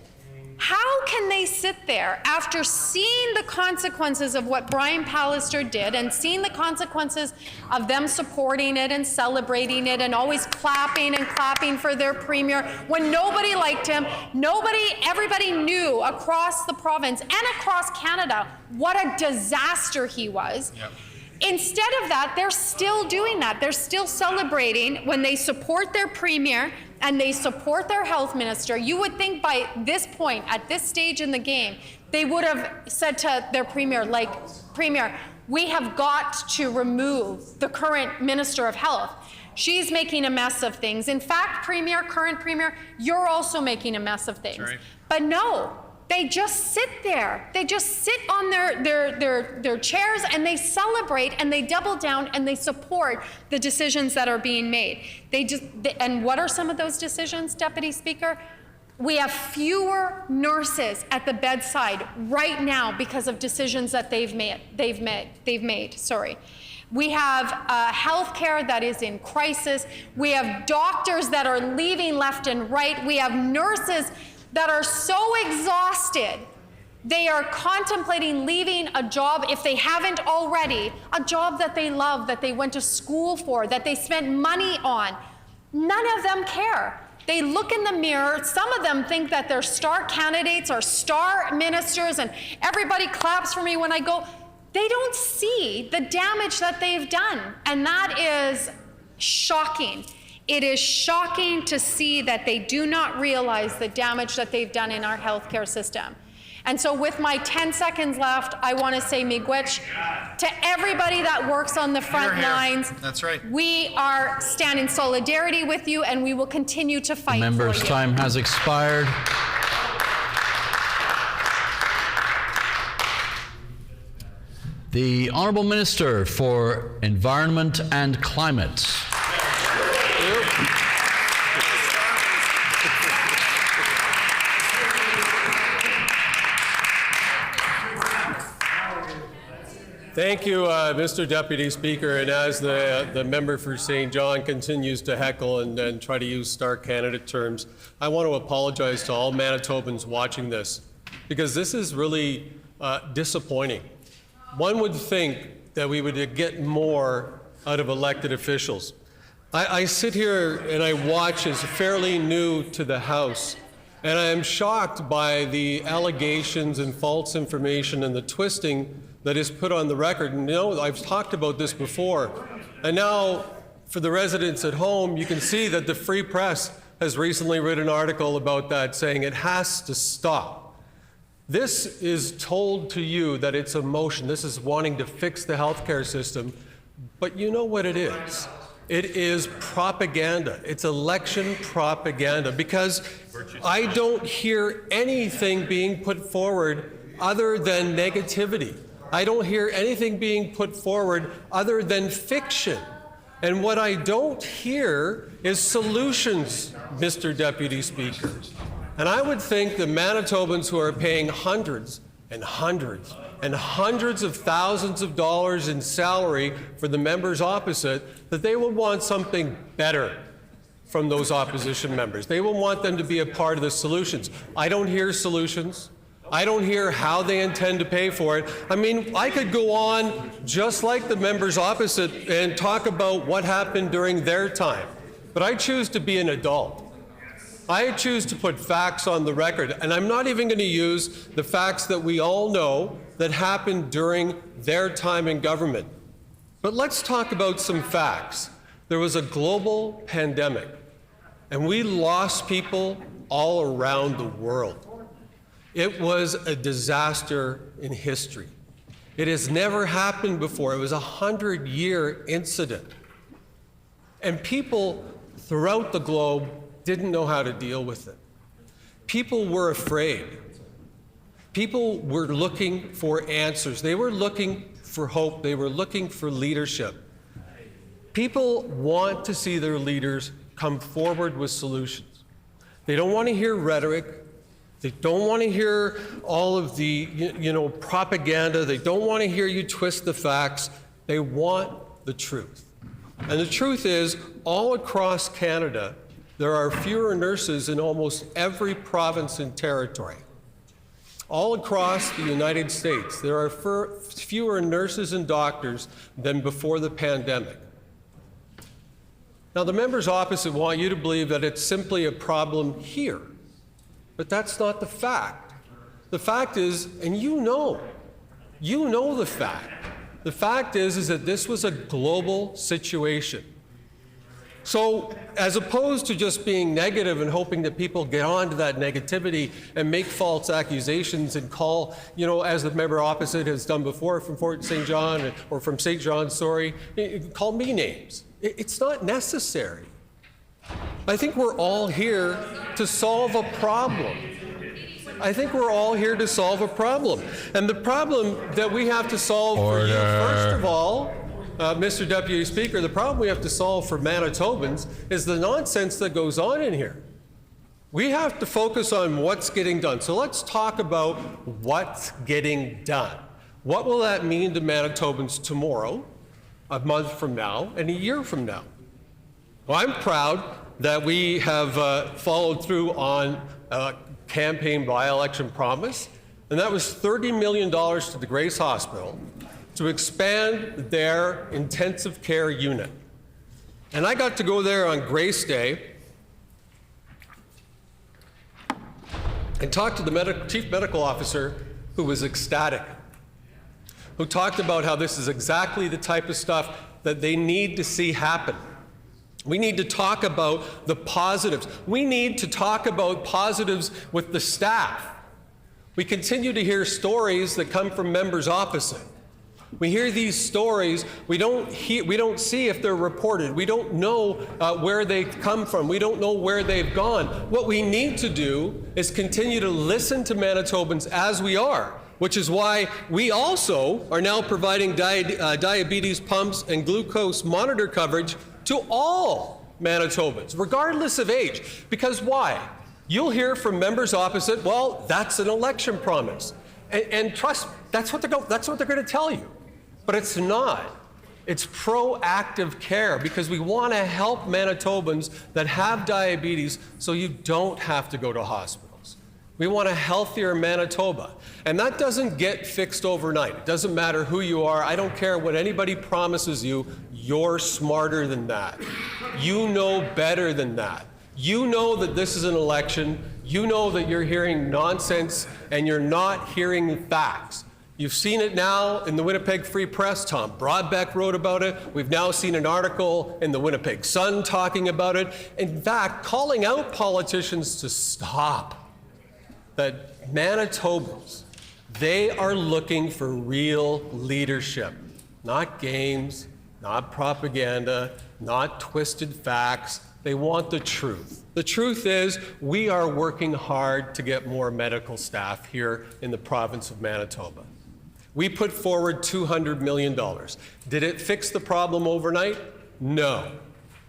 how can they sit there after seeing the consequences of what Brian Pallister did and seeing the consequences of them supporting it and celebrating it and always clapping and clapping for their premier when nobody liked him, everybody knew across the province and across Canada what a disaster he was. Yep. Instead of that, they're still doing that. They're still celebrating when they support their premier and they support their health minister. You would think by this point, at this stage in the game, they would have said to their premier, Premier, we have got to remove the current Minister of Health. She's making a mess of things. In fact, current premier, you're also making a mess of things. Right. But no. They just sit there. They just sit on their chairs and they celebrate and they double down and they support the decisions that are being made. And what are some of those decisions, Deputy Speaker? We have fewer nurses at the bedside right now because of decisions that they've made. Sorry. We have healthcare that is in crisis. We have doctors that are leaving left and right. We have nurses that are so exhausted, they are contemplating leaving a job, if they haven't already, a job that they love, that they went to school for, that they spent money on. None of them care. They look in the mirror. Some of them think that they're star candidates or star ministers, and everybody claps for me when I go. They don't see the damage that they've done, and that is shocking. It is shocking to see that they do not realize the damage that they've done in our healthcare system. And so with my 10 seconds left, I want to say miigwech to everybody that works on the front lines. That's right. We are stand in solidarity with you, and we will continue to fight for you. Member's time has expired. The Honourable Minister for Environment and Climate. Thank you, Mr. Deputy Speaker. And as the member for St. John continues to heckle and try to use star candidate terms, I want to apologize to all Manitobans watching this, because this is really disappointing. One would think that we would get more out of elected officials. I sit here and I watch as fairly new to the House, and I am shocked by the allegations and false information and the twisting that is put on the record. And I've talked about this before. And now, for the residents at home, you can see that the Free Press has recently written an article about that, saying it has to stop. This is told to you that it's a motion. This is wanting to fix the healthcare system. But you know what it is? It is propaganda. It's election propaganda, because I don't hear anything being put forward other than negativity. I don't hear anything being put forward other than fiction. And what I don't hear is solutions, Mr. Deputy Speaker. And I would think the Manitobans who are paying hundreds and hundreds and hundreds of thousands of dollars in salary for the members opposite, that they will want something better from those opposition members. They will want them to be a part of the solutions. I don't hear solutions. I don't hear how they intend to pay for it. I mean, I could go on just like the members opposite and talk about what happened during their time, but I choose to be an adult. I choose to put facts on the record, and I'm not even going to use the facts that we all know that happened during their time in government. But let's talk about some facts. There was a global pandemic, and we lost people all around the world. It was a disaster in history. It has never happened before. It was a 100-year incident. And people throughout the globe didn't know how to deal with it. People were afraid. People were looking for answers. They were looking for hope. They were looking for leadership. People want to see their leaders come forward with solutions. They don't want to hear rhetoric. They don't want to hear all of the, propaganda. They don't want to hear you twist the facts. They want the truth. And the truth is, all across Canada, there are fewer nurses in almost every province and territory. All across the United States, there are fewer nurses and doctors than before the pandemic. Now, the members opposite want you to believe that it's simply a problem here. But that's not the fact. The fact is, and you know the fact. The fact is that this was a global situation. So as opposed to just being negative and hoping that people get on to that negativity and make false accusations and call, as the member opposite has done before from Fort St. John, or from St. John, call me names. It's not necessary. I think we're all here to solve a problem. I think we're all here to solve a problem. And the problem that we have to solve for you, first of all, Mr. Deputy Speaker, the problem we have to solve for Manitobans is the nonsense that goes on in here. We have to focus on what's getting done. So let's talk about what's getting done. What will that mean to Manitobans tomorrow, a month from now, and a year from now? Well, I'm proud that we have followed through on a campaign by-election promise, and that was $30 million to the Grace Hospital to expand their intensive care unit. And I got to go there on Grace Day and talk to the chief medical officer, who was ecstatic, who talked about how this is exactly the type of stuff that they need to see happen. We need to talk about the positives. We need to talk about positives with the staff. We continue to hear stories that come from members opposite. We hear these stories, we don't see if they're reported. We don't know where they come from. We don't know where they've gone. What we need to do is continue to listen to Manitobans as we are, which is why we also are now providing diabetes pumps and glucose monitor coverage to all Manitobans, regardless of age. Because why? You'll hear from members opposite, well, that's an election promise. And trust, that's what they're going to tell you. But it's not. It's proactive care, because we want to help Manitobans that have diabetes so you don't have to go to hospitals. We want a healthier Manitoba. And that doesn't get fixed overnight. It doesn't matter who you are. I don't care what anybody promises you. You're smarter than that. You know better than that. You know that this is an election. You know that you're hearing nonsense and you're not hearing facts. You've seen it now in the Winnipeg Free Press. Tom Broadbeck wrote about it. We've now seen an article in the Winnipeg Sun talking about it. In fact, calling out politicians to stop. That Manitobans, they are looking for real leadership, not games, not propaganda, not twisted facts. They want the truth. The truth is, we are working hard to get more medical staff here in the province of Manitoba. We put forward $200 million. Did it fix the problem overnight? No.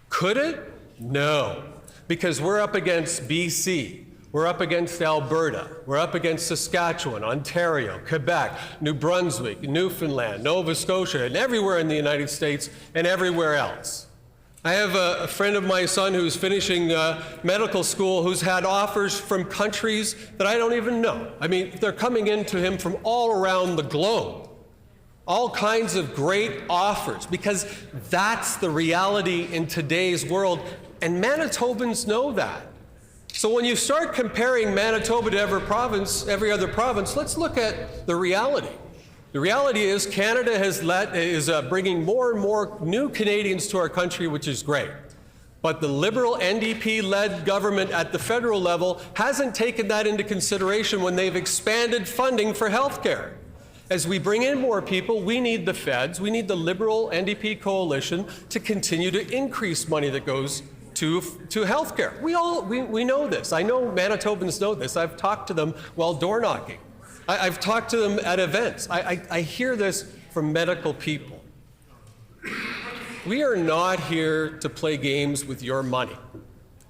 Could it? No. Because we're up against BC. We're up against Alberta. We're up against Saskatchewan, Ontario, Quebec, New Brunswick, Newfoundland, Nova Scotia, and everywhere in the United States and everywhere else. I have a friend of my son who's finishing medical school who's had offers from countries that I don't even know. I mean, they're coming into him from all around the globe. All kinds of great offers, because that's the reality in today's world, and Manitobans know that. So when you start comparing Manitoba to every other province, let's look at the reality. The reality is Canada is bringing more and more new Canadians to our country, which is great. But the Liberal NDP-led government at the federal level hasn't taken that into consideration when they've expanded funding for healthcare. As we bring in more people, we need the feds, we need the Liberal NDP coalition to continue to increase money that goes to healthcare. We know this. I know Manitobans know this. I've talked to them while door knocking. I've talked to them at events. I hear this from medical people. We are not here to play games with your money.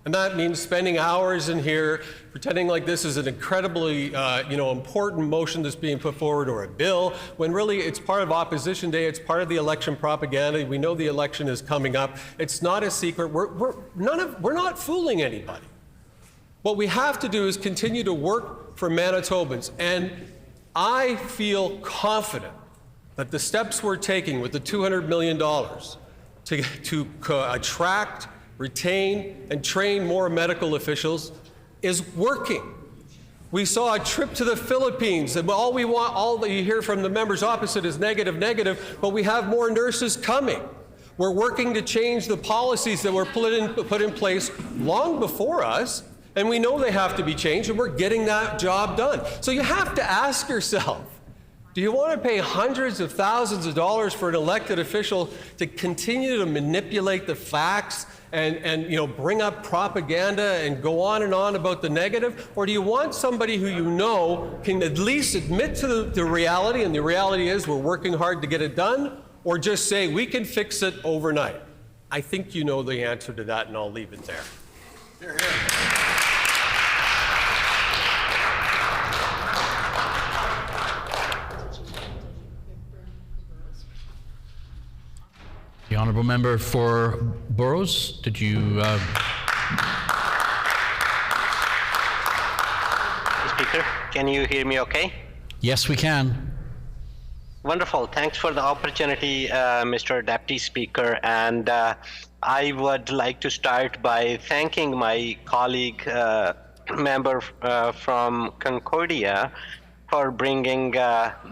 And that means spending hours in here pretending like this is an incredibly important motion that's being put forward or a bill, when really it's part of opposition day, it's part of the election propaganda. We know the election is coming up. It's not a secret. We're not fooling anybody. What we have to do is continue to work for Manitobans. And I feel confident that the steps we're taking with the $200 million to attract, retain, and train more medical officials is working. We saw a trip to the Philippines, and all that you hear from the members opposite is negative, but we have more nurses coming. We're working to change the policies that were put in place long before us, and we know they have to be changed, and we're getting that job done. So you have to ask yourself, do you want to pay hundreds of thousands of dollars for an elected official to continue to manipulate the facts and bring up propaganda and go on and on about the negative? Or do you want somebody who you know can at least admit to the reality, and the reality is we're working hard to get it done, or just say we can fix it overnight? I think you know the answer to that, and I'll leave it there. Hear, hear. The honourable member for Burrows, did you... Speaker, can you hear me okay? Yes, we can. Wonderful. Thanks for the opportunity, Mr. Deputy Speaker. And I would like to start by thanking my colleague, member from Concordia, for bringing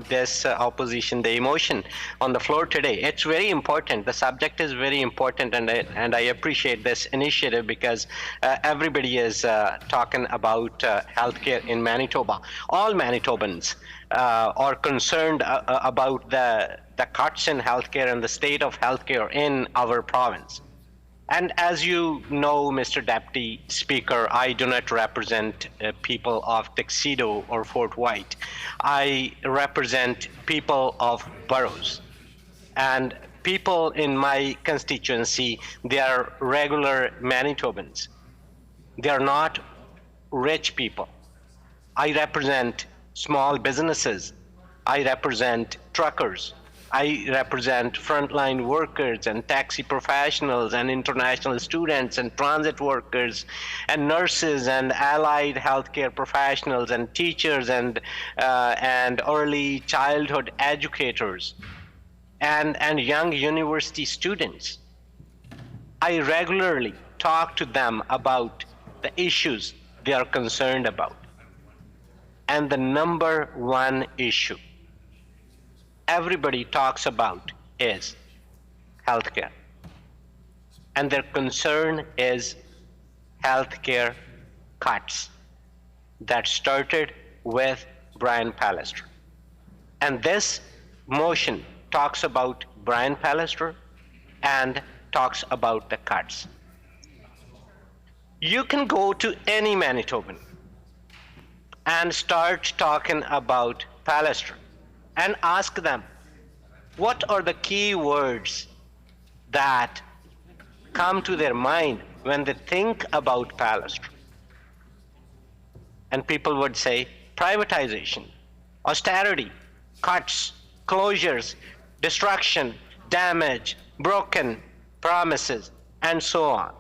this Opposition Day motion on the floor today. It's very important. The subject is very important, and I appreciate this initiative because everybody is talking about healthcare in Manitoba. All Manitobans are concerned about the cuts in healthcare and the state of healthcare in our province. And as you know, Mr. Deputy Speaker, I do not represent people of Tuxedo or Fort White. I represent people of boroughs. And people in my constituency, they are regular Manitobans. They are not rich people. I represent small businesses. I represent truckers. I represent frontline workers and taxi professionals and international students and transit workers and nurses and allied healthcare professionals and teachers and early childhood educators and young university students. I regularly talk to them about the issues they are concerned about. And the number one issue everybody talks about is healthcare. And their concern is healthcare cuts that started with Brian Pallister. And this motion talks about Brian Pallister and talks about the cuts. You can go to any Manitoban and start talking about Pallister and ask them, what are the key words that come to their mind when they think about Pallister? And people would say privatization, austerity, cuts, closures, destruction, damage, broken promises, and so on.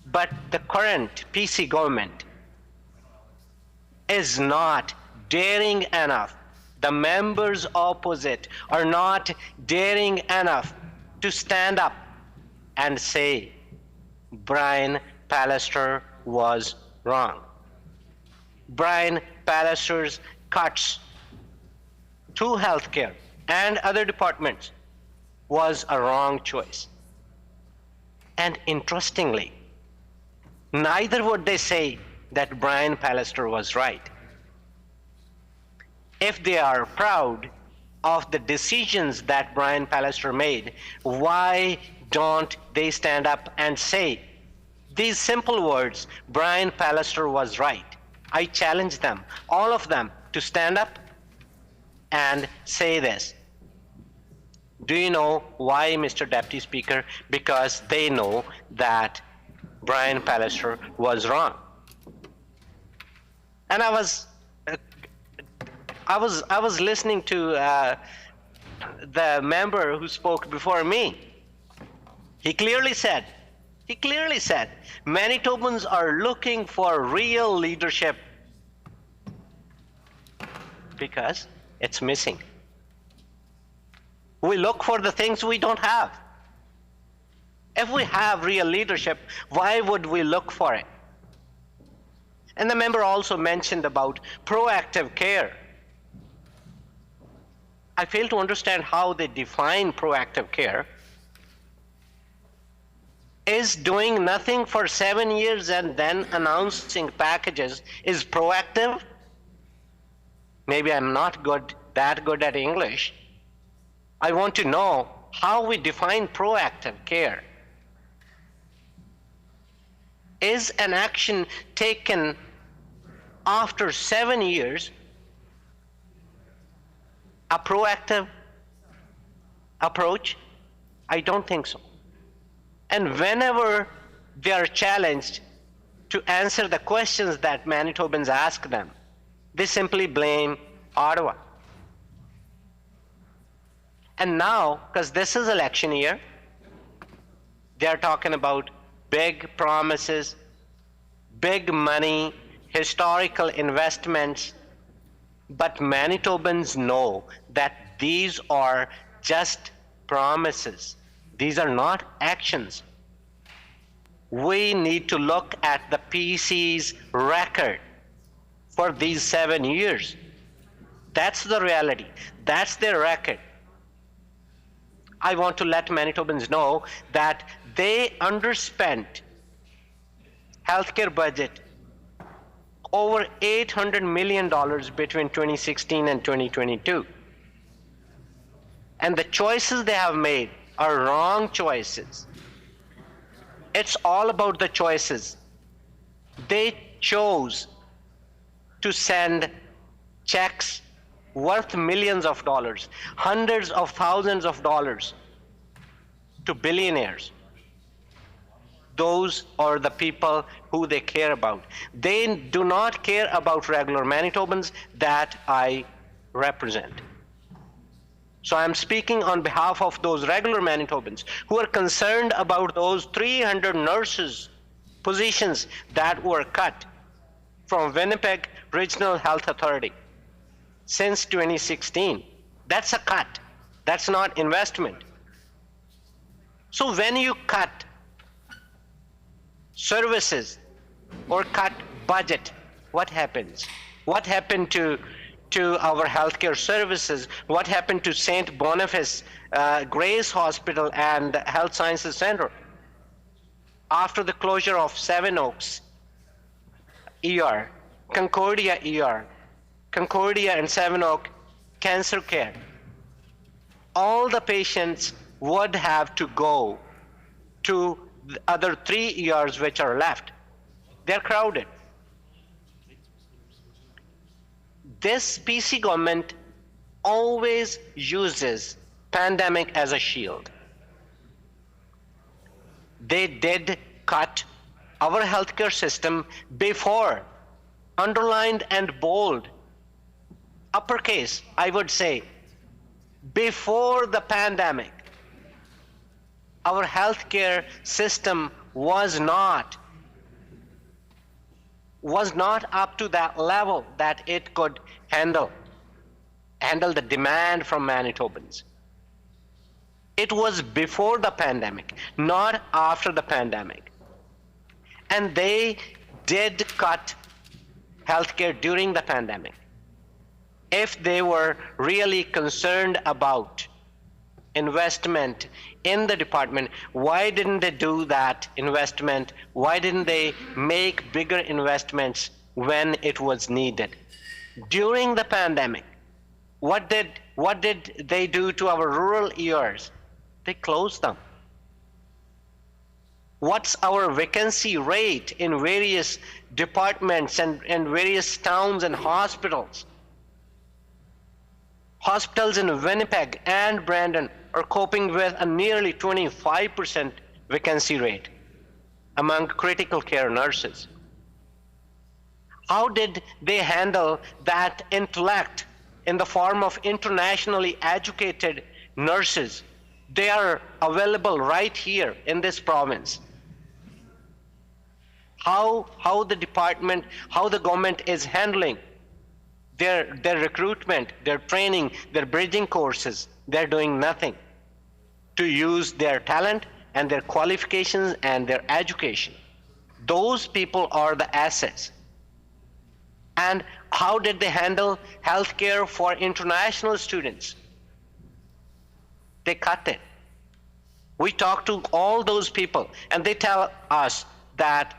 But the current PC government is not daring enough. The members opposite are not daring enough to stand up and say Brian Pallister was wrong. Brian Pallister's cuts to healthcare and other departments was a wrong choice. And interestingly, neither would they say that Brian Pallister was right. If they are proud of the decisions that Brian Pallister made, why don't they stand up and say these simple words, Brian Pallister was right? I challenge them, all of them, to stand up and say this. Do you know why, Mr. Deputy Speaker? Because they know that Brian Pallister was wrong. And I was listening to the member who spoke before me. He clearly said, Manitobans are looking for real leadership because it's missing. We look for the things we don't have. If we have real leadership, why would we look for it? And the member also mentioned about proactive care. I fail to understand how they define proactive care. Is doing nothing for 7 years and then announcing packages is proactive? Maybe I'm not that good at English. I want to know how we define proactive care. Is an action taken after 7 years a proactive approach? I don't think so. And whenever they are challenged to answer the questions that Manitobans ask them, they simply blame Ottawa. And now, because this is election year, they are talking about big promises, big money, historical investments. But Manitobans know that these are just promises. These are not actions. We need to look at the PC's record for these 7 years. That's the reality. That's their record. I want to let Manitobans know that they underspent healthcare budget over $800 million between 2016 and 2022. And the choices they have made are wrong choices. It's all about the choices. They chose to send checks worth millions of dollars, hundreds of thousands of dollars to billionaires. Those are the people who they care about. They do not care about regular Manitobans that I represent. So I'm speaking on behalf of those regular Manitobans who are concerned about those 300 nurses positions that were cut from Winnipeg Regional Health Authority since 2016. That's a cut. That's not investment. So when you cut services or cut budget, what happens? What happened to our healthcare services? What happened to St. Boniface Grace Hospital and Health Sciences Center? After the closure of Seven Oaks ER, Concordia ER, Concordia and Seven Oak Cancer Care, all the patients would have to go to the other 3 ERs which are left. They're crowded. This PC government always uses pandemic as a shield. They did cut our healthcare system before, underlined and bold, uppercase, I would say, before the pandemic. Our healthcare system was not up to that level that it could handle the demand from Manitobans. It was before the pandemic, not after the pandemic. And they did cut healthcare during the pandemic. If they were really concerned about investment in the department, why didn't they do that investment? Why didn't they make bigger investments when it was needed? During the pandemic, what did they do to our rural ERs? They closed them. What's our vacancy rate in various departments and various towns and hospitals? Hospitals in Winnipeg and Brandon are coping with a nearly 25% vacancy rate among critical care nurses. How did they handle that intellect in the form of internationally educated nurses? They are available right here in this province. How the department, how the government is handling their recruitment, their training, their bridging courses, they're doing nothing to use their talent and their qualifications and their education. Those people are the assets. And how did they handle healthcare for international students? They cut it. We talked to all those people, and they tell us that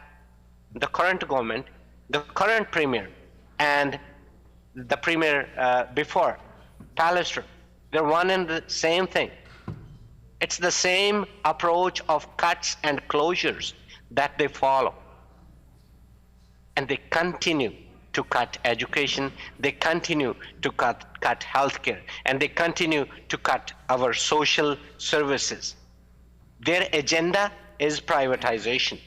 the current government, the current premier, and the premier before, Pallister, they're one and the same thing. It's the same approach of cuts and closures that they follow. And they continue to cut education, they continue to cut healthcare, and they continue to cut our social services. Their agenda is privatization.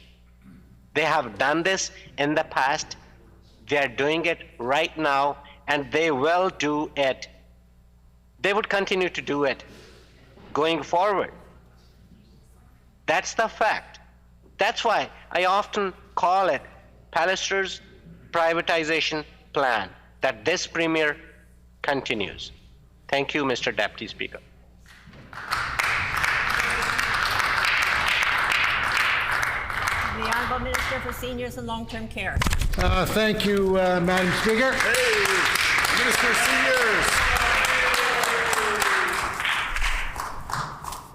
They have done this in the past, they are doing it right now, and they will do it. They would continue to do it going forward. That's the fact. That's why I often call it Pallister's privatization plan, that this premier continues. Thank you, Mr. Deputy Speaker. The Honourable Minister for Seniors and Long-Term Care. Thank you, Madam Speaker. Hey, Minister of Seniors.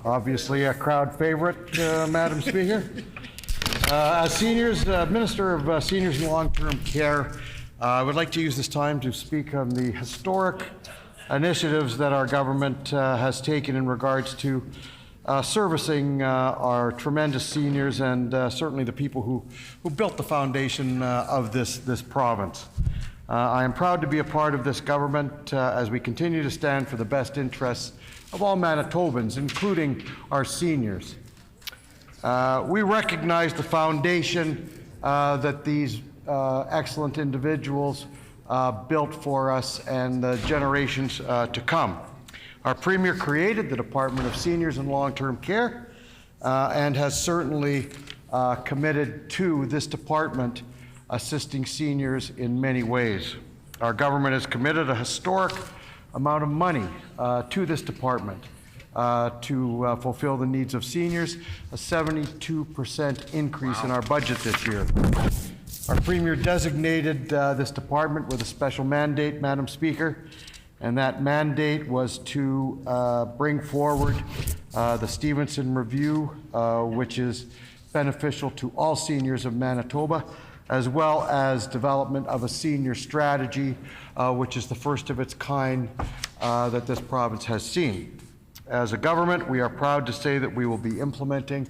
Obviously a crowd favorite, Madam Speaker. As seniors, Minister of Seniors and Long-Term Care, I would like to use this time to speak on the historic initiatives that our government has taken in regards to servicing our tremendous seniors and certainly the people who built the foundation of this province. I am proud to be a part of this government as we continue to stand for the best interests of all Manitobans, including our seniors. We recognize the foundation that these excellent individuals built for us and the generations to come. Our Premier created the Department of Seniors and Long-Term Care and has certainly committed to this department assisting seniors in many ways. Our government has committed a historic amount of money to this department to fulfill the needs of seniors, a 72% increase in our budget this year. Our Premier designated this department with a special mandate, Madam Speaker, and that mandate was to bring forward the Stevenson Review, which is beneficial to all seniors of Manitoba, as well as development of a senior strategy, which is the first of its kind that this province has seen. As a government, we are proud to say that we will be implementing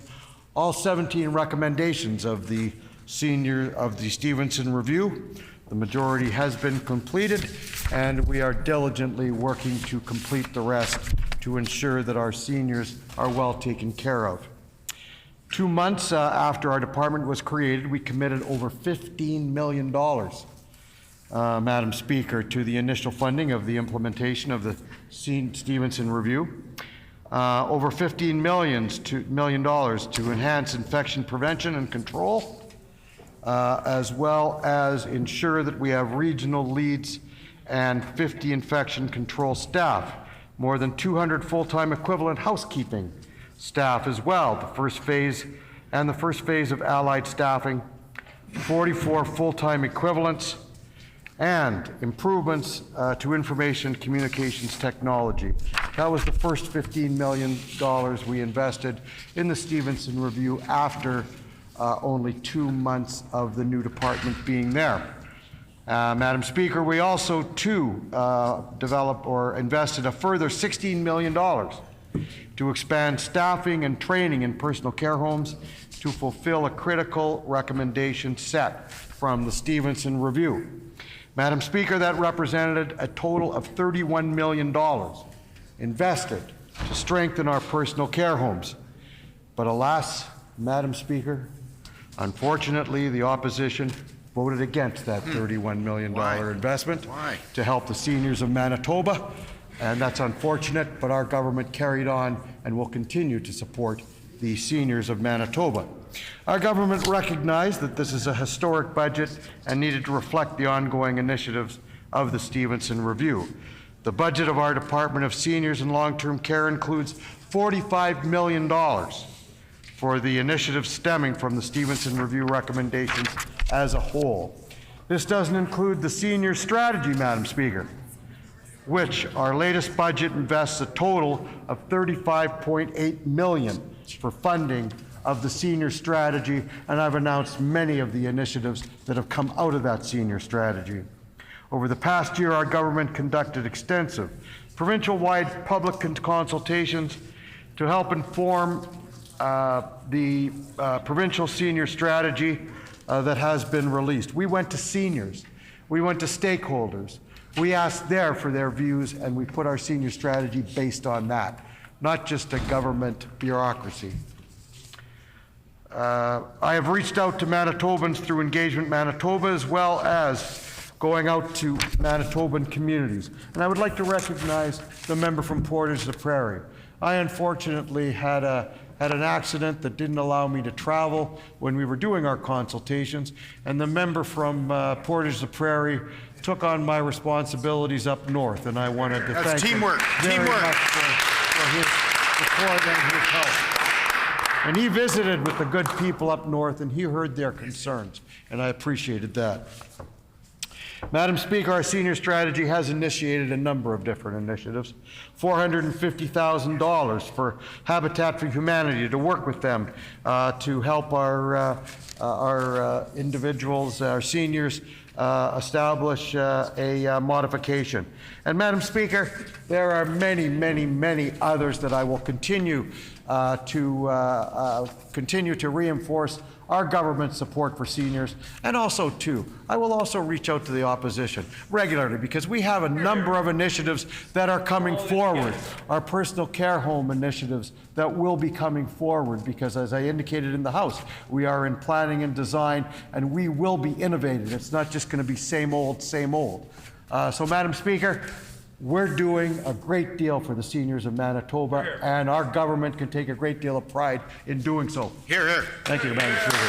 all 17 recommendations of the Stevenson Review. The majority has been completed, and we are diligently working to complete the rest to ensure that our seniors are well taken care of. 2 months after our department was created, we committed over $15 million, Madam Speaker, to the initial funding of the implementation of the Stevenson Review. Over $15 million to enhance infection prevention and control, as well as ensure that we have regional leads and 50 infection control staff, more than 200 full-time equivalent housekeeping staff as well. The first phase of allied staffing 44 full-time equivalents, and improvements to information communications technology. That was the first $15 million we invested in the Stevenson Review after only 2 months of the new department being there. Madam Speaker, we also developed or invested a further $16 million to expand staffing and training in personal care homes to fulfill a critical recommendation set from the Stevenson Review. Madam Speaker, that represented a total of $31 million invested to strengthen our personal care homes. But alas, Madam Speaker, unfortunately, the opposition voted against that $31 million investment to help the seniors of Manitoba, and that's unfortunate, but our government carried on and will continue to support the seniors of Manitoba. Our government recognized that this is a historic budget and needed to reflect the ongoing initiatives of the Stevenson Review. The budget of our Department of Seniors and Long-Term Care includes $45 million for the initiatives stemming from the Stevenson Review recommendations as a whole. This doesn't include the senior strategy, Madam Speaker, which our latest budget invests a total of $35.8 million for funding of the senior strategy, and I've announced many of the initiatives that have come out of that senior strategy. Over the past year, our government conducted extensive provincial-wide public consultations to help inform the provincial senior strategy that has been released. We went to seniors, we went to stakeholders, we asked for their views, and we put our senior strategy based on that, not just a government bureaucracy. I have reached out to Manitobans through Engagement Manitoba, as well as going out to Manitoban communities. And I would like to recognize the member from Portage-la-Prairie. I unfortunately had an accident that didn't allow me to travel when we were doing our consultations, and the member from Portage-la-Prairie took on my responsibilities up north, and I wanted to thank him very much for his support and his help. And he visited with the good people up north, and he heard their concerns, and I appreciated that. Madam Speaker, our senior strategy has initiated a number of different initiatives. $450,000 for Habitat for Humanity to work with them to help our individuals, our seniors, establish a modification. And Madam Speaker, there are many, many, many others that I will continue to reinforce our government's support for seniors, and also, too, I will also reach out to the opposition regularly because we have a number of initiatives that are coming forward, our personal care home initiatives that will be coming forward because, as I indicated in the House, we are in planning and design, and we will be innovative. It's not just going to be same old, same old. So, Madam Speaker, we're doing a great deal for the seniors of Manitoba, and our government can take a great deal of pride in doing so. Hear, hear. Thank you, Madam Speaker.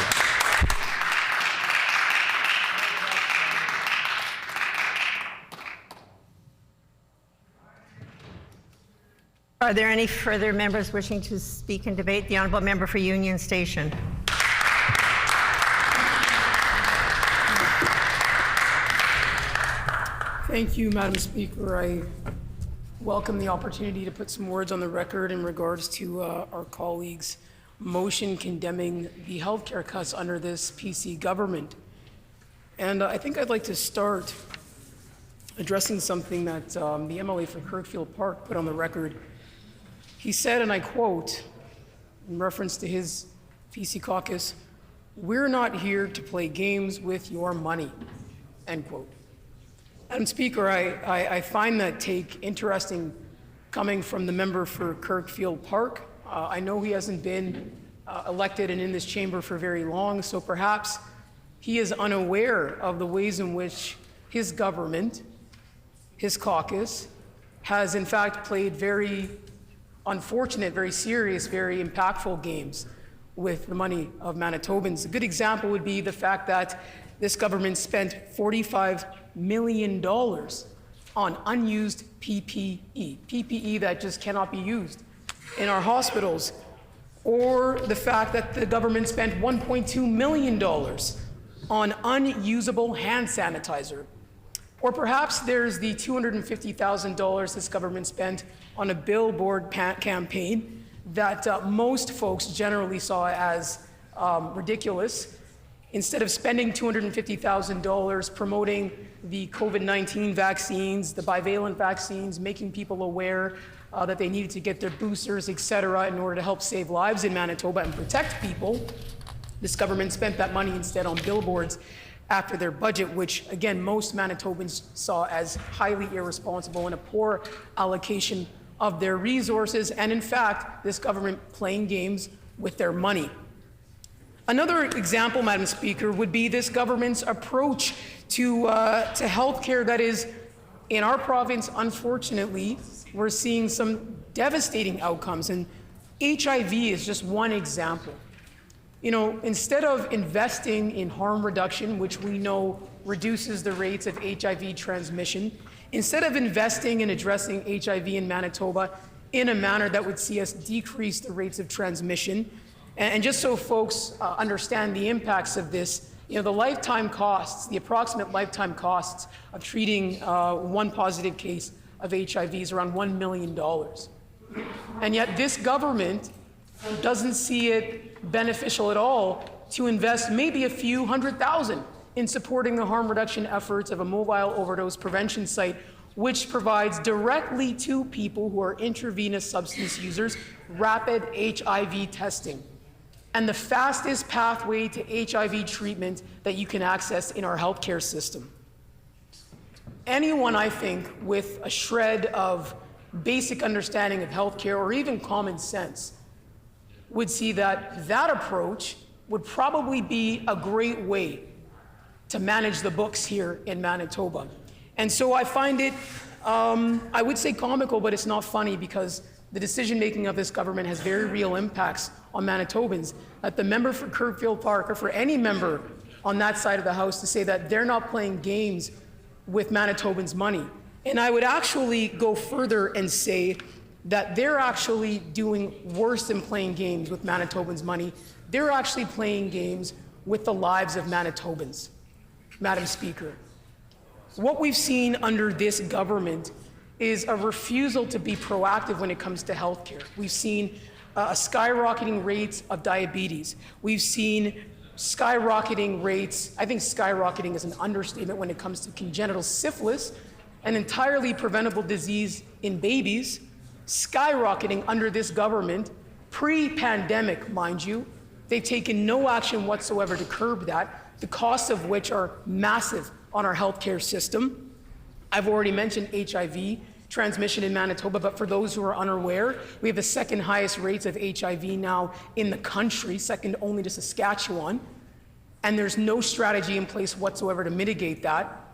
Are there any further members wishing to speak and debate? The honourable member for Union Station. Thank you, Madam Speaker. I welcome the opportunity to put some words on the record in regards to our colleagues' motion condemning the healthcare cuts under this PC government. And I think I'd like to start addressing something that the MLA for Kirkfield Park put on the record. He said, and I quote, in reference to his PC caucus, "We're not here to play games with your money," end quote. Madam Speaker, I find that take interesting coming from the member for Kirkfield Park. I know he hasn't been elected and in this chamber for very long, so perhaps he is unaware of the ways in which his government, his caucus, has in fact played very unfortunate, very serious, very impactful games with the money of Manitobans. A good example would be the fact that this government spent $45 million on unused PPE that just cannot be used in our hospitals, or the fact that the government spent $1.2 million on unusable hand sanitizer. Or perhaps there's the $250,000 this government spent on a billboard campaign that most folks generally saw as ridiculous. Instead of spending $250,000 promoting the COVID-19 vaccines, the bivalent vaccines, making people aware that they needed to get their boosters, et cetera, in order to help save lives in Manitoba and protect people, this government spent that money instead on billboards after their budget, which, again, most Manitobans saw as highly irresponsible and a poor allocation of their resources, and in fact, this government playing games with their money. Another example, Madam Speaker, would be this government's approach to healthcare that is, in our province, unfortunately, we're seeing some devastating outcomes, and HIV is just one example. You know, instead of investing in harm reduction, which we know reduces the rates of HIV transmission, instead of investing in addressing HIV in Manitoba in a manner that would see us decrease the rates of transmission, and just so folks understand the impacts of this, you know, the lifetime costs, the approximate lifetime costs of treating one positive case of HIV is around $1 million. And yet this government doesn't see it beneficial at all to invest maybe a few $100,000 in supporting the harm reduction efforts of a mobile overdose prevention site, which provides directly to people who are intravenous substance users rapid HIV testing and the fastest pathway to HIV treatment that you can access in our healthcare system. Anyone, I think, with a shred of basic understanding of healthcare or even common sense would see that that approach would probably be a great way to manage the books here in Manitoba. And so I find it, I would say comical, but it's not funny because the decision-making of this government has very real impacts on Manitobans. That the member for Kirkfield Park, or for any member on that side of the House, to say that they're not playing games with Manitobans' money. And I would actually go further and say that they're actually doing worse than playing games with Manitobans' money. They're actually playing games with the lives of Manitobans, Madam Speaker. What we've seen under this government is a refusal to be proactive when it comes to healthcare. We've seen skyrocketing rates of diabetes. We've seen skyrocketing rates, I think skyrocketing is an understatement when it comes to congenital syphilis, an entirely preventable disease in babies, skyrocketing under this government, pre-pandemic, mind you. They've taken no action whatsoever to curb that, the costs of which are massive on our healthcare system. I've already mentioned HIV transmission in Manitoba, but for those who are unaware, we have the second highest rates of HIV now in the country, second only to Saskatchewan, and there's no strategy in place whatsoever to mitigate that.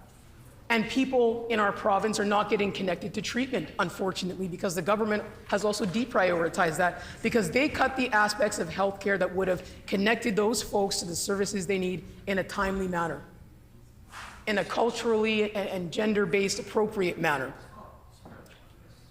And people in our province are not getting connected to treatment, unfortunately, because the government has also deprioritized that, because they cut the aspects of healthcare that would have connected those folks to the services they need in a timely manner, in a culturally and gender-based appropriate manner.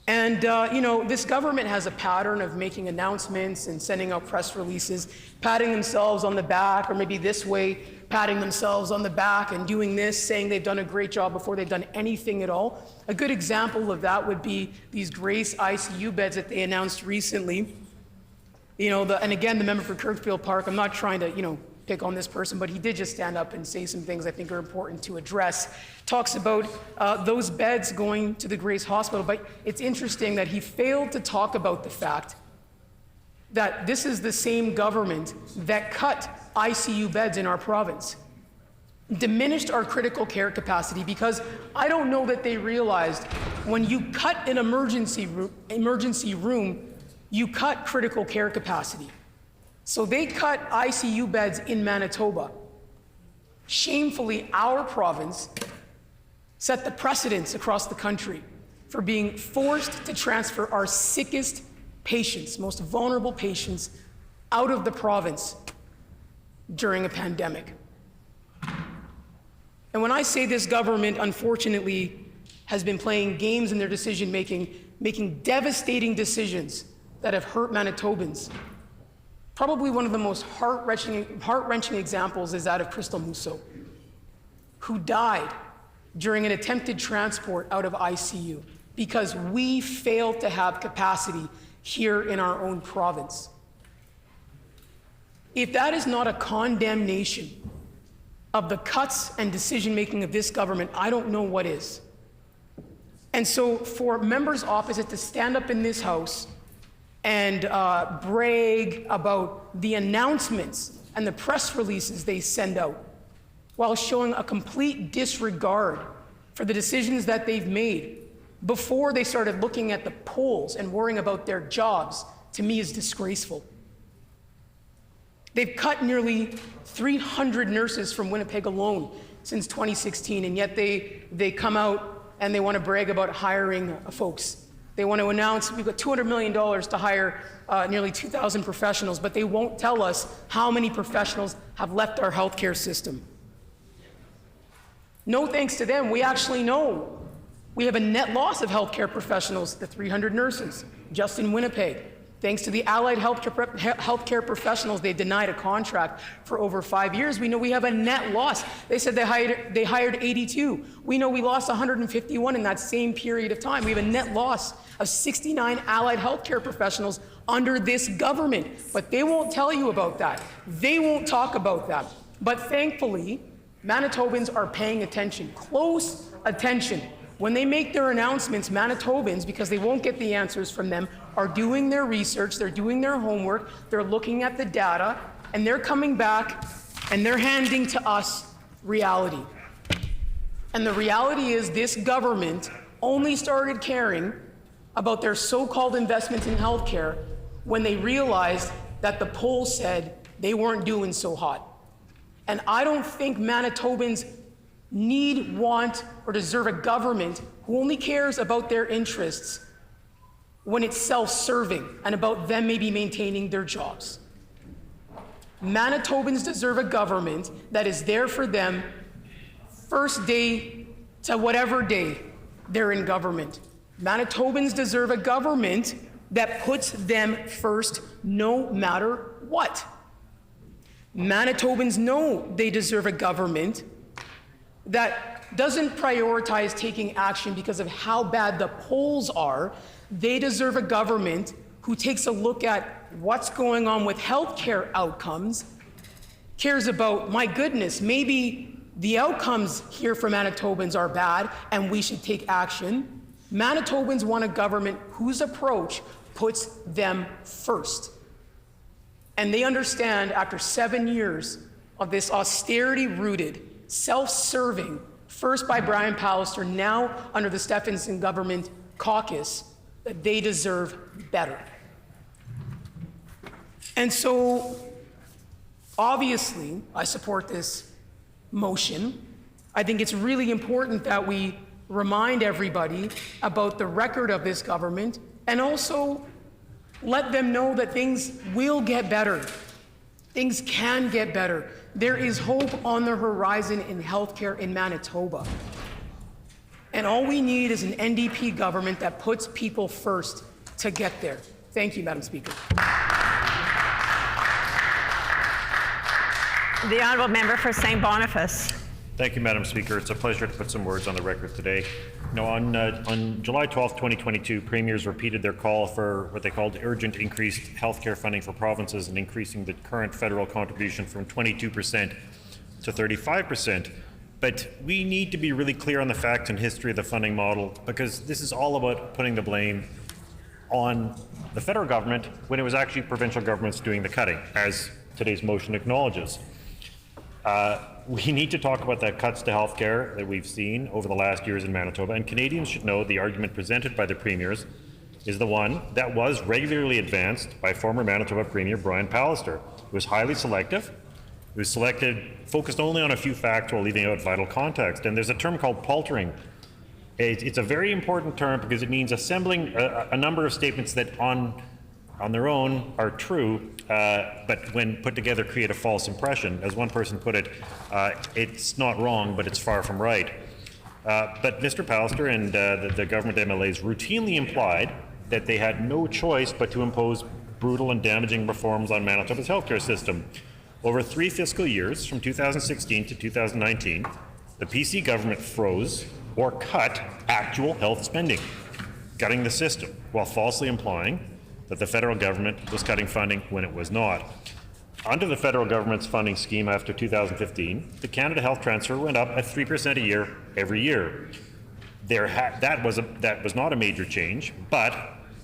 And, you know, this government has a pattern of making announcements and sending out press releases, patting themselves on the back, or maybe this way, patting themselves on the back and doing this, saying they've done a great job before they've done anything at all. A good example of that would be these Grace ICU beds that they announced recently. You know, and again, the member for Kirkfield Park, I'm not trying to, you know, pick on this person, but he did just stand up and say some things I think are important to address. Talks about those beds going to the Grace Hospital, but it's interesting that he failed to talk about the fact that this is the same government that cut ICU beds in our province, diminished our critical care capacity, because I don't know that they realized when you cut an emergency room, you cut critical care capacity. So they cut ICU beds in Manitoba. Shamefully, our province set the precedence across the country for being forced to transfer our sickest patients, most vulnerable patients, out of the province during a pandemic. And when I say this government, unfortunately, has been playing games in their decision-making, making devastating decisions that have hurt Manitobans, probably one of the most heart-wrenching examples is that of Crystal Mousseau. who died during an attempted transport out of ICU because we failed to have capacity here in our own province. If that is not a condemnation of the cuts and decision-making of this government, I don't know what is. And so for members opposite to stand up in this House and brag about the announcements and the press releases they send out while showing a complete disregard for the decisions that they've made before they started looking at the polls and worrying about their jobs, to me is disgraceful. They've cut nearly 300 nurses from Winnipeg alone since 2016, and yet they come out and they want to brag about hiring folks. They want to announce we've got $200 million to hire nearly 2,000 professionals, but they won't tell us how many professionals have left our healthcare system. No thanks to them, we actually know we have a net loss of healthcare professionals, the 300 nurses, just in Winnipeg. Thanks to the allied healthcare professionals, they denied a contract for over 5 years. We know we have a net loss. They said they hired 82. We know we lost 151 in that same period of time. We have a net loss of 69 allied healthcare professionals under this government. But they won't tell you about that. They won't talk about that. But thankfully, Manitobans are paying attention, close attention. When they make their announcements, Manitobans, because they won't get the answers from them, are doing their research, they're doing their homework, they're looking at the data, and they're coming back and they're handing to us reality. And the reality is this government only started caring about their so-called investments in healthcare when they realized that the polls said they weren't doing so hot. And I don't think Manitobans need, want, or deserve a government who only cares about their interests when it's self-serving and about them maybe maintaining their jobs. Manitobans deserve a government that is there for them first day to whatever day they're in government. Manitobans deserve a government that puts them first no matter what. Manitobans know they deserve a government that doesn't prioritize taking action because of how bad the polls are. They deserve a government who takes a look at what's going on with healthcare outcomes, cares about, my goodness, maybe the outcomes here for Manitobans are bad and we should take action. Manitobans want a government whose approach puts them first. And they understand after 7 years of this austerity-rooted, self-serving, first by Brian Pallister, now under the Stephenson government caucus, that they deserve better. And so, obviously, I support this motion. I think it's really important that we remind everybody about the record of this government and also let them know that things will get better. Things can get better. There is hope on the horizon in healthcare in Manitoba. And all we need is an NDP government that puts people first to get there. Thank you, Madam Speaker. The honourable member for St. Boniface. Thank you, Madam Speaker. It's a pleasure to put some words on the record today. On July 12, 2022, premiers repeated their call for what they called urgent increased healthcare funding for provinces and increasing the current federal contribution from 22% to 35%. But we need to be really clear on the facts and history of the funding model, because this is all about putting the blame on the federal government when it was actually provincial governments doing the cutting, as today's motion acknowledges. We need to talk about the cuts to healthcare that we've seen over the last years in Manitoba, and Canadians should know the argument presented by the premiers is the one that was regularly advanced by former Manitoba Premier Brian Pallister. It was highly selective. It was focused only on a few facts while leaving out vital context. And there's a term called paltering. It's a very important term because it means assembling a number of statements that on their own are true, but when put together create a false impression. As one person put it, it's not wrong, but it's far from right. But Mr. Pallister and the government MLAs routinely implied that they had no choice but to impose brutal and damaging reforms on Manitoba's healthcare system. Over 3 fiscal years, from 2016 to 2019, The PC government froze or cut actual health spending, gutting the system, while falsely implying that the federal government was cutting funding when it was not. Under the federal government's funding scheme after 2015, the Canada Health Transfer went up at 3% a year every year. That was not a major change, but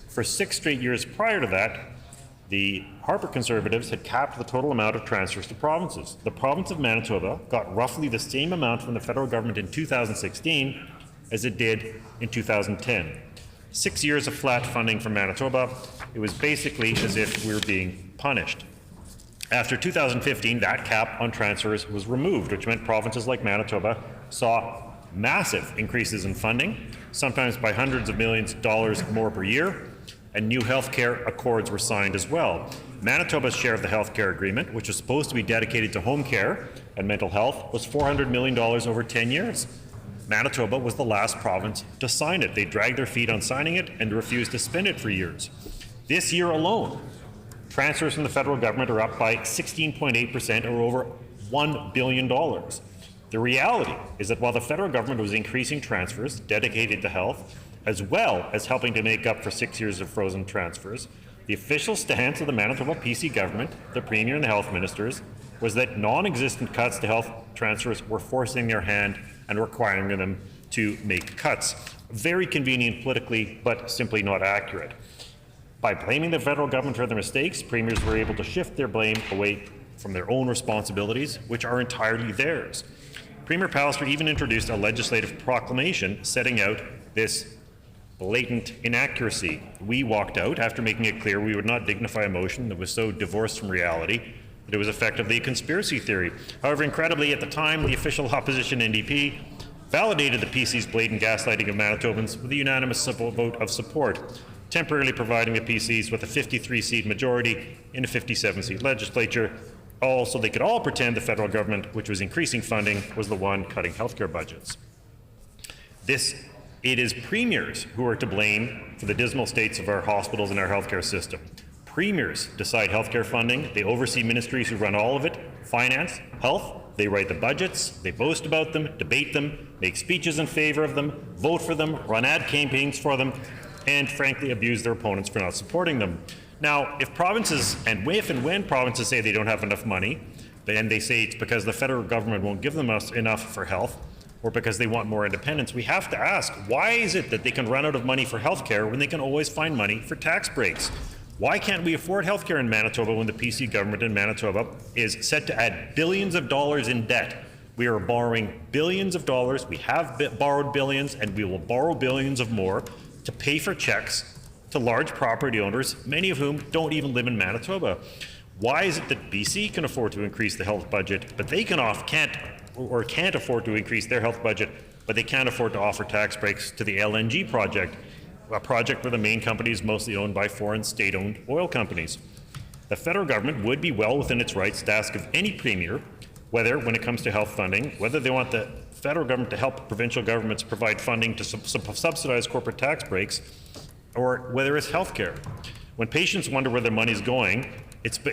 for 6 straight years prior to that, the Harper Conservatives had capped the total amount of transfers to provinces. The province of Manitoba got roughly the same amount from the federal government in 2016 as it did in 2010. 6 years of flat funding from Manitoba. It was basically as if we were being punished. After 2015, that cap on transfers was removed, which meant provinces like Manitoba saw massive increases in funding, sometimes by hundreds of millions of dollars more per year, and new healthcare accords were signed as well. Manitoba's share of the healthcare agreement, which was supposed to be dedicated to home care and mental health, was $400 million over 10 years. Manitoba was the last province to sign it. They dragged their feet on signing it and refused to spend it for years. This year alone, transfers from the federal government are up by 16.8% or over $1 billion. The reality is that while the federal government was increasing transfers dedicated to health, as well as helping to make up for 6 years of frozen transfers, the official stance of the Manitoba PC government, the Premier and the health ministers, was that non-existent cuts to health transfers were forcing their hand and requiring them to make cuts. Very convenient politically, but simply not accurate. By blaming the federal government for their mistakes, premiers were able to shift their blame away from their own responsibilities, which are entirely theirs. Premier Pallister even introduced a legislative proclamation setting out this blatant inaccuracy. We walked out after making it clear we would not dignify a motion that was so divorced from reality that it was effectively a conspiracy theory. However, incredibly, at the time, the official opposition NDP validated the PC's blatant gaslighting of Manitobans with a unanimous vote of support, temporarily providing the PCs with a 53-seat majority in a 57-seat legislature, all so they could all pretend the federal government, which was increasing funding, was the one cutting healthcare budgets. It is premiers who are to blame for the dismal states of our hospitals and our healthcare system. Premiers decide healthcare funding. They oversee ministries who run all of it, finance, health. They write the budgets, they boast about them, debate them, make speeches in favor of them, vote for them, run ad campaigns for them, and frankly abuse their opponents for not supporting them. Now, if when provinces say they don't have enough money, and they say it's because the federal government won't give them enough for health, or because they want more independence, we have to ask, why is it that they can run out of money for healthcare when they can always find money for tax breaks? Why can't we afford healthcare in Manitoba when the PC government in Manitoba is set to add billions of dollars in debt? We are borrowing billions of dollars, we have borrowed billions, and we will borrow billions of more to pay for checks to large property owners, many of whom don't even live in Manitoba. Why is it that BC can afford to increase the health budget, but they can't afford to increase their health budget, but they can't afford to offer tax breaks to the LNG project, a project where the main company is mostly owned by foreign state-owned oil companies? The federal government would be well within its rights to ask of any premier, whether, when it comes to health funding, whether they want the federal government to help provincial governments provide funding to subsidize corporate tax breaks, or whether it's health care. When patients wonder where their money's going,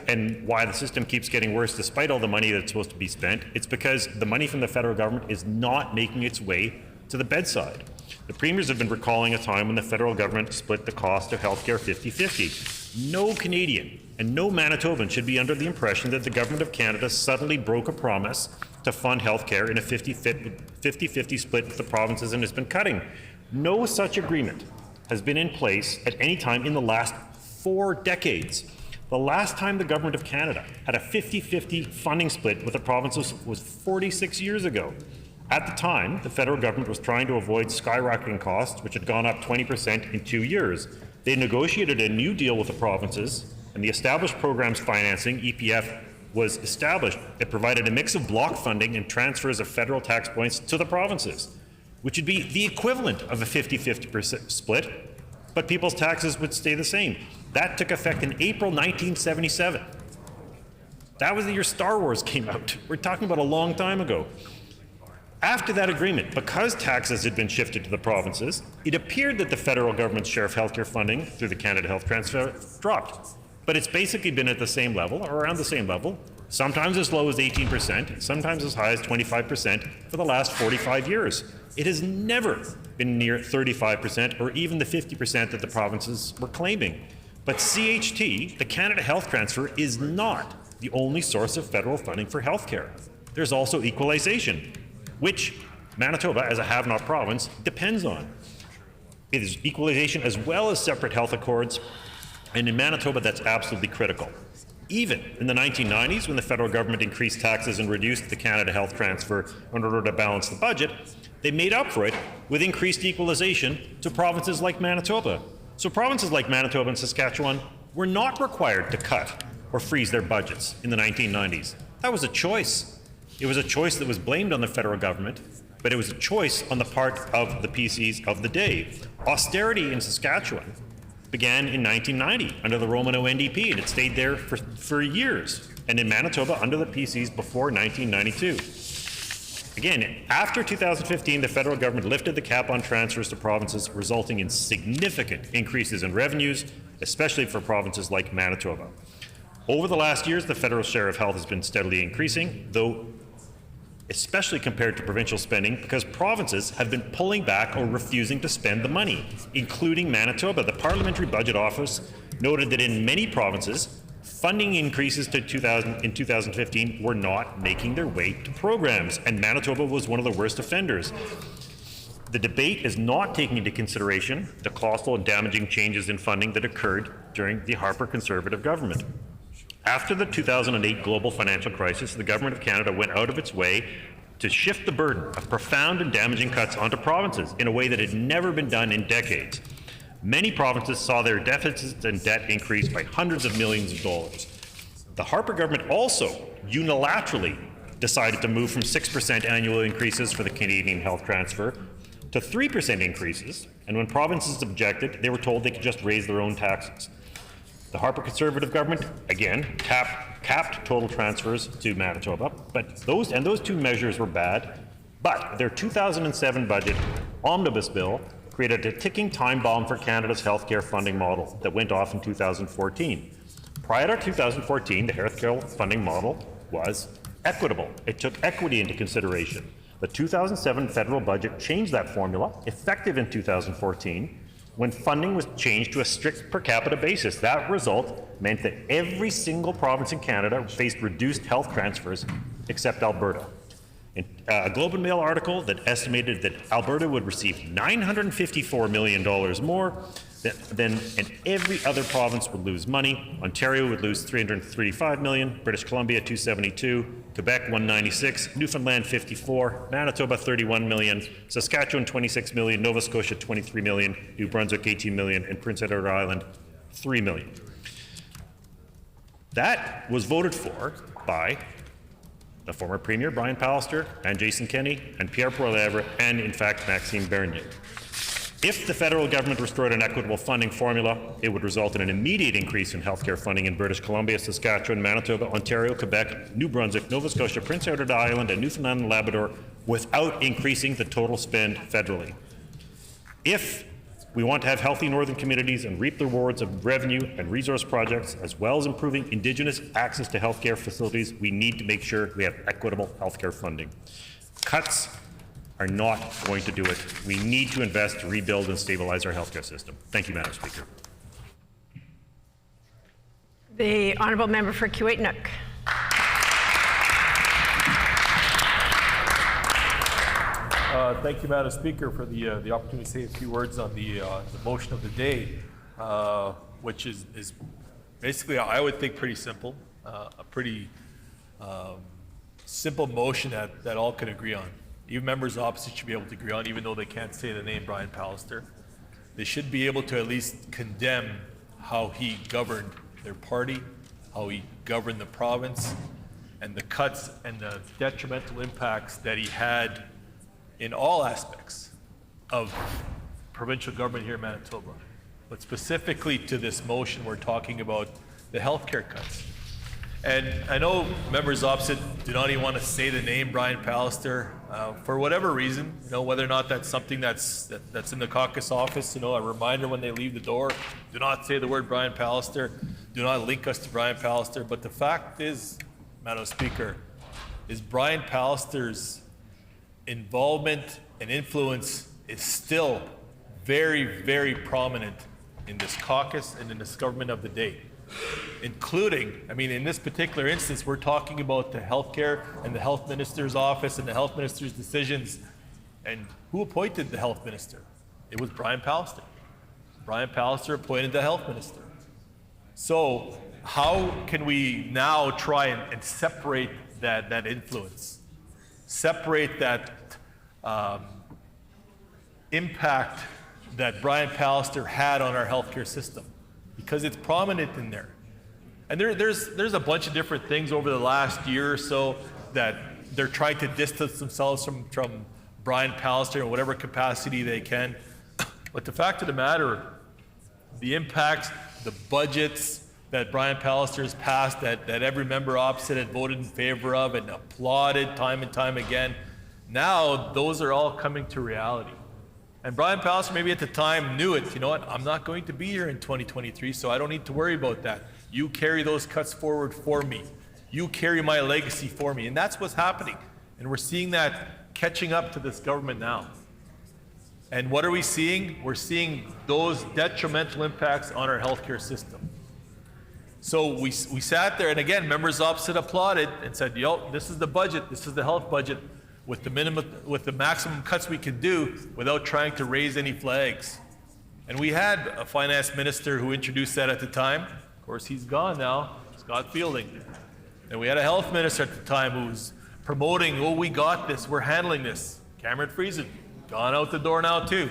and why the system keeps getting worse despite all the money that's supposed to be spent, it's because the money from the federal government is not making its way to the bedside. The premiers have been recalling a time when the federal government split the cost of healthcare 50-50. No Canadian and no Manitoban should be under the impression that the government of Canada suddenly broke a promise to fund healthcare in a 50-50 split with the provinces and has been cutting. No such agreement has been in place at any time in the last 4 decades. The last time the government of Canada had a 50-50 funding split with the provinces was 46 years ago. At the time, the federal government was trying to avoid skyrocketing costs, which had gone up 20% in 2 years. They negotiated a new deal with the provinces, and the established program's financing, EPF, was established. It provided a mix of block funding and transfers of federal tax points to the provinces, which would be the equivalent of a 50-50% split, but people's taxes would stay the same. That took effect in April 1977. That was the year Star Wars came out. We're talking about a long time ago. After that agreement, because taxes had been shifted to the provinces, it appeared that the federal government's share of healthcare funding through the Canada Health Transfer dropped. But it's basically been at the same level, or around the same level, sometimes as low as 18%, sometimes as high as 25% for the last 45 years. It has never been near 35% or even the 50% that the provinces were claiming. But CHT, the Canada Health Transfer, is not the only source of federal funding for healthcare. There's also equalization, which Manitoba, as a have-not province, depends on. It is equalization as well as separate health accords, and in Manitoba that's absolutely critical. Even in the 1990s, when the federal government increased taxes and reduced the Canada Health Transfer in order to balance the budget, they made up for it with increased equalization to provinces like Manitoba. So provinces like Manitoba and Saskatchewan were not required to cut or freeze their budgets in the 1990s. That was a choice. It was a choice that was blamed on the federal government, but it was a choice on the part of the PCs of the day. Austerity in Saskatchewan began in 1990 under the Romano NDP, and it stayed there for years, and in Manitoba under the PCs before 1992. Again, after 2015, the federal government lifted the cap on transfers to provinces, resulting in significant increases in revenues, especially for provinces like Manitoba. Over the last years, the federal share of health has been steadily increasing, though especially compared to provincial spending, because provinces have been pulling back or refusing to spend the money, including Manitoba. The Parliamentary Budget Office noted that in many provinces, funding increases in 2015 were not making their way to programs, and Manitoba was one of the worst offenders. The debate is not taking into consideration the colossal and damaging changes in funding that occurred during the Harper Conservative government. After the 2008 global financial crisis, the Government of Canada went out of its way to shift the burden of profound and damaging cuts onto provinces in a way that had never been done in decades. Many provinces saw their deficits and debt increase by hundreds of millions of dollars. The Harper government also unilaterally decided to move from 6% annual increases for the Canadian Health Transfer to 3% increases, and when provinces objected, they were told they could just raise their own taxes. The Harper Conservative government, again, capped total transfers to Manitoba, but those two measures were bad, but their 2007 budget omnibus bill created a ticking time bomb for Canada's healthcare funding model that went off in 2014. Prior to 2014, the healthcare funding model was equitable. It took equity into consideration. The 2007 federal budget changed that formula, effective in 2014, when funding was changed to a strict per capita basis. That result meant that every single province in Canada faced reduced health transfers except Alberta. A Globe and Mail article that estimated that Alberta would receive $954 million more and every other province would lose money. Ontario would lose $335 million, British Columbia $272, Quebec $196, Newfoundland $54, Manitoba $31 million, Saskatchewan $26 million, Nova Scotia $23 million, New Brunswick $18 million, and Prince Edward Island $3 million. That was voted for by the former Premier Brian Pallister and Jason Kenney and Pierre Poilievre and, in fact, Maxime Bernier. If the federal government restored an equitable funding formula, it would result in an immediate increase in healthcare funding in British Columbia, Saskatchewan, Manitoba, Ontario, Quebec, New Brunswick, Nova Scotia, Prince Edward Island, and Newfoundland and Labrador without increasing the total spend federally. If we want to have healthy northern communities and reap the rewards of revenue and resource projects, as well as improving Indigenous access to healthcare facilities, we need to make sure we have equitable healthcare funding. Cuts are not going to do it. We need to invest to rebuild and stabilize our healthcare system. Thank you, Madam Speaker. The Honourable Member for Kiiwetinoong. Thank you, Madam Speaker, for the opportunity to say a few words on the motion of the day, which is basically, I would think, pretty simple, a pretty simple motion that all can agree on. Even members opposite should be able to agree on, even though they can't say the name Brian Pallister. They should be able to at least condemn how he governed their party, how he governed the province, and the cuts and the detrimental impacts that he had in all aspects of provincial government here in Manitoba. But specifically to this motion, we're talking about the healthcare cuts. And I know members opposite do not even want to say the name Brian Pallister for whatever reason, whether or not that's something that's in the caucus office, a reminder when they leave the door, do not say the word Brian Pallister, do not link us to Brian Pallister. But the fact is, Madam Speaker, is Brian Pallister's involvement and influence is still very, very prominent in this caucus and in this government of the day. Including, I mean, in this particular instance, we're talking about the healthcare and the health minister's office and the health minister's decisions. And who appointed the health minister? It was Brian Pallister. Brian Pallister appointed the health minister. So how can we now try and separate that influence, separate that impact that Brian Pallister had on our healthcare system? Because it's prominent in there. And there's a bunch of different things over the last year or so that they're trying to distance themselves from Brian Pallister in whatever capacity they can. But the fact of the matter, the impacts, the budgets that Brian Pallister has passed, that every member opposite had voted in favor of and applauded time and time again, now those are all coming to reality. And Brian Pallister maybe at the time knew it. You know what? I'm not going to be here in 2023, so I don't need to worry about that. You carry those cuts forward for me. You carry my legacy for me. And that's what's happening. And we're seeing that catching up to this government now. And what are we seeing? We're seeing those detrimental impacts on our healthcare system. So we sat there, and again, members opposite applauded and said, yo, this is the budget, this is the health budget with the maximum cuts we can do without trying to raise any flags. And we had a finance minister who introduced that at the time. Of course, he's gone now, Scott Fielding. And we had a health minister at the time who was promoting, oh, we got this, we're handling this. Cameron Friesen, gone out the door now too.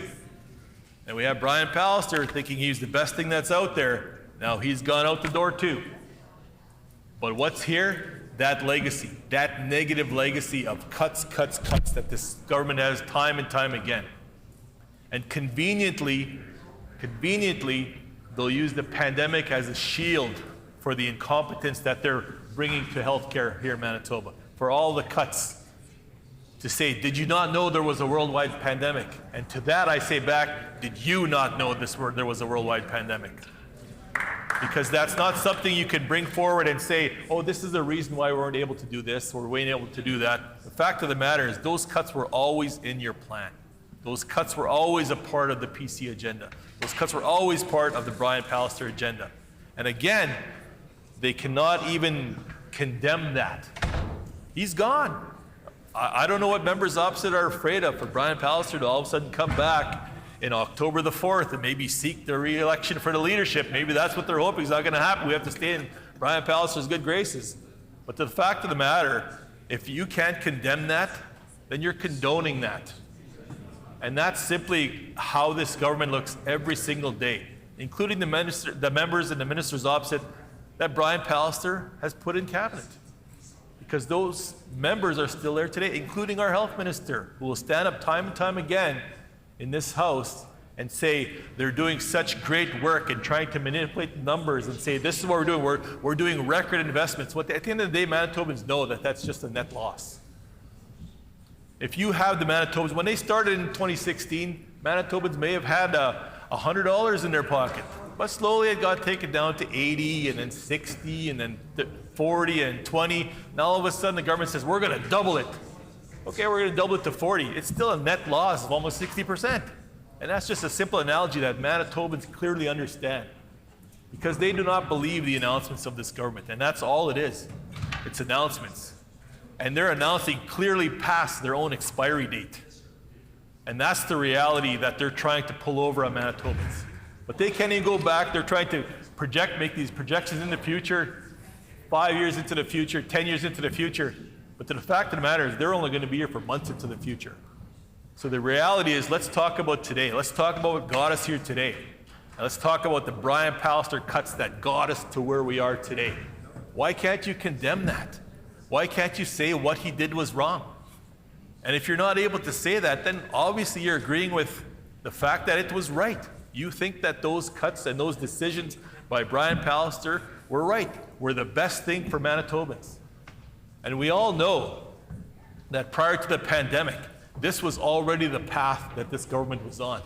And we have Brian Pallister thinking he's the best thing that's out there. Now he's gone out the door too. But what's here? That legacy, that negative legacy of cuts that this government has time and time again. And conveniently, they'll use the pandemic as a shield for the incompetence that they're bringing to healthcare here in Manitoba, for all the cuts. To say, did you not know there was a worldwide pandemic? And to that I say back, did you not know there was a worldwide pandemic? Because that's not something you can bring forward and say, oh, this is the reason why we weren't able to do this or we weren't able to do that. The fact of the matter is those cuts were always in your plan. Those cuts were always a part of the PC agenda. Those cuts were always part of the Brian Pallister agenda. And again, they cannot even condemn that. He's gone. I don't know what members opposite are afraid of, for Brian Pallister to all of a sudden come back in October the 4th and maybe seek the re-election for the leadership. Maybe that's what they're hoping is not going to happen. We have to stay in Brian Pallister's good graces. But the fact of the matter, if you can't condemn that, then you're condoning that. And that's simply how this government looks every single day, including the members and the ministers opposite that Brian Pallister has put in cabinet. Because those members are still there today, including our health minister, who will stand up time and time again in this House and say they're doing such great work and trying to manipulate the numbers and say this is what we're doing. We're doing record investments. At the end of the day, Manitobans know that that's just a net loss. If you have the Manitobans, when they started in 2016, Manitobans may have had $100 in their pocket, but slowly it got taken down to 80 and then 60 and then 40 and 20. Now all of a sudden the government says we're going to double it. Okay, we're going to double it to 40. It's still a net loss of almost 60%. And that's just a simple analogy that Manitobans clearly understand, because they do not believe the announcements of this government. And that's all it is. It's announcements. And they're announcing clearly past their own expiry date. And that's the reality that they're trying to pull over on Manitobans. But they can't even go back. They're trying to make these projections in the future, 5 years into the future, 10 years into the future. But the fact of the matter is they're only going to be here for months into the future. So the reality is, let's talk about today. Let's talk about what got us here today. And let's talk about the Brian Pallister cuts that got us to where we are today. Why can't you condemn that? Why can't you say what he did was wrong? And if you're not able to say that, then obviously you're agreeing with the fact that it was right. You think that those cuts and those decisions by Brian Pallister were right, were the best thing for Manitobans. And we all know that prior to the pandemic, this was already the path that this government was on.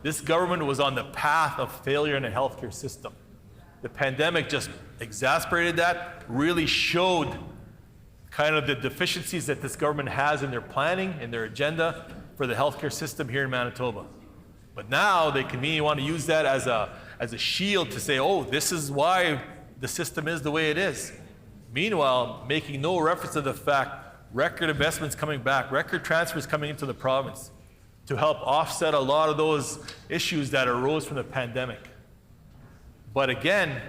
This government was on the path of failure in the healthcare system. The pandemic just exacerbated that, really showed kind of the deficiencies that this government has in their planning, in their agenda for the healthcare system here in Manitoba. But now they conveniently want to use that as a shield to say, oh, this is why the system is the way it is. Meanwhile, making no reference to the fact record investments coming back, record transfers coming into the province to help offset a lot of those issues that arose from the pandemic. But again,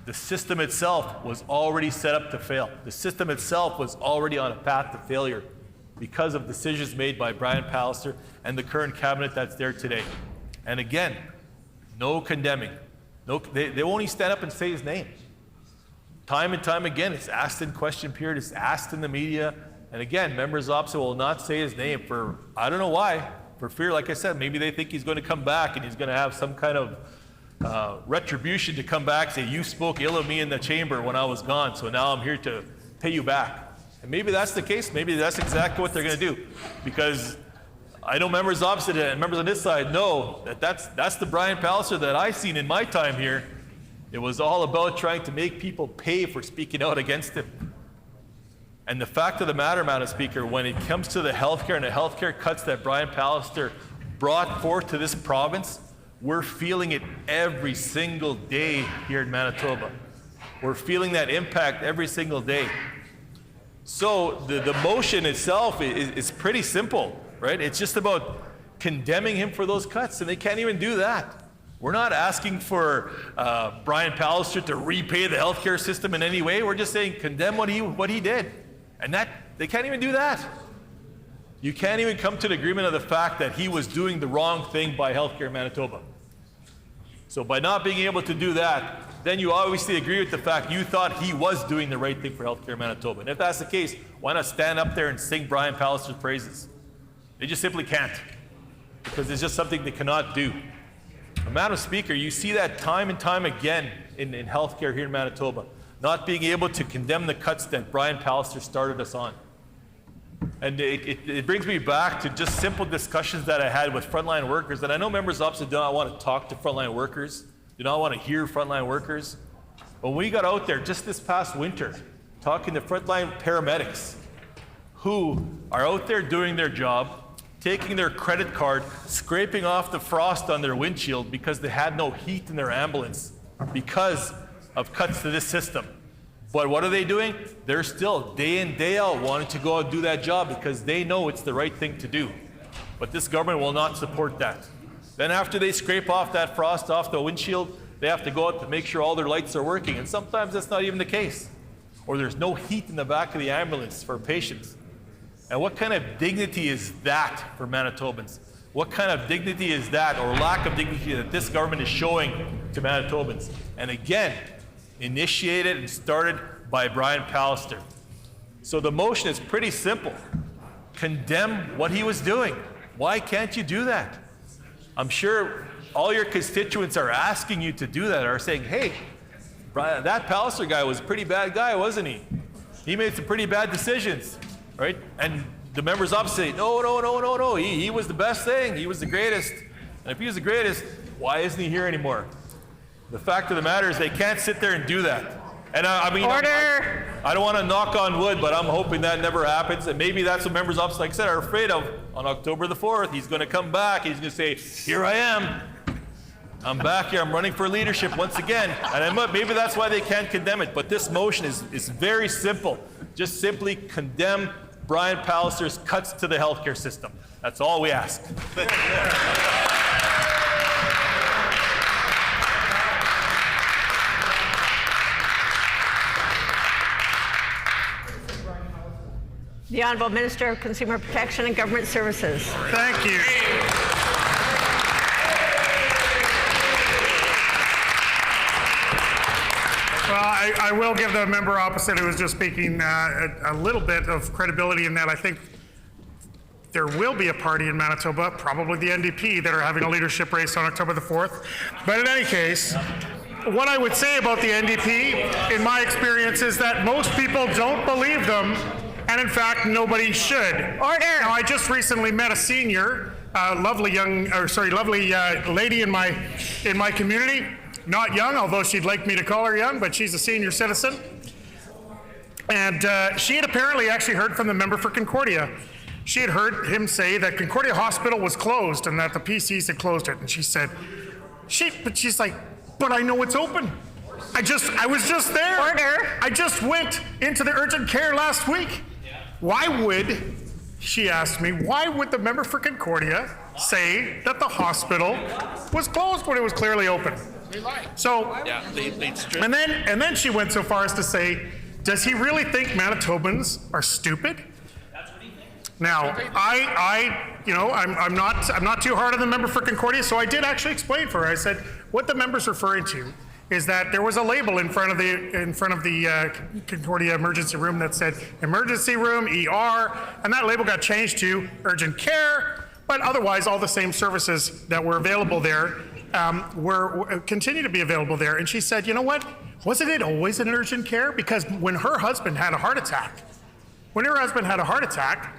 the system itself was already set up to fail. The system itself was already on a path to failure because of decisions made by Brian Pallister and the current cabinet that's there today. And again, no condemning. No, they won't even stand up and say his name. Time and time again, it's asked in question period, it's asked in the media, and again, members opposite will not say his name for, I don't know why, for fear, like I said, maybe they think he's going to come back and he's going to have some kind of retribution to come back, say, you spoke ill of me in the chamber when I was gone, so now I'm here to pay you back. And maybe that's the case. Maybe that's exactly what they're going to do. Because I know members opposite and members on this side know that that's the Brian Pallister that I've seen in my time here. It was all about trying to make people pay for speaking out against him. And the fact of the matter, Madam Speaker, when it comes to the healthcare and the healthcare cuts that Brian Pallister brought forth to this province, we're feeling it every single day here in Manitoba. We're feeling that impact every single day. So the motion itself is pretty simple, right? It's just about condemning him for those cuts, and they can't even do that. We're not asking for Brian Pallister to repay the healthcare system in any way. We're just saying condemn what he did. And that they can't even do that. You can't even come to an agreement of the fact that he was doing the wrong thing by healthcare in Manitoba. So by not being able to do that, then you obviously agree with the fact you thought he was doing the right thing for healthcare in Manitoba. And if that's the case, why not stand up there and sing Brian Pallister's praises? They just simply can't, because it's just something they cannot do. And Madam Speaker, you see that time and time again in healthcare here in Manitoba, not being able to condemn the cuts that Brian Pallister started us on. And it brings me back to just simple discussions that I had with frontline workers. And I know members opposite do not want to talk to frontline workers, do not want to hear frontline workers. But when we got out there just this past winter, talking to frontline paramedics who are out there doing their job, taking their credit card, scraping off the frost on their windshield because they had no heat in their ambulance because of cuts to this system. But what are they doing? They're still day in, day out wanting to go out and do that job because they know it's the right thing to do. But this government will not support that. Then after they scrape off that frost off the windshield, they have to go out to make sure all their lights are working. And sometimes that's not even the case. Or there's no heat in the back of the ambulance for patients. And what kind of dignity is that for Manitobans? What kind of dignity is that, or lack of dignity, that this government is showing to Manitobans? And again, initiated and started by Brian Pallister. So the motion is pretty simple. Condemn what he was doing. Why can't you do that? I'm sure all your constituents are asking you to do that, are saying, hey, Brian, that Pallister guy was a pretty bad guy, wasn't he? He made some pretty bad decisions, right? And the members opposite say, no, he was the best thing. He was the greatest. And if he was the greatest, why isn't he here anymore? The fact of the matter is they can't sit there and do that. And I mean, Order. I don't want to knock on wood, but I'm hoping that never happens. And maybe that's what members opposite, like I said, are afraid of. On October the 4th, he's going to come back. He's going to say, here I am. I'm back here. I'm running for leadership once again. And maybe that's why they can't condemn it. But this motion is very simple. Just simply condemn Brian Pallister's cuts to the healthcare system. That's all we ask. The Honourable Minister of Consumer Protection and Government Services. Thank you. Well, I will give the member opposite who was just speaking a little bit of credibility in that I think there will be a party in Manitoba, probably the NDP, that are having a leadership race on October the 4th. But in any case, what I would say about the NDP, in my experience, is that most people don't believe them. And in fact, nobody should. Order. Now, I just recently met a senior, lovely lady in my community. Not young, although she'd like me to call her young, but she's a senior citizen. And she had apparently actually heard from the member for Concordia. She had heard him say that Concordia Hospital was closed and that the PCs had closed it. And she said, she's like, but I know it's open. I was just there. Order. I just went into the urgent care last week. Why would, she asked me, why would the member for Concordia say that the hospital was closed when it was clearly open? So, and then she went so far as to say, does he really think Manitobans are stupid? Now, I'm not too hard on the member for Concordia, so I did actually explain for her. I said, what the member's referring to is that there was a label in front of the Concordia emergency room that said emergency room, ER, and that label got changed to urgent care, but otherwise all the same services that were available there continue to be available there. And she said, you know what? Wasn't it always an urgent care? Because when her husband had a heart attack,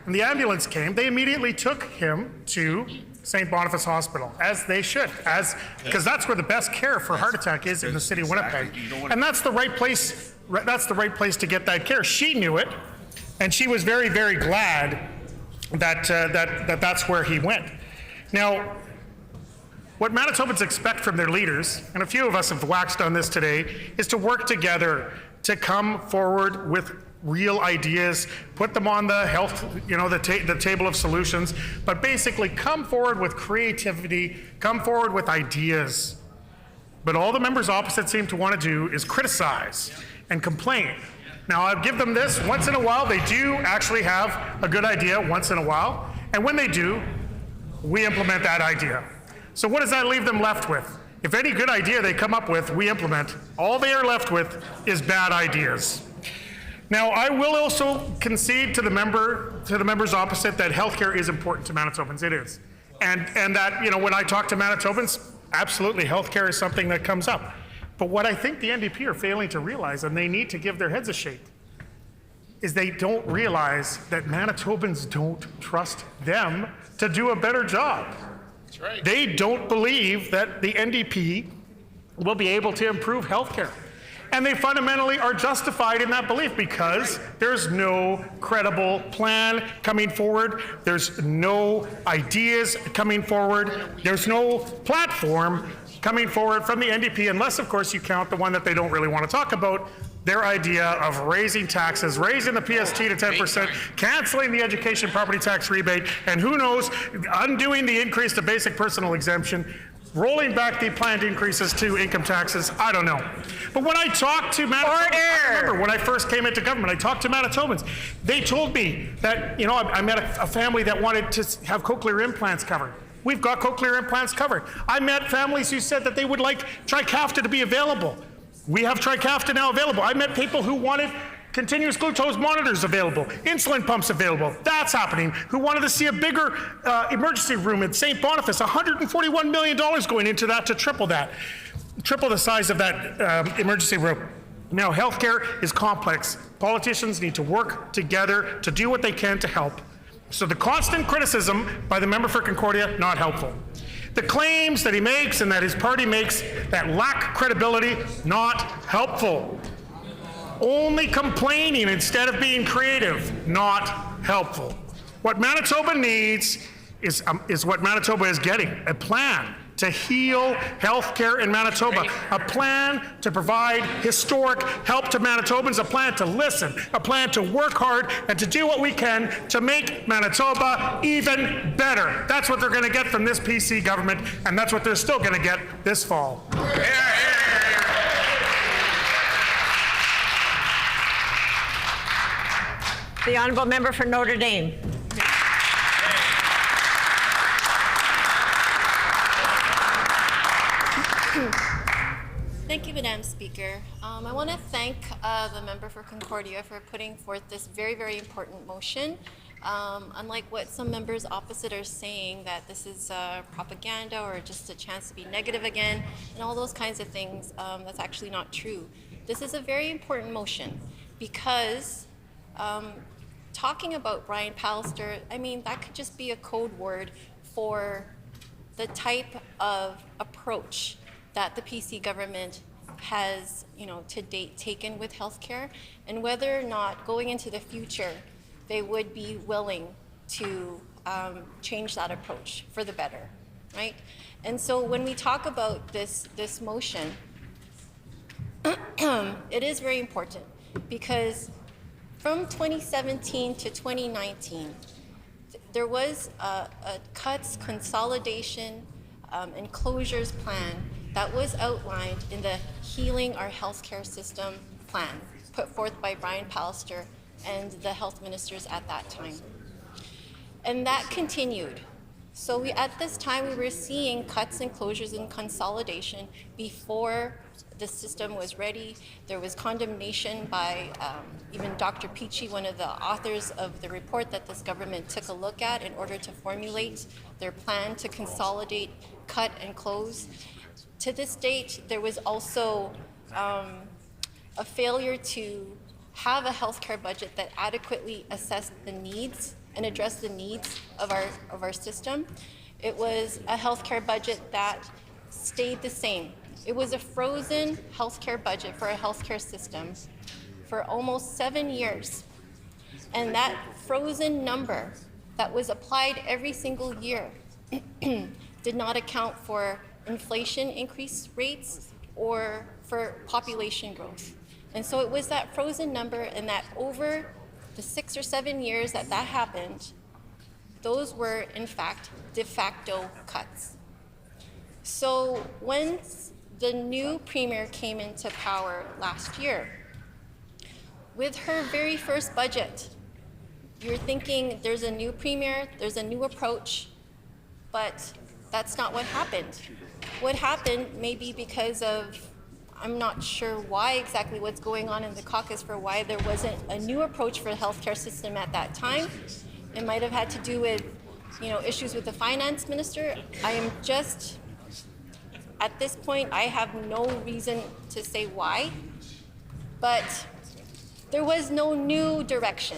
and the ambulance came, they immediately took him to St. Boniface Hospital, as they should, because that's where the best care for heart attack is in the city of Winnipeg. And that's the right place. That's the right place to get that care. She knew it, and she was very, very glad that that's where he went. Now, what Manitobans expect from their leaders, and a few of us have waxed on this today, is to work together to come forward with real ideas, put them on the health, the table of solutions, but basically come forward with creativity, come forward with ideas. But all the members opposite seem to want to do is criticize and complain. Now, I'll give them this, once in a while, they do actually have a good idea once in a while, and when they do, we implement that idea. So what does that leave them left with? If any good idea they come up with, we implement. All they are left with is bad ideas. Now, I will also concede to the members opposite that healthcare is important to Manitobans. It is. And that, when I talk to Manitobans, absolutely, healthcare is something that comes up. But what I think the NDP are failing to realize, and they need to give their heads a shake, is they don't realize that Manitobans don't trust them to do a better job. That's right. They don't believe that the NDP will be able to improve healthcare. And they fundamentally are justified in that belief because there's no credible plan coming forward. There's no ideas coming forward. There's no platform coming forward from the NDP, unless, of course, you count the one that they don't really want to talk about, their idea of raising taxes, raising the PST to 10%, canceling the education property tax rebate, and who knows, undoing the increase to basic personal exemption, rolling back the planned increases to income taxes. I don't know. But when I talked to Manitobans, I remember when I first came into government, I talked to Manitobans. They told me that, I met a family that wanted to have cochlear implants covered. We've got cochlear implants covered. I met families who said that they would like Trikafta to be available. We have Trikafta now available. I met people who wanted continuous glucose monitors available, insulin pumps available. That's happening. Who wanted to see a bigger emergency room at St. Boniface, $141 million going into that to triple the size of that emergency room. Now, healthcare is complex. Politicians need to work together to do what they can to help. So the constant criticism by the member for Concordia, not helpful. The claims that he makes and that his party makes that lack credibility, not helpful. Only complaining instead of being creative, not helpful. What Manitoba needs is what Manitoba is getting, a plan to heal healthcare in Manitoba, a plan to provide historic help to Manitobans, a plan to listen, a plan to work hard and to do what we can to make Manitoba even better. That's what they're going to get from this PC government, and that's what they're still going to get this fall. The honourable member for Notre Dame. Thank you, Madam Speaker. I want to thank the member for Concordia for putting forth this very, very important motion. Unlike what some members opposite are saying, that this is propaganda or just a chance to be negative again, and all those kinds of things, that's actually not true. This is a very important motion because talking about Brian Pallister, that could just be a code word for the type of approach that the PC government has, to date taken with healthcare, and whether or not going into the future they would be willing to change that approach for the better, right? And so when we talk about this motion, it is very important because from 2017 to 2019, there was a cuts, consolidation, and closures plan that was outlined in the Healing Our Healthcare System plan put forth by Brian Pallister and the health ministers at that time. And that continued. So at this time, we were seeing cuts and closures and consolidation before the system was ready. There was condemnation by even Dr. Peachy, one of the authors of the report that this government took a look at in order to formulate their plan to consolidate, cut, and close. To this date, there was also a failure to have a healthcare budget that adequately assessed the needs and addressed the needs of our system. It was a healthcare budget that stayed the same. It was a frozen healthcare budget for a healthcare system for almost 7 years. And that frozen number that was applied every single year did not account for inflation increase rates or for population growth. And so it was that frozen number, and that over the 6 or 7 years that happened, those were in fact de facto cuts. So when the new premier came into power last year, with her very first budget, you're thinking there's a new premier, there's a new approach, but that's not what happened. What happened, maybe because of, I'm not sure why exactly what's going on in the caucus for why there wasn't a new approach for the healthcare system at that time. It might have had to do with, issues with the finance minister. I am just, at this point, I have no reason to say why, but there was no new direction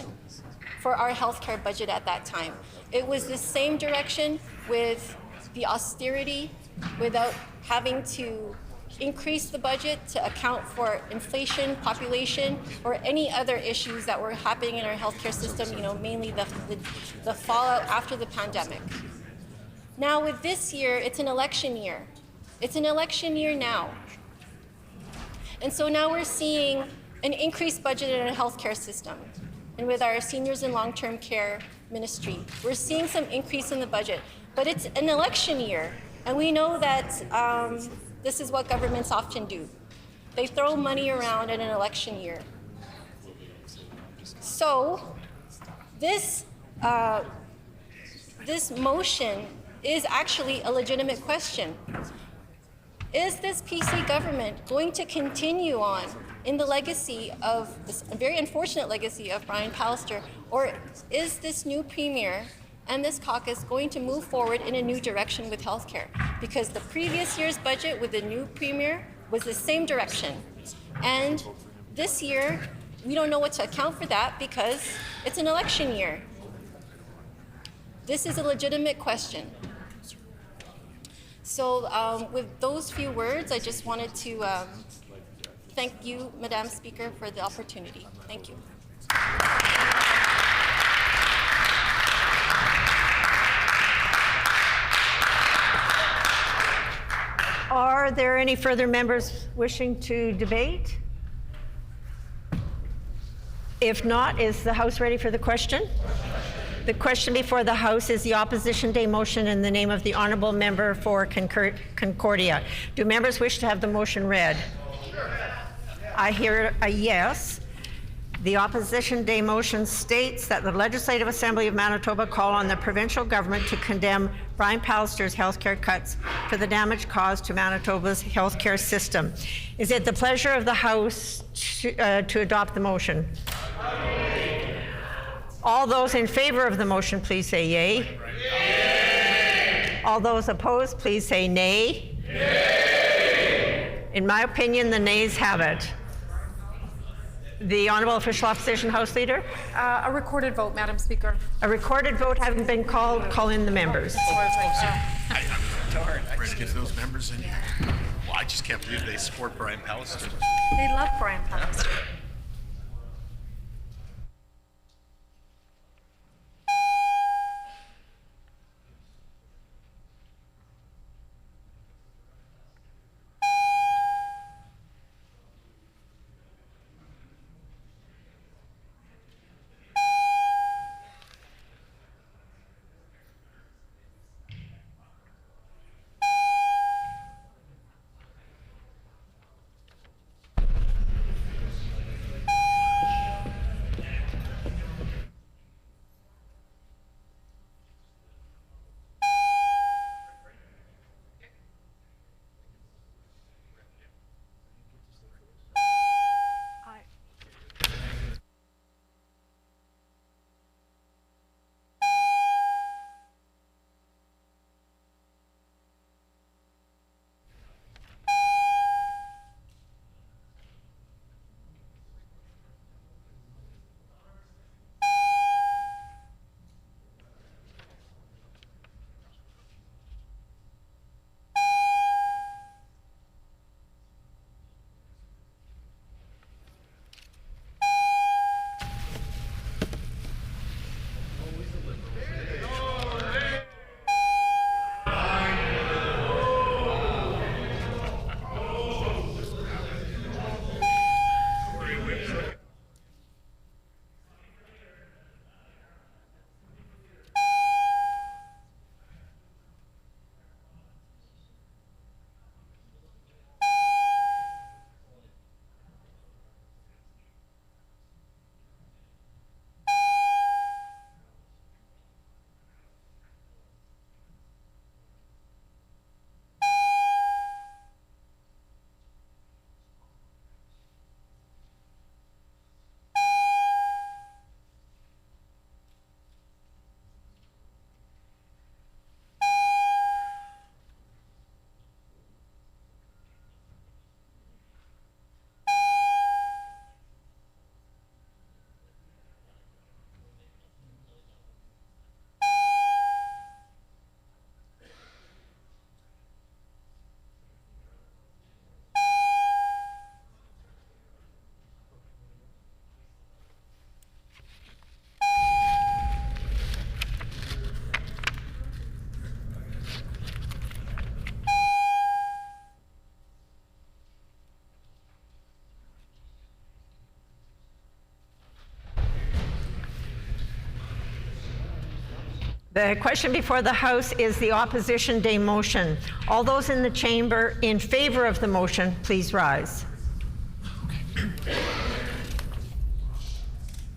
for our healthcare budget at that time. It was the same direction with the austerity, without having to increase the budget to account for inflation, population, or any other issues that were happening in our healthcare system, mainly the fallout after the pandemic. Now with this year, it's an election year. It's an election year now. And so now we're seeing an increased budget in our healthcare system. And with our seniors and long-term care ministry, we're seeing some increase in the budget. But it's an election year, and we know that this is what governments often do. They throw money around in an election year. So this motion is actually a legitimate question. Is this PC government going to continue on in the legacy of this very unfortunate legacy of Brian Pallister, or is this new premier and this caucus going to move forward in a new direction with healthcare? Because the previous year's budget with the new premier was the same direction. And this year, we don't know what to account for that because it's an election year. This is a legitimate question. So with those few words, I just wanted to thank you, Madam Speaker, for the opportunity. Thank you. Are there any further members wishing to debate? If not, is the House ready for the question? The question before the House is the Opposition Day motion in the name of the Honourable Member for Concordia. Do members wish to have the motion read? I hear a yes. The Opposition Day motion states that the Legislative Assembly of Manitoba call on the provincial government to condemn Brian Pallister's healthcare cuts for the damage caused to Manitoba's healthcare system. Is it the pleasure of the House to adopt the motion? All those in favor of the motion, please say yay. Yay. All those opposed, please say nay. Yay. In my opinion, the nays have it. The Honourable Official Opposition House Leader? A recorded vote, Madam Speaker. A recorded vote having been called, call in the members. Darn. Try to get those members in here. Well, I just can't believe they support Brian Pallister. They love Brian Pallister. The question before the House is the opposition day motion. All those in the chamber in favor of the motion, please rise.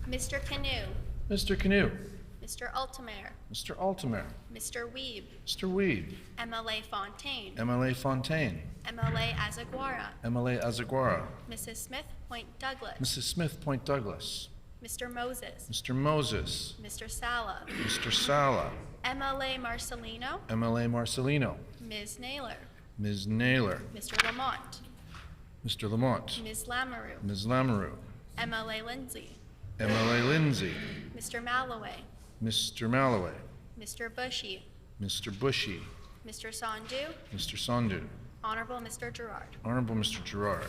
Mr. Canoe. Mr. Canoe. Mr. Altamare. Mr. Altamare. Mr. Weeb. Mr. Weed. MLA Fontaine. MLA Fontaine. MLA Azaguara. MLA Azaguara. Mrs. Smith Point Douglas. Mrs. Smith Point Douglas. Mr. Moses. Mr. Moses. Mr. Sala. Mr. Sala. MLA Marcelino. MLA Marcelino. Ms. Naylor. Ms. Naylor. Mr. Lamont. Mr. Lamont. Ms. Lamoureux. Ms. Lamoureux. MLA Lindsay. MLA Lindsay. Mr. Malloway. Mr. Malloway. Mr. Bushy. Mr. Bushy. Mr. Sandu. Mr. Sandu. Honorable Mr. Gerard. Honorable Mr. Gerard.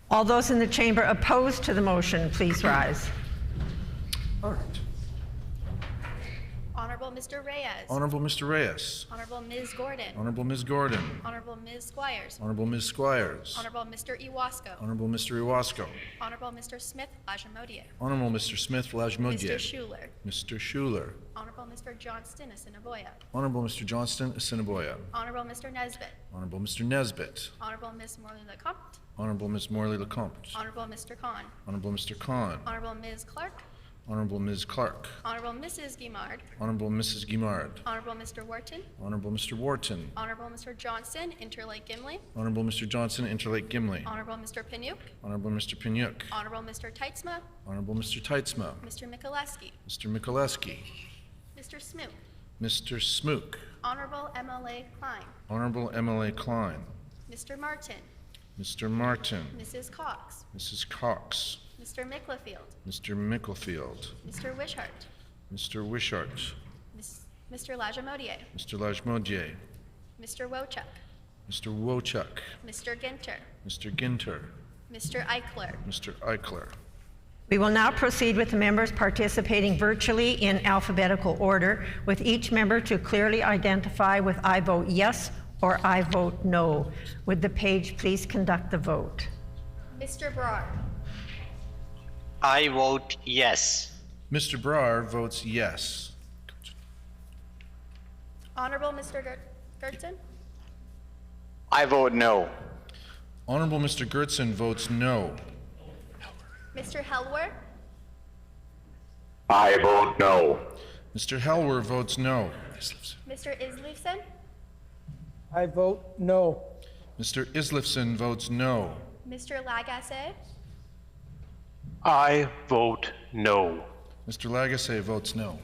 All those in the chamber opposed to the motion, please rise. All right. Honorable Mr. Reyes. Honorable Mr. Reyes. Honorable Ms. Gordon. Honorable Ms. Gordon. Honorable Ms. Squires. Honorable Ms. Squires. Honorable Mr. Iwasco. Honorable Mr. Iwasco. Honorable Mr. Smith Lajamodier. Honorable Mr. Smith Lajmodier. Mr. Schuler. Mr. Schuler. Honorable Mr. Johnston Assiniboia. Honorable Mr. Johnston Assiniboia. Honorable Mr. Nesbitt. Honorable Mr. Nesbitt. Honorable Ms. Morley Lecomte. Honorable Ms. Morley Lecomte. Honorable Mr. Khan. Honorable Mr. Khan. Honorable Ms. Clark. Honorable Ms. Clark. Honorable Mrs. Guimard. Honorable Mrs. Guimard. Honorable Mr. Wharton. Honorable Mr. Wharton. Honorable Mr. Johnson, Interlake Gimli. Honorable Mr. Johnson, Interlake Gimli. Honorable Mr. Piniuk. Honorable Mr. Piniuk. Honorable Mr. Teitzma. Honorable Mr. Teitzma. Mr. Mikuleski. Mr. Mikuleski. Mr. Smoot. Mr. Smook. Honorable MLA Klein. Honorable MLA Klein. Mr. Martin. Mr. Martin. Mrs. Cox. Mrs. Cox. Mr. Micklefield. Mr. Micklefield. Mr. Wishart. Mr. Wishart. Mr. Lajamodier. Mr. Lajmodier. Mr. Wojcik, Mr. Wojcik, Mr. Ginter, Mr. Ginter, Mr. Eichler, Mr. Eichler. We will now proceed with the members participating virtually in alphabetical order, with each member to clearly identify with "I vote yes" or "I vote no." Would the page please conduct the vote? Mr. Brar, I vote yes. Mr. Brar votes yes. Honorable Mr. Gertzen, I vote no. Honorable Mr. Gertzen votes no. Mr. Helwer, I vote no. Mr. Helwer votes no. Mr. Isleifson, I vote no. Mr. Islifson votes no. Mr. Lagasse, I vote no. Mr. Lagasse votes no.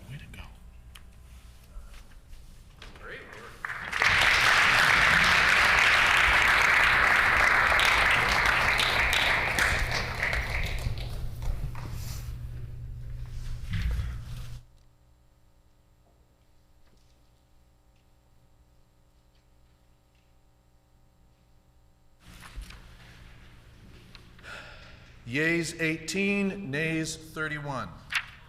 Yeas 18, nays 31.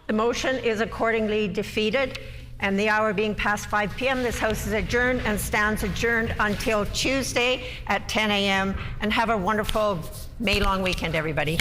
The motion is accordingly defeated, and the hour being past 5 p.m., this House is adjourned and stands adjourned until Tuesday at 10 a.m. And have a wonderful May long weekend, everybody.